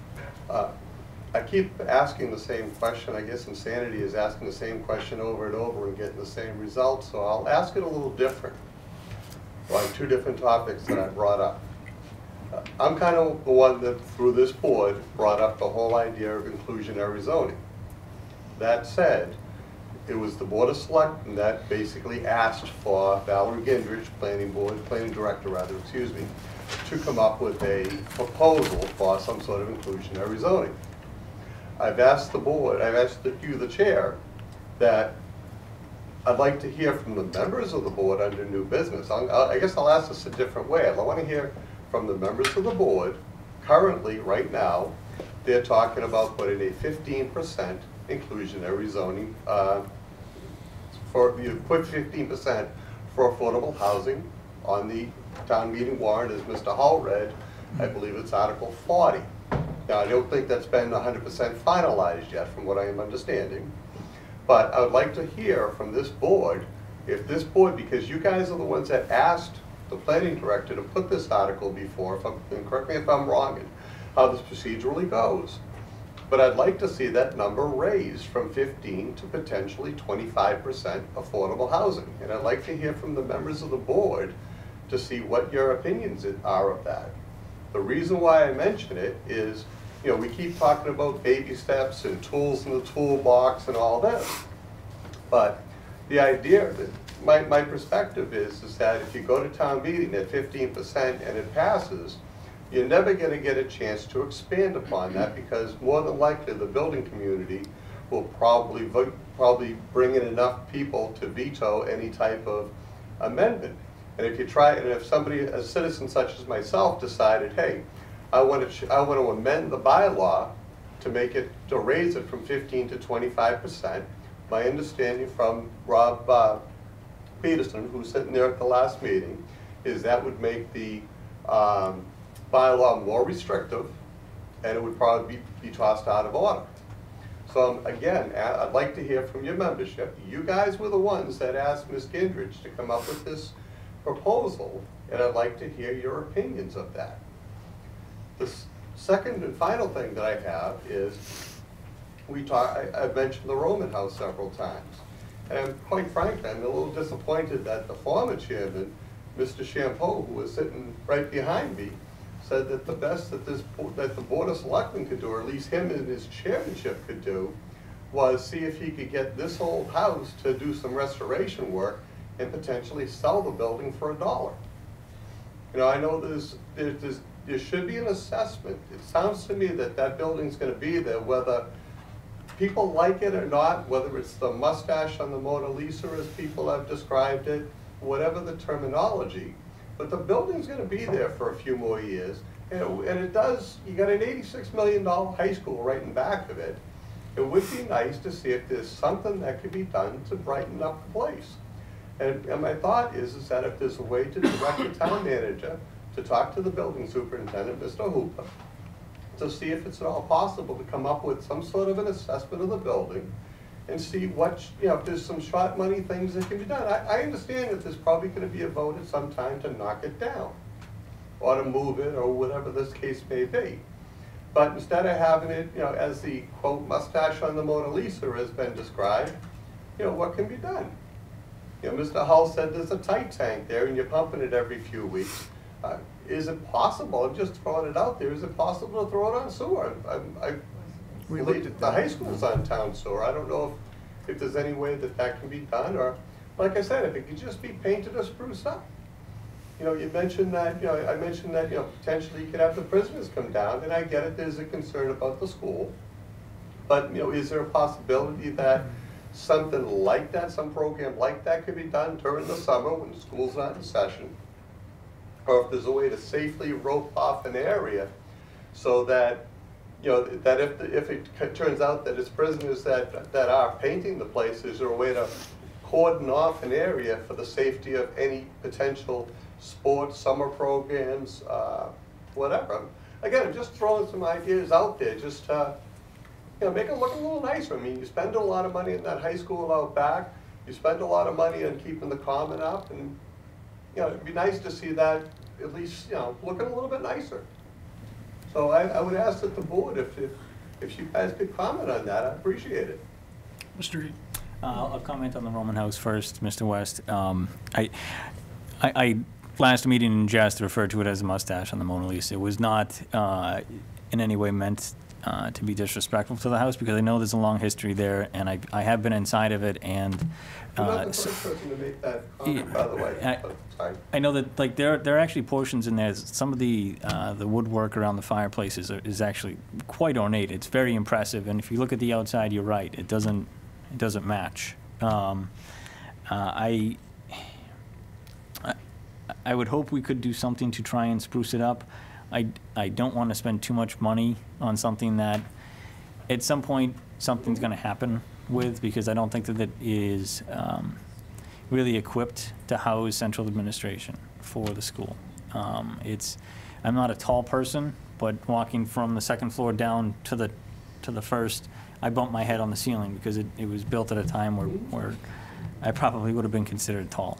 I keep asking the same question. I guess insanity is asking the same question over and over and getting the same results, so I'll ask it a little different on 2 different topics that I brought up. I'm kind of the one that, through this board, brought up the whole idea of inclusionary zoning. That said, it was the Board of Selectmen that basically asked for Valerie Gendrich, planning director rather, excuse me, to come up with a proposal for some sort of inclusionary zoning. I've asked the board, I've asked you, the chair, that I'd like to hear from the members of the board under new business. I guess I'll ask this a different way. I want to hear from the members of the board. Currently, right now, they're talking about putting a 15% inclusionary zoning you put 15% for affordable housing on the town meeting warrant, as Mr. Hall read. I believe it's Article 40. Now, I don't think that's been 100% finalized yet, from what I am understanding. But I would like to hear from this board, if this board, because you guys are the ones that asked the planning director to put this article before, and correct me if I'm wrong, and how this procedurally goes. But I'd like to see that number raised from 15 to potentially 25% affordable housing. And I'd like to hear from the members of the board to see what your opinions are of that. The reason why I mention it is, you know, we keep talking about baby steps and tools in the toolbox and all this. But the idea, that my perspective is that if you go to town meeting at 15% and it passes, you're never going to get a chance to expand upon that, because more than likely the building community will probably bring in enough people to veto any type of amendment. And if you try, and if somebody, a citizen such as myself, decided, hey, I want to amend the bylaw to make it, to raise it from 15 to 25%. My understanding from Rob Peterson, who's sitting there at the last meeting, is that would make the bylaw more restrictive, and it would probably be tossed out of order. So again, I'd like to hear from your membership. You guys were the ones that asked Ms. Gingrich to come up with this proposal, and I'd like to hear your opinions of that. The second and final thing that I have is, I've mentioned the Roman House several times. And quite frankly, I'm a little disappointed that the former chairman, Mr. Champeau, who was sitting right behind me, said that the best that the Board of Selectmen could do, or at least him and his chairmanship could do, was see if he could get this old house to do some restoration work and potentially sell the building for $1. You know, I know there should be an assessment. It sounds to me that that building's going to be there, whether people like it or not, whether it's the mustache on the Mona Lisa as people have described it, whatever the terminology. But the building's going to be there for a few more years, and it does, you got an $86 million high school right in back of it. It would be nice to see if there's something that could be done to brighten up the place. And my thought is that if there's a way to direct the town manager to talk to the building superintendent, Mr. Hooper, to see if it's at all possible to come up with some sort of an assessment of the building and see what, you know, if there's some short money things that can be done. I understand that there's probably going to be a vote at some time to knock it down or to move it or whatever this case may be. But instead of having it, you know, as the quote mustache on the Mona Lisa has been described, you know, what can be done? You know, Mr. Hull said there's a tight tank there and you're pumping it every few weeks. Is it possible, I'm just throwing it out there, is it possible to throw it on sewer? We looked at the high school's on town sewer. I don't know if there's any way that that can be done, or, like I said, if it could just be painted or spruced up. You know, you mentioned that, you know, I mentioned that, you know, potentially you could have the prisoners come down, and I get it, there's a concern about the school. But, you know, is there a possibility that something like that, some program like that could be done during the summer when the school's not in session? Or if there's a way to safely rope off an area so that, you know, that if it turns out that it's prisoners that are painting the place, is there a way to cordon off an area for the safety of any potential sports, summer programs, whatever? Again, I'm just throwing some ideas out there just to, you know, make it look a little nicer. I mean, you spend a lot of money in that high school out back, you spend a lot of money on keeping the common up, and, you know, it'd be nice to see that at least, you know, looking a little bit nicer. So I would ask that the board, if you guys could comment on that, I'd appreciate it. Mr. Reed. I'll comment on the Roman House first, Mr. West. I last meeting in jest referred to it as a mustache on the Mona Lisa. It was not in any way meant to be disrespectful to the house, because I know there's a long history there, and I have been inside of it, and You're not the first person to make that comment, by the way. I know that, like, there are actually portions in there. Some of the woodwork around the fireplaces is actually quite ornate. It's very impressive, and if you look at the outside, you're right. It doesn't match. I would hope we could do something to try and spruce it up. I don't want to spend too much money on something that at some point something's going to happen with, because I don't think that it is really equipped to house central administration for the school. I'm not a tall person, but walking from the second floor down to the first, I bumped my head on the ceiling because it was built at a time where I probably would have been considered tall.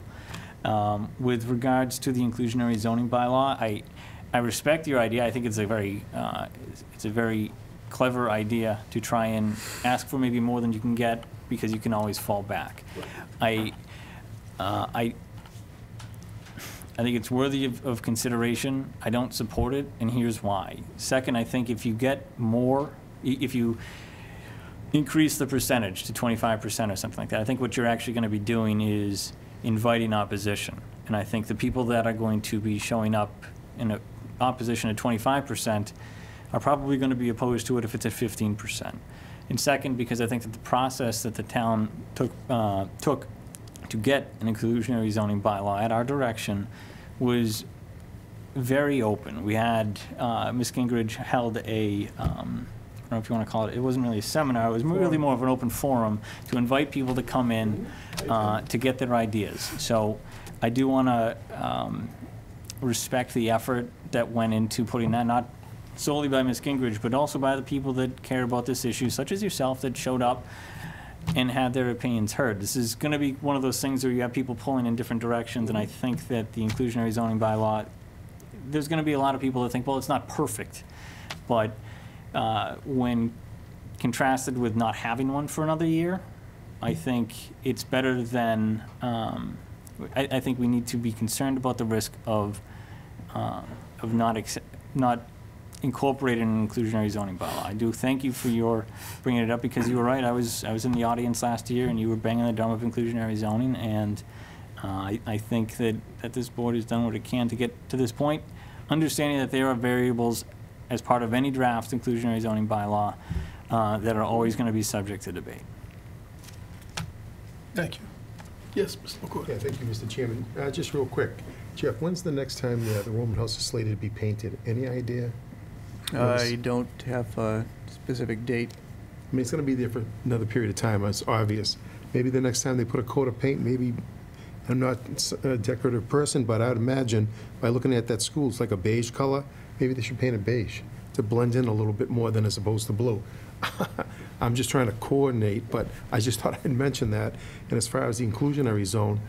With regards to the inclusionary zoning bylaw, I respect your idea. I think it's a very clever idea to try and ask for maybe more than you can get, because you can always fall back. I think it's worthy of consideration. I don't support it, and here's why. Second, I think if you get more, if you increase the percentage to 25% or something like that, I think what you're actually going to be doing is inviting opposition. And I think the people that are going to be showing up in opposition at 25% are probably going to be opposed to it if it's at 15%. And second, because I think that the process that the town took to get an inclusionary zoning bylaw at our direction was very open. We had, Ms. Gingrich held a don't know if you want to call it, it wasn't really a seminar, it was really more of an open forum to invite people to come in to get their ideas. So I do want to respect the effort that went into putting that, not solely by Ms. Gingrich, but also by the people that care about this issue, such as yourself, that showed up and had their opinions heard. This is going to be one of those things where you have people pulling in different directions, and I think that the inclusionary zoning bylaw, there's going to be a lot of people that think, well, it's not perfect, but when contrasted with not having one for another year, I think it's better than, I think we need to be concerned about the risk of not incorporating an inclusionary zoning bylaw. I do thank you for your bringing it up, because you were right. I was in the audience last year, and you were banging the drum of inclusionary zoning, and I think that this board has done what it can to get to this point, understanding that there are variables as part of any draft inclusionary zoning bylaw that are always going to be subject to debate. Thank you. Yes, Mr. McCoy. Yeah, thank you, Mr. Chairman. Just real quick, Jeff, when's the next time the Roman house is slated to be painted? Any idea? I don't have a specific date. I mean, it's going to be there for another period of time, it's obvious. Maybe the next time they put a coat of paint, maybe, I'm not a decorative person, but I'd imagine by looking at that school, it's like a beige color. Maybe they should paint it beige to blend in a little bit more than as opposed to blue. I'm just trying to coordinate, but I just thought I'd mention that. And as far as the inclusionary zone,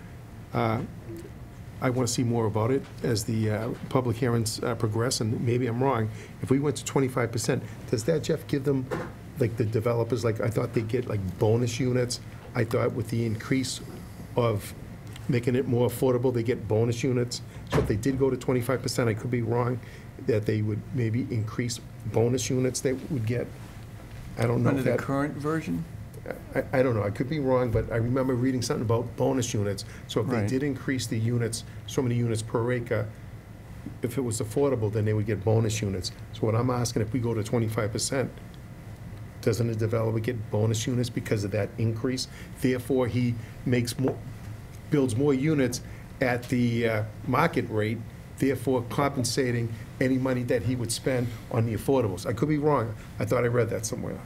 I want to see more about it as the public hearings progress, and maybe I'm wrong. If we went to 25%, does that, Jeff, give them, like the developers, like I thought they'd get like bonus units? I thought with the increase of making it more affordable, they get bonus units. So if they did go to 25%, I could be wrong, that they would maybe increase bonus units they would get. I don't know. Under if the that, current version? I don't know. I could be wrong, but I remember reading something about bonus units. So if Right. they did increase the units, so many units per acre, if it was affordable, then they would get bonus units. So what I'm asking, if we go to 25%, doesn't a developer get bonus units because of that increase? Therefore, he makes more, builds more units at the market rate, therefore compensating any money that he would spend on the affordables. I could be wrong. I thought I read that somewhere.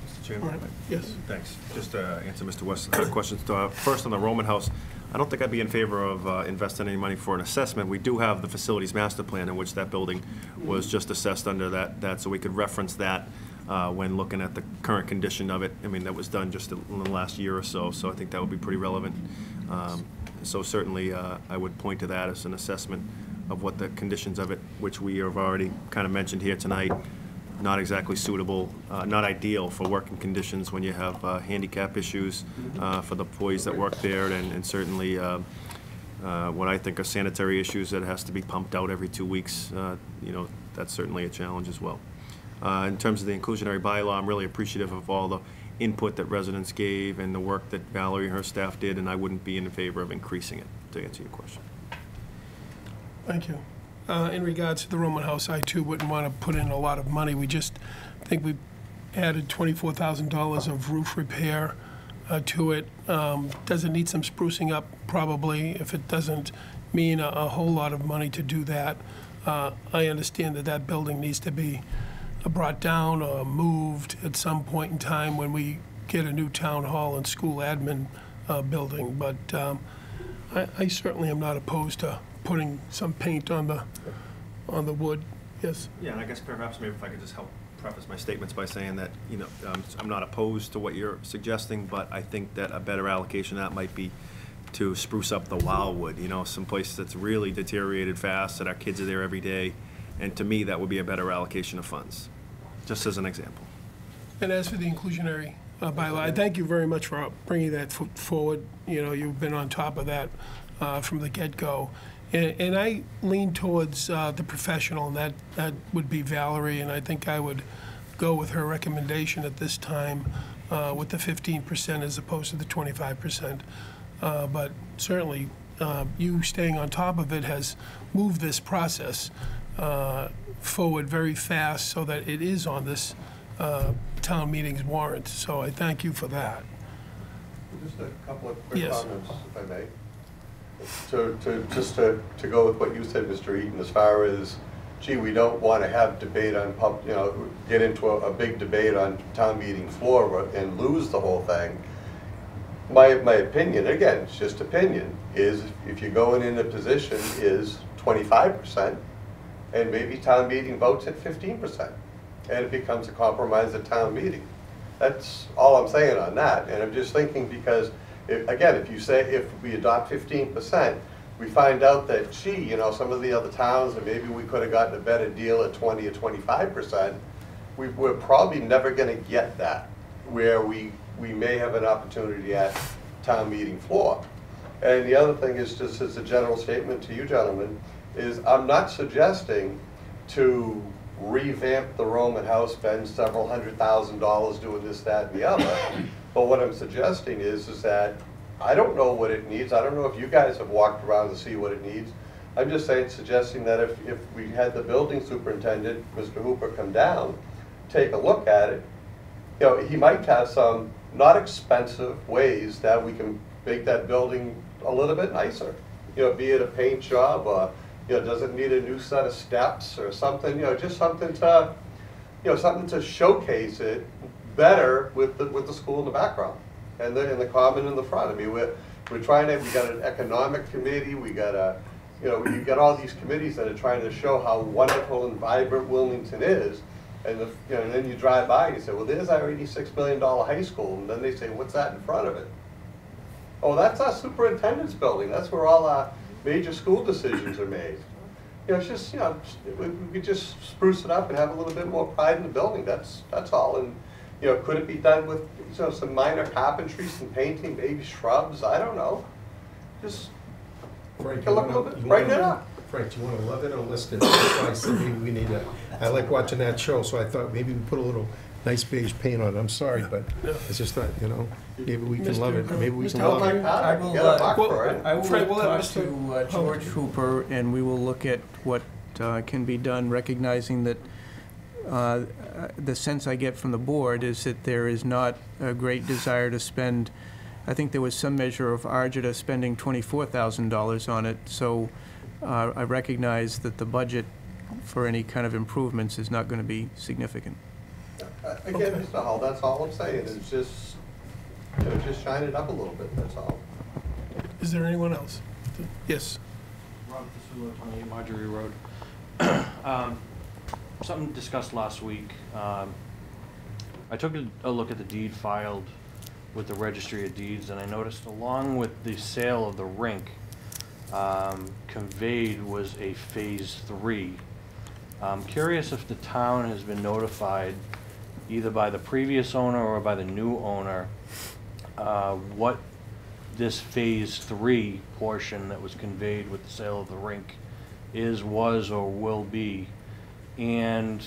Mr. Chairman? All right. Yes. Thanks. Just to answer Mr. West's questions. First, on the Roman house, I don't think I'd be in favor of investing any money for an assessment. We do have the facilities master plan in which that building was just assessed under that, so we could reference that when looking at the current condition of it. I mean, that was done just in the last year or so, so I think that would be pretty relevant. So certainly, I would point to that as an assessment of what the conditions of it, which we have already kind of mentioned here tonight, not exactly suitable, not ideal for working conditions when you have handicap issues for the employees that work there, and certainly what I think are sanitary issues that has to be pumped out every 2 weeks. You know, that's certainly a challenge as well. In terms of the inclusionary bylaw, I'm really appreciative of all the input that residents gave and the work that Valerie and her staff did, and I wouldn't be in favor of increasing it, to answer your question. Thank you. In regards to the Roman house, I too wouldn't want to put in a lot of money. We just think we added $24,000 of roof repair to it. Does it need some sprucing up? Probably. If it doesn't mean a whole lot of money to do that, I understand that that building needs to be brought down or moved at some point in time when we get a new town hall and school admin building. But I certainly am not opposed to putting some paint on the wood. Yes? Yeah, and I guess perhaps maybe if I could just help preface my statements by saying that, you know, I'm not opposed to what you're suggesting, but I think that a better allocation of that might be to spruce up the wildwood, you know, some place that's really deteriorated fast, that our kids are there every day, and to me, that would be a better allocation of funds, just as an example. And as for the inclusionary bylaw, I thank you very much for bringing that forward. You know, you've been on top of that from the get-go. And I lean towards the professional, and that would be Valerie, and I think I would go with her recommendation at this time with the 15% as opposed to the 25%. But certainly, you staying on top of it has moved this process forward very fast so that it is on this town meeting's warrant. So I thank you for that. Just a couple of quick Yes. comments, if I may. To go with what you said, Mr. Eaton, as far as gee, we don't want to have debate on get into a big debate on town meeting floor and lose the whole thing. My opinion, again, it's just opinion, is if you're going in a position is 25%, and maybe town meeting votes at 15%, and it becomes a compromise at town meeting. That's all I'm saying on that, and I'm just thinking because, again, if we adopt 15%, we find out that, gee, some of the other towns, and maybe we could have gotten a better deal at 20 or 25%, we're probably never going to get that, where we may have an opportunity at town meeting floor. And the other thing is, just as a general statement to you gentlemen, is I'm not suggesting to revamp the Roman house, spend several $100,000 doing this, that, and the other. But what I'm suggesting is that I don't know what it needs. I don't know if you guys have walked around to see what it needs. I'm just suggesting that if we had the building superintendent, Mr. Hooper, come down, take a look at it, he might have some not expensive ways that we can make that building a little bit nicer. Be it a paint job, or does it need a new set of steps or something? Just something to, something to showcase it better with the school in the background and the common in the front. I mean, we're trying to. We got an economic committee. We got you got all these committees that are trying to show how wonderful and vibrant Wilmington is. And and then you drive by and you say, well, there's our $86 million high school, and then they say, what's that in front of it? Oh, that's our superintendent's building. That's where all our major school decisions are made. It's just, we could just spruce it up and have a little bit more pride in the building. That's all. And could it be done with some minor carpentry, some painting, maybe shrubs? I don't know. Just Frank, look a little bit, brighten it up. Frank, do you want to love it or list it? That's why I said maybe we need to. I like watching that show, so I thought maybe we put a little nice beige paint on it. I'm sorry, but I just thought, maybe we can love it. Maybe we can love it. I will Frank, we'll let talk to George Hooper, and we will look at what can be done, recognizing that the sense I get from the board is that there is not a great desire to spend. I think there was some measure of Argenta spending $24,000 on it, so I recognize that the budget for any kind of improvements is not going to be significant. Again, Mr. Hall, that's all I'm saying, is just, just shine it up a little bit, that's all. Is there anyone else? Yes. Rob Fasula, 28 Marjorie Road. Something discussed last week. I took a look at the deed filed with the Registry of Deeds, and I noticed along with the sale of the rink, conveyed was a Phase 3. I'm curious if the town has been notified, either by the previous owner or by the new owner, what this Phase 3 portion that was conveyed with the sale of the rink is, was, or will be, and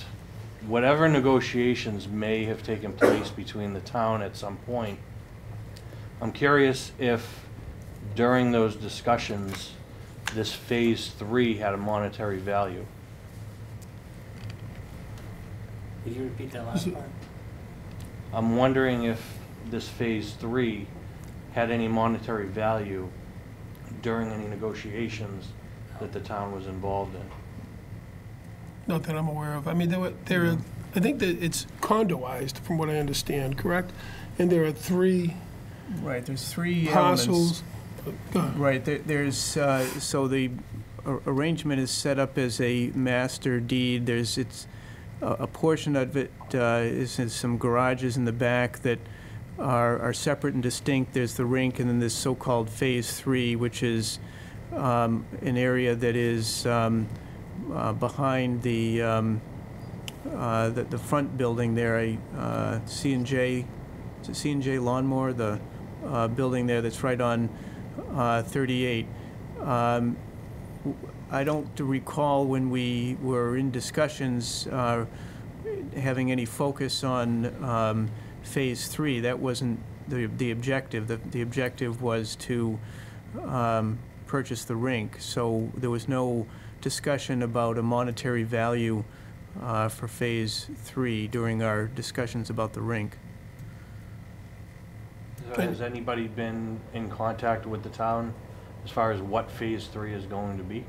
whatever negotiations may have taken place between the town at some point. I'm curious if during those discussions this Phase 3 had a monetary value. Could you repeat that last part? I'm wondering if this Phase 3 had any monetary value during any negotiations that the town was involved in. Not that I'm aware of. I mean, I think that it's condoized, from what I understand, correct? And there are three Right, there's three parcels. elements. Right, there's, so the arrangement is set up as a master deed. It's a portion of it is some garages in the back that are separate and distinct. There's the rink, and then this so-called Phase 3, which is an area that is behind the front building there, C&J Lawnmower, the building there that's right on 38. I don't recall when we were in discussions having any focus on Phase 3. That wasn't the objective. The objective was to purchase the rink, so there was no discussion about a monetary value for Phase 3 during our discussions about the rink. Has anybody been in contact with the town as far as what Phase 3 is going to be?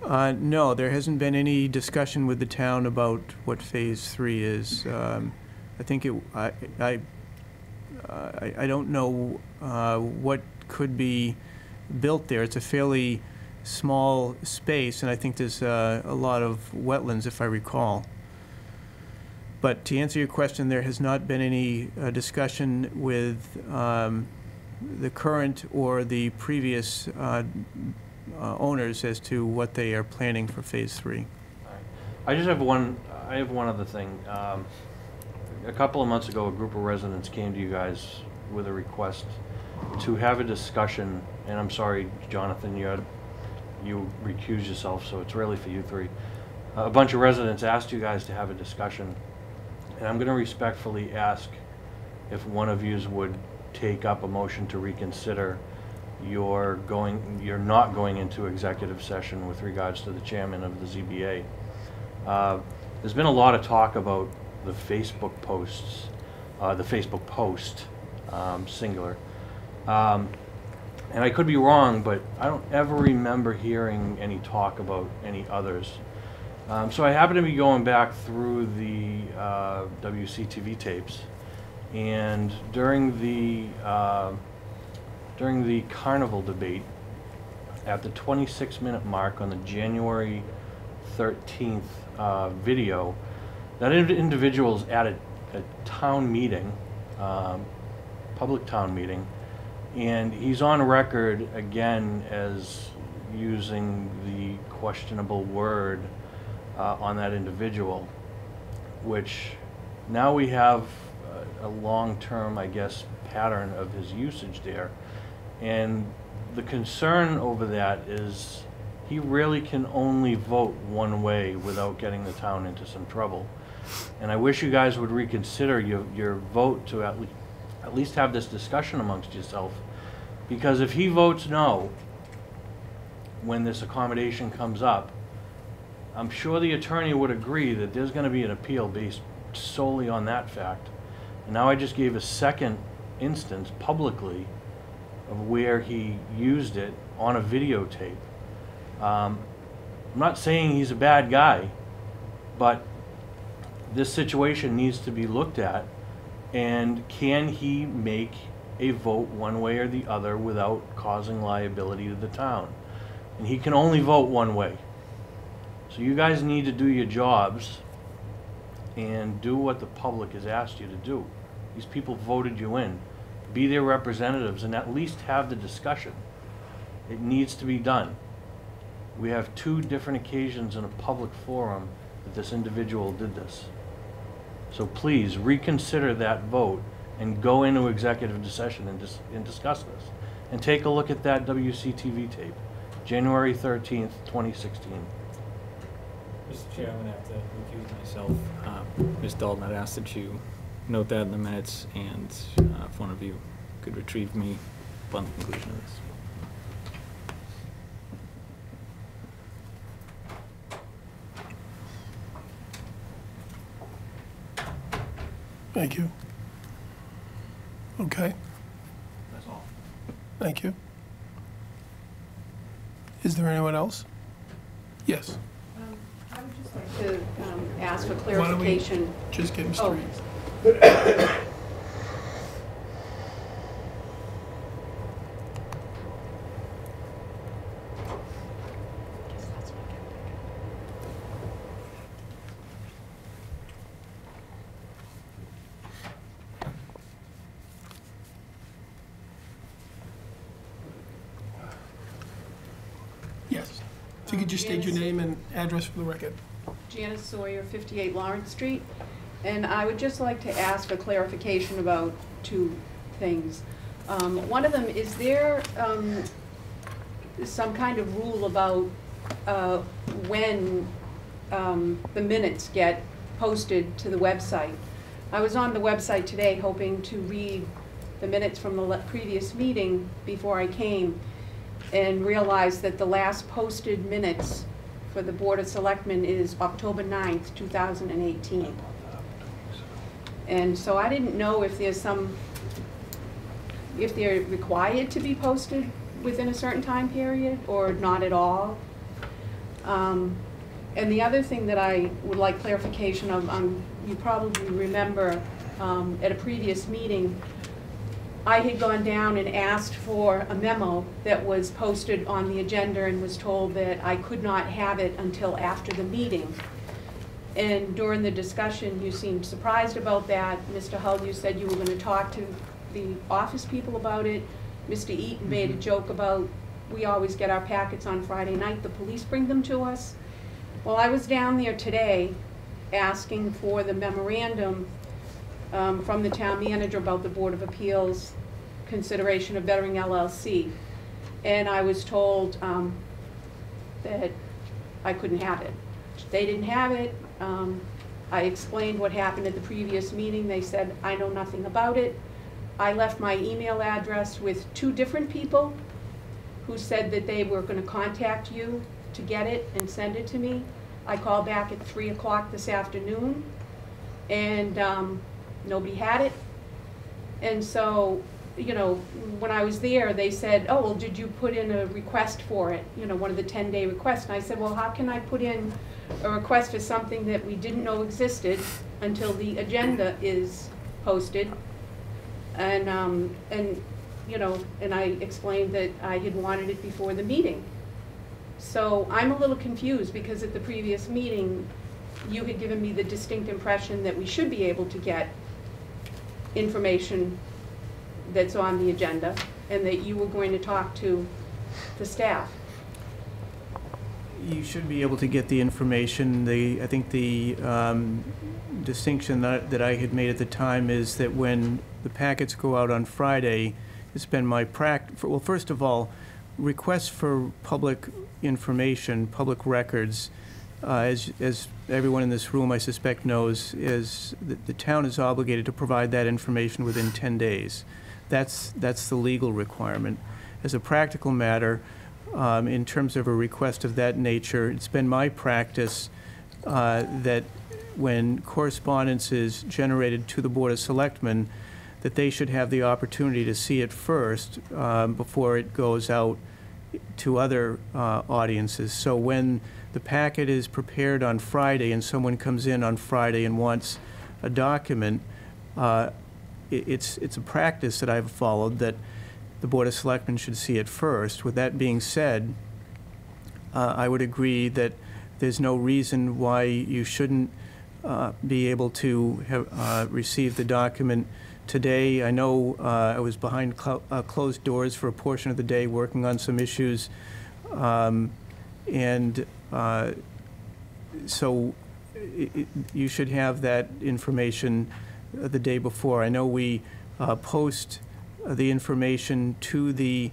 No, there hasn't been any discussion with the town about what Phase 3 is. I think I don't know what could be built there. It's a fairly small space, and I think there's a lot of wetlands, if I recall. But to answer your question, there has not been any discussion with the current or the previous owners as to what they are planning for Phase 3. I just have one other thing. A couple of months ago, a group of residents came to you guys with a request to have a discussion, and I'm sorry, Jonathan, you recused yourself, so it's really for you three. A bunch of residents asked you guys to have a discussion, and I'm going to respectfully ask if one of you would take up a motion to reconsider you're not going into executive session with regards to the chairman of the ZBA. There's been a lot of talk about the Facebook posts, the Facebook post, singular. And I could be wrong, but I don't ever remember hearing any talk about any others. So I happen to be going back through the WCTV tapes, and during the carnival debate, at the 26-minute mark on the January 13th video, that individual's at a town meeting, public town meeting, and he's on record again as using the questionable word on that individual, which now we have a long-term, I guess, pattern of his usage there. And the concern over that is he really can only vote one way without getting the town into some trouble. And I wish you guys would reconsider your vote to at least have this discussion amongst yourself. Because if he votes no when this accommodation comes up, I'm sure the attorney would agree that there's going to be an appeal based solely on that fact. And now I just gave a second instance publicly of where he used it on a videotape. I'm not saying he's a bad guy, but this situation needs to be looked at, and can he make a vote one way or the other without causing liability to the town? And he can only vote one way. So you guys need to do your jobs and do what the public has asked you to do. These people voted you in. Be their representatives and at least have the discussion. It needs to be done. We have 2 different occasions in a public forum that this individual did this. So please reconsider that vote and go into executive session and discuss this. And take a look at that WCTV tape, January 13th, 2016. Mr. Chair, I'm going to have to recuse myself. Ms. Dalton, I'd ask that you note that in the minutes, and if one of you could retrieve me upon the conclusion of this. Thank you. Okay. That's all. Thank you. Is there anyone else? Yes. I would just like to ask for Why don't we clarification. just get them Oh. straight? Yes. If you could just state your name and address for the record. Janice Sawyer, 58 Lawrence Street. And I would just like to ask for clarification about 2 things. One of them, is there some kind of rule about when the minutes get posted to the website? I was on the website today hoping to read the minutes from the previous meeting before I came, and realized that the last posted minutes for the Board of Selectmen is October 9th, 2018. And so I didn't know if there's if they're required to be posted within a certain time period or not at all. And the other thing that I would like clarification of, you probably remember at a previous meeting, I had gone down and asked for a memo that was posted on the agenda and was told that I could not have it until after the meeting. And during the discussion, you seemed surprised about that. Mr. Hull, you said you were going to talk to the office people about it. Mr. Eaton made a joke about, we always get our packets on Friday night, the police bring them to us. Well, I was down there today asking for the memorandum from the town manager about the Board of Appeals consideration of Bettering LLC. And I was told that I couldn't have it. They didn't have it. I explained what happened at the previous meeting. They said, I know nothing about it. I left my email address with 2 different people who said that they were going to contact you to get it and send it to me. I called back at 3 o'clock this afternoon, and nobody had it. And so, you know, when I was there, they said, oh, well, did you put in a request for it? You know, one of the 10-day requests. And I said, well, how can I put in a request for something that we didn't know existed until the agenda is posted? And you know, and I explained that I had wanted it before the meeting. So I'm a little confused because at the previous meeting, you had given me the distinct impression that we should be able to get information that's on the agenda and that you were going to talk to the staff. You should be able to get the information. I think the distinction that I had made at the time is that when the packets go out on Friday, it's been my practice. Well, first of all, requests for public information, public records, as everyone in this room I suspect knows, is that the town is obligated to provide that information within 10 days. That's the legal requirement. As a practical matter, in terms of a request of that nature, it's been my practice that when correspondence is generated to the Board of Selectmen, that they should have the opportunity to see it first before it goes out to other audiences. So when the packet is prepared on Friday and someone comes in on Friday and wants a document, it's a practice that I've followed that the Board of Selectmen should see it first. With that being said, I would agree that there's no reason why you shouldn't be able to have received the document today. I know I was behind closed doors for a portion of the day working on some issues, and so you should have that information the day before. I know we post the information to the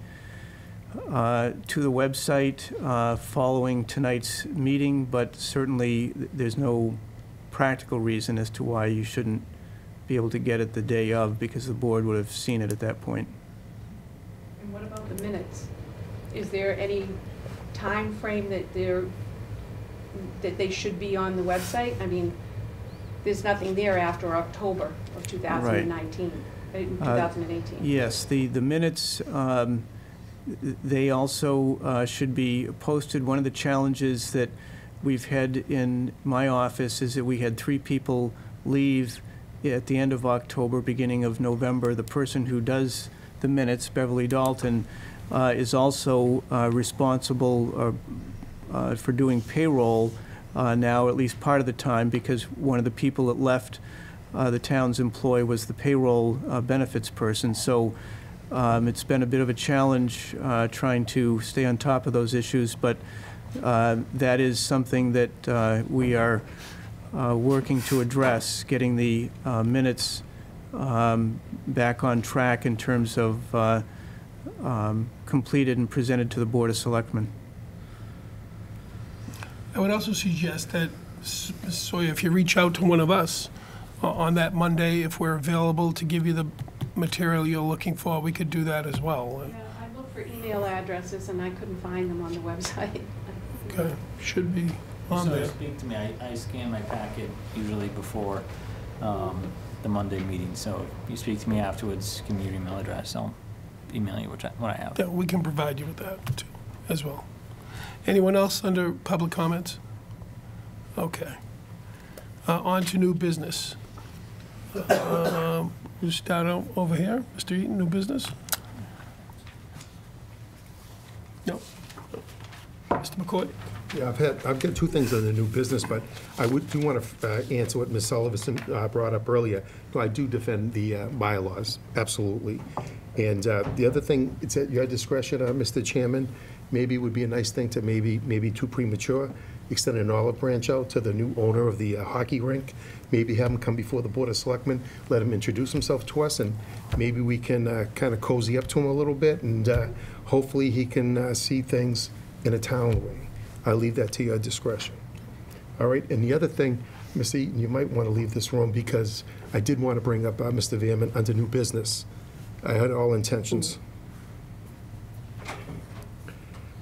website following tonight's meeting, but certainly there's no practical reason as to why you shouldn't be able to get it the day of, because the board would have seen it at that point. And what about the minutes? Is there any time frame that they should be on the website? I mean, there's nothing there after October of 2019, right. 2018. Yes, the minutes, they also should be posted. One of the challenges that we've had in my office is that we had 3 people leave at the end of October, beginning of November. The person who does the minutes, Beverly Dalton, is also responsible for doing payroll now, at least part of the time, because one of the people that left the town's employ was the payroll benefits person. So it's been a bit of a challenge trying to stay on top of those issues, but that is something that we are working to address, getting the minutes back on track in terms of completed and presented to the Board of Selectmen. I would also suggest that, so if you reach out to one of us on that Monday, if we're available to give you the material you're looking for, we could do that as well. Yeah, I looked for email addresses and I couldn't find them on the website. Okay, should be on So there. speak to me. I scan my packet usually before the Monday meeting. So if you speak to me afterwards, give me your email address. I'll email you what I have. Yeah, we can provide you with that too, as well. Anyone else under public comments? Okay. On to new business. We'll start over here. Mr. Eaton, new business? No. Mr. McCoy? Yeah, I've got two things on the new business, but I do want to answer what Ms. Sullivan brought up earlier. No, I do defend the bylaws, absolutely. And the other thing, it's at your discretion, Mr. Chairman. Maybe it would be a nice thing to maybe too premature, extend an olive branch out to the new owner of the hockey rink. Maybe have him come before the Board of Selectmen, let him introduce himself to us, and maybe we can kind of cozy up to him a little bit, and hopefully he can see things in a town way. I leave that to your discretion. All right, and the other thing, Mr. Eaton, you might want to leave this room because I did want to bring up Mr. Veerman under new business. I had all intentions.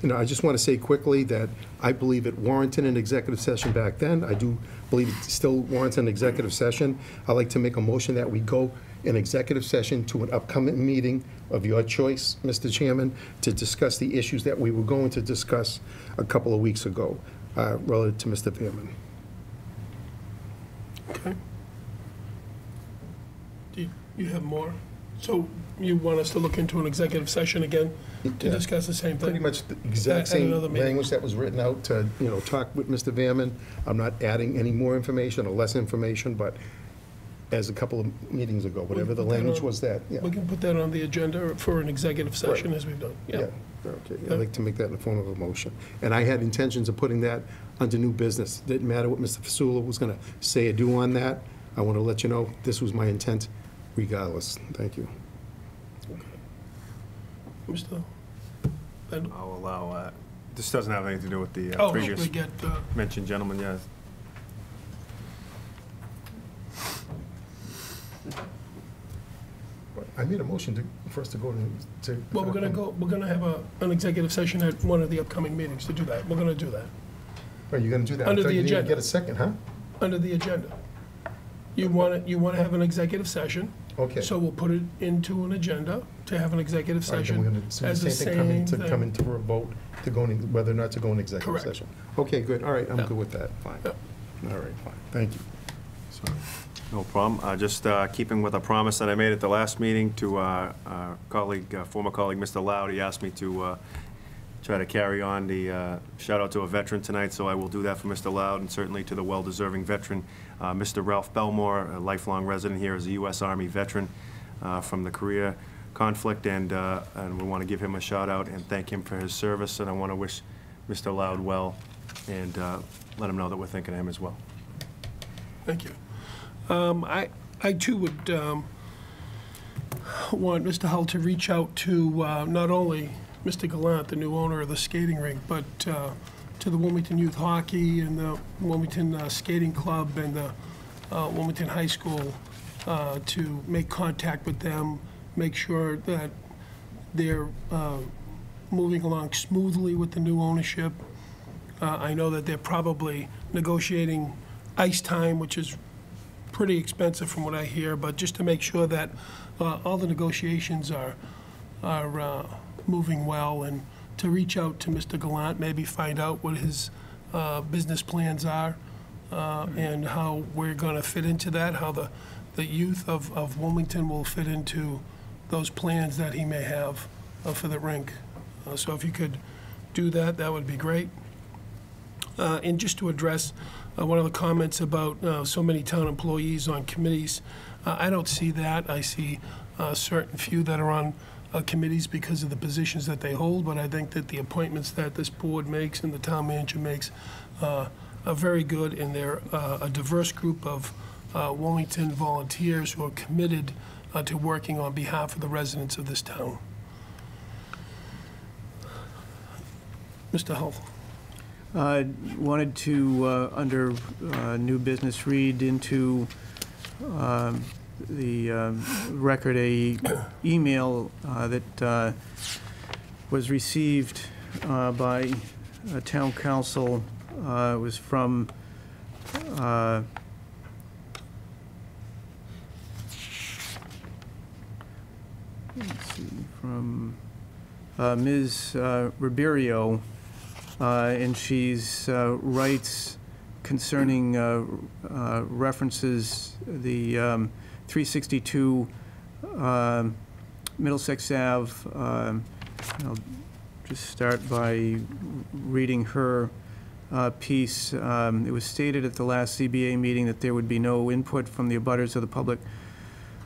You know, I just want to say quickly that I believe it warranted an executive session back then. I do believe it still warrants an executive session. I'd like to make a motion that we go in executive session to an upcoming meeting of your choice, Mr. Chairman, to discuss the issues that we were going to discuss a couple of weeks ago relative to Mr. Veerman. Okay. Do you have more? So you want us to look into an executive session again to discuss the same thing? Pretty much the exact same language that was written out to, you know, talk with Mr. Veerman. I'm not adding any more information or less information, but as a couple of meetings ago, whatever the language was that, yeah. We can put that on the agenda for an executive session as we've done. Yeah, okay. I'd like to make that in the form of a motion. And I had intentions of putting that under new business. Didn't matter what Mr. Fasula was going to say or do on that. I want to let you know this was my intent regardless. Thank you. Okay. Mr. Ben? I'll allow, this doesn't have anything to do with the previous we get, mentioned gentleman, yeah. I made a motion for us to go to. well, we're going to have an executive session at one of the upcoming meetings to do that. We're going to do that. Are you going to do that? Under I thought the you needed to agenda. get a second, huh? Under the agenda. You want to have an executive session. Okay. So we'll put it into an agenda to have an executive All right, then session we're going to, as the same same thing thing. come into a vote to go in, whether or not to go in executive Correct. session. Okay, good. All right, I'm Yeah. good with that. Fine. Yeah. All right, fine. Thank you. Sorry. No problem. Just keeping with a promise that I made at the last meeting to our colleague, former colleague, Mr. Loud, he asked me to try to carry on the shout out to a veteran tonight, so I will do that for Mr. Loud, and certainly to the well-deserving veteran, Mr. Ralph Belmore, a lifelong resident here as a U.S. Army veteran from the Korea conflict, and we want to give him a shout out and thank him for his service, and I want to wish Mr. Loud well and let him know that we're thinking of him as well. Thank you. I too would want Mr. Hull to reach out to not only Mr. Gallant, the new owner of the skating rink, but to the Wilmington Youth Hockey and the Wilmington Skating Club and the Wilmington High School to make contact with them, make sure that they're moving along smoothly with the new ownership. I know that they're probably negotiating ice time, which is pretty expensive from what I hear, but just to make sure that all the negotiations are moving well, and to reach out to Mr. Gallant, maybe find out what his business plans are and how we're going to fit into that, how the youth of Wilmington will fit into those plans that he may have for the rink. So if you could do that, that would be great. And just to address one of the comments about so many town employees on committees, I don't see that. I see certain few that are on committees because of the positions that they hold, but I think that the appointments that this board makes and the town manager makes are very good, and they're a diverse group of Wilmington volunteers who are committed to working on behalf of the residents of this town. Mr. Hull. Wanted to, under new business, read into the record a email that was received by a town council. It was from let's see, from Ms. Ribeiro, and she's writes concerning references the 362 Middlesex Ave. I'll just start by reading her piece. It was stated at the last CBA meeting that there would be no input from the abutters of the public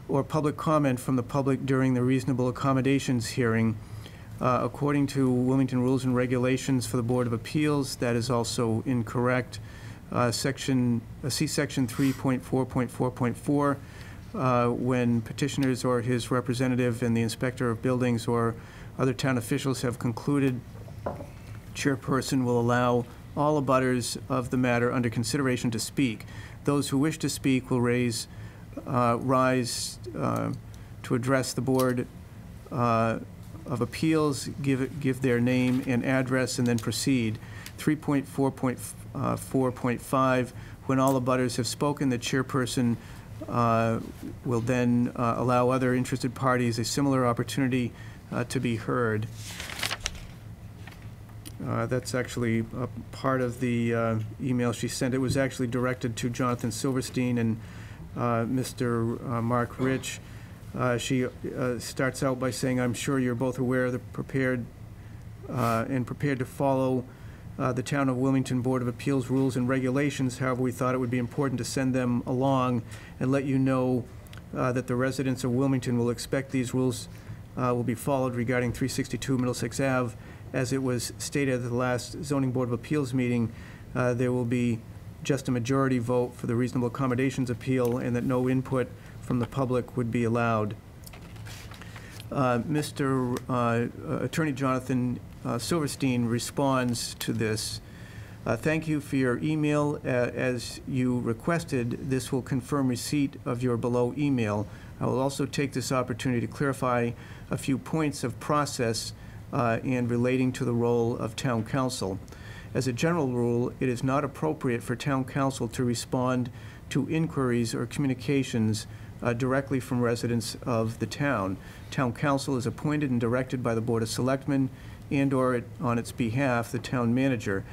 or public comment from the public during the reasonable accommodations hearing. According to Wilmington Rules and Regulations for the Board of Appeals, that is also incorrect. See Section 3.4.4.4, when petitioners or his representative and the inspector of buildings or other town officials have concluded, chairperson will allow all abutters of the matter under consideration to speak. Those who wish to speak will rise to address the Board of Appeals, give their name and address, and then proceed. 3.4.4.5, when all abutters have spoken, the chairperson will then allow other interested parties a similar opportunity to be heard. That's actually a part of the email she sent. It was actually directed to Jonathan Silverstein and Mr. Mark Rich. She starts out by saying, I'm sure you're both aware of the prepared to follow the Town of Wilmington Board of Appeals rules and regulations. However, we thought it would be important to send them along and let you know that the residents of Wilmington will expect these rules will be followed regarding 362 Middlesex Ave. As it was stated at the last Zoning Board of Appeals meeting, there will be just a majority vote for the reasonable accommodations appeal, and that no input from the public would be allowed. Mr. Attorney Jonathan Silverstein responds to this. Thank you for your email. As you requested, this will confirm receipt of your below email. I will also take this opportunity to clarify a few points of process and relating to the role of town council. As a general rule, it is not appropriate for town council to respond to inquiries or communications directly from residents of the town. Town council is appointed and directed by the Board of Selectmen and/or on its behalf, the town manager.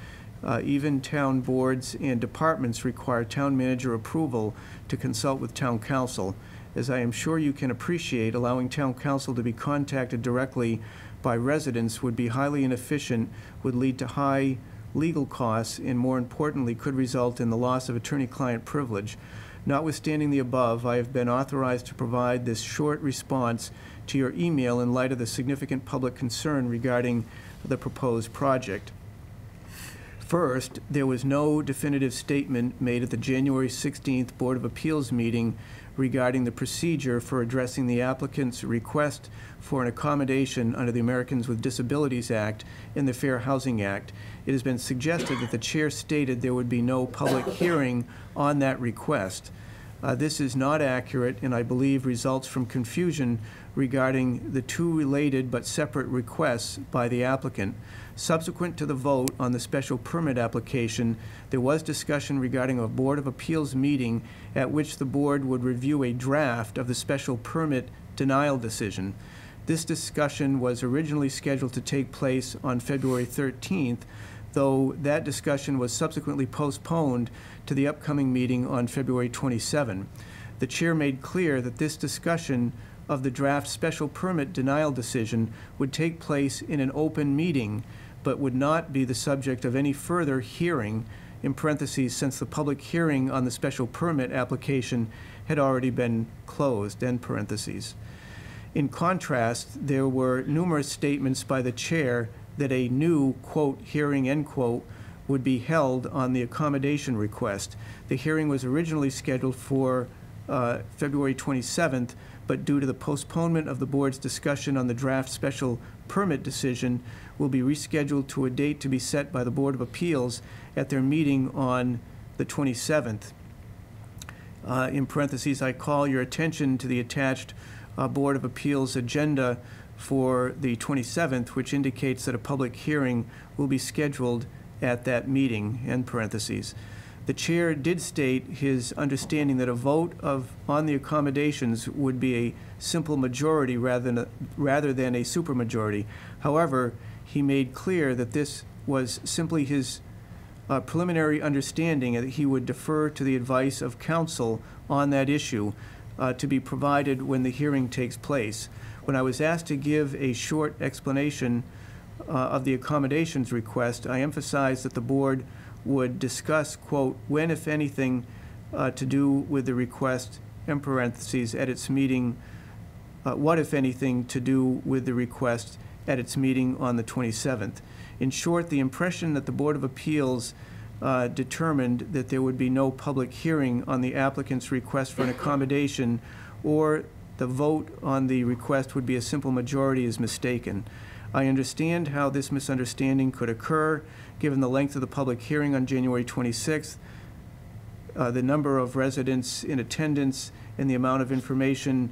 Even town boards and departments require town manager approval to consult with town council. As I am sure you can appreciate, allowing town council to be contacted directly by residents would be highly inefficient, would lead to high legal costs, and more importantly, could result in the loss of attorney-client privilege. Notwithstanding the above, I have been authorized to provide this short response to your email in light of the significant public concern regarding the proposed project. First, there was no definitive statement made at the January 16th Board of Appeals meeting regarding the procedure for addressing the applicant's request for an accommodation under the Americans with Disabilities Act and the Fair Housing Act. It has been suggested that the chair stated there would be no public hearing on that request. This is not accurate, and I believe results from confusion regarding the two related but separate requests by the applicant. Subsequent to the vote on the special permit application, there was discussion regarding a Board of Appeals meeting at which the board would review a draft of the special permit denial decision. This discussion was originally scheduled to take place on February 13th, though that discussion was subsequently postponed to the upcoming meeting on February 27. The chair made clear that this discussion of the draft special permit denial decision would take place in an open meeting, but would not be the subject of any further hearing, in parentheses, since the public hearing on the special permit application had already been closed, end parentheses. In contrast, there were numerous statements by the chair that a new, quote, hearing, end quote, would be held on the accommodation request. The hearing was originally scheduled for February 27th, but due to the postponement of the board's discussion on the draft special permit decision, will be rescheduled to a date to be set by the Board of Appeals at their meeting on the 27th. In parentheses, I call your attention to the attached Board of Appeals agenda for the 27th, which indicates that a public hearing will be scheduled at that meeting, end parentheses. The chair did state his understanding that a vote on the accommodations would be a simple majority rather than a supermajority. However, he made clear that this was simply his preliminary understanding that he would defer to the advice of counsel on that issue to be provided when the hearing takes place. When I was asked to give a short explanation of the accommodations request, I emphasized that the board would discuss, quote, when, if anything, to do with the request, in parentheses, at its meeting, what, if anything, to do with the request at its meeting on the 27th. In short, the impression that the Board of Appeals determined that there would be no public hearing on the applicant's request for an accommodation, or the vote on the request would be a simple majority, is mistaken. I understand how this misunderstanding could occur, given the length of the public hearing on January 26th, the number of residents in attendance, and the amount of information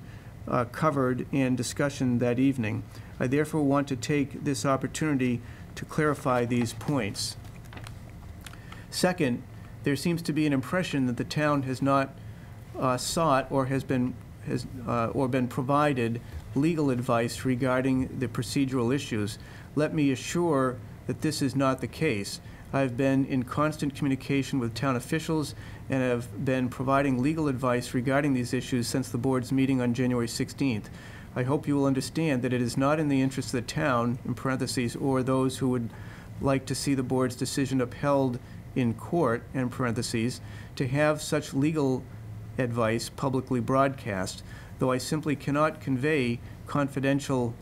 covered and discussion that evening. I therefore want to take this opportunity to clarify these points. Second, there seems to be an impression that the town has not sought or been provided legal advice regarding the procedural issues. Let me assure that this is not the case. I've been in constant communication with town officials and have been providing legal advice regarding these issues since the board's meeting on January 16th. I hope you will understand that it is not in the interest of the town, in parentheses, or those who would like to see the board's decision upheld in court, in parentheses, to have such legal advice publicly broadcast, though I simply cannot convey confidential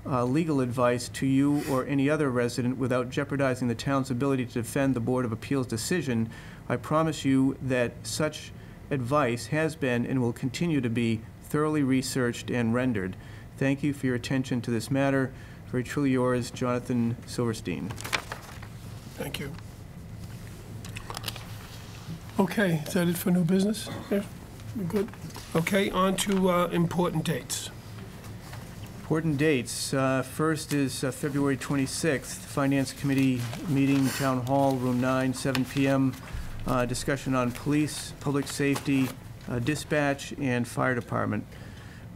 legal advice to you or any other resident without jeopardizing the town's ability to defend the Board of Appeals decision. I promise you that such advice has been and will continue to be thoroughly researched and rendered. Thank you for your attention to this matter. Very truly yours, Jonathan Silverstein. Thank you. Okay, is that it for new business? Yeah, we good? Okay, on to important dates. Important dates. First is February 26th, Finance Committee meeting, Town Hall, Room 9, 7 p.m. Discussion on police, public safety, dispatch, and fire department.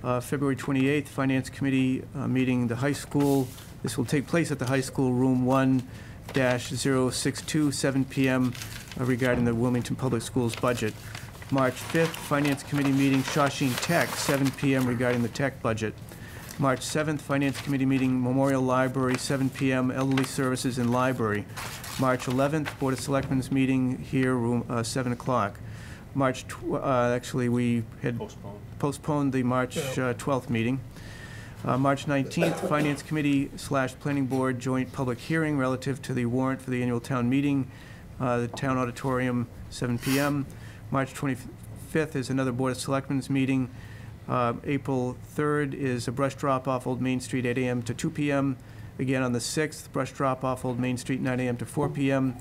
February 28th, Finance Committee meeting, the high school. This will take place at the high school, Room 1-062, 7 p.m. Regarding the Wilmington Public Schools budget. March 5th, Finance Committee meeting, Shawshene Tech, 7 p.m. regarding the tech budget. March 7th, Finance Committee meeting, Memorial Library, 7 p.m., Elderly Services and Library. March 11th, Board of Selectmen's meeting here, room 7 o'clock. Actually, we had postponed the March 12th meeting. March 19th, Finance Committee / Planning Board joint public hearing relative to the warrant for the annual town meeting, the Town Auditorium, 7 p.m. March 25th is another Board of Selectmen's meeting. April 3rd is a brush drop-off, Old Main Street, 8 a.m. to 2 p.m. Again on the 6th, brush drop-off, Old Main Street, 9 a.m. to 4 p.m.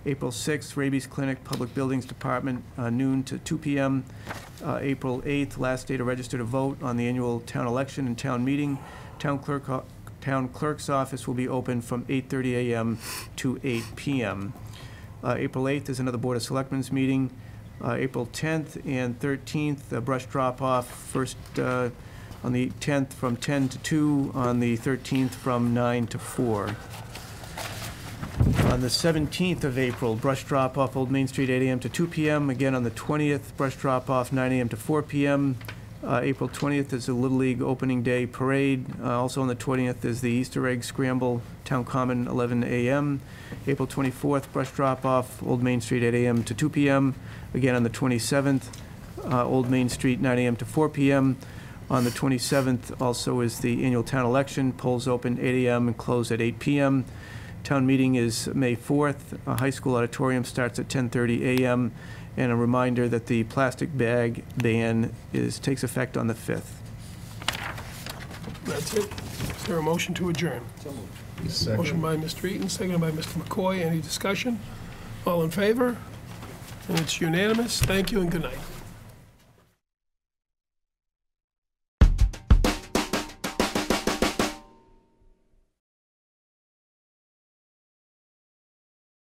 April 6th, Rabies Clinic, Public Buildings Department, noon to 2 p.m. April 8th, last day to register to vote on the annual town election and town meeting. Town clerk's office will be open from 8:30 a.m. to 8 p.m. April 8th is another Board of Selectmen's meeting. April 10th and 13th, brush drop-off, first on the 10th from 10 to 2, on the 13th from 9 to 4. On the 17th of April, brush drop-off, Old Main Street, 8 a.m. to 2 p.m. Again on the 20th, brush drop-off, 9 a.m. to 4 p.m. April 20th is the Little League Opening Day Parade. Also on the 20th is the Easter Egg Scramble, Town Common, 11 a.m. April 24th, brush drop-off, Old Main Street, 8 a.m. to 2 p.m. Again on the 27th, Old Main Street, 9 a.m. to 4 p.m. On the 27th also is the annual town election. Polls open 8 a.m. and close at 8 p.m. Town meeting is May 4th. High school auditorium starts at 10:30 a.m. And a reminder that the plastic bag ban takes effect on the 5th. That's it. Is there a motion to adjourn? Second. Motion by Mr. Eaton, seconded by Mr. McCoy. Any discussion? All in favor? And it's unanimous. Thank you and good night.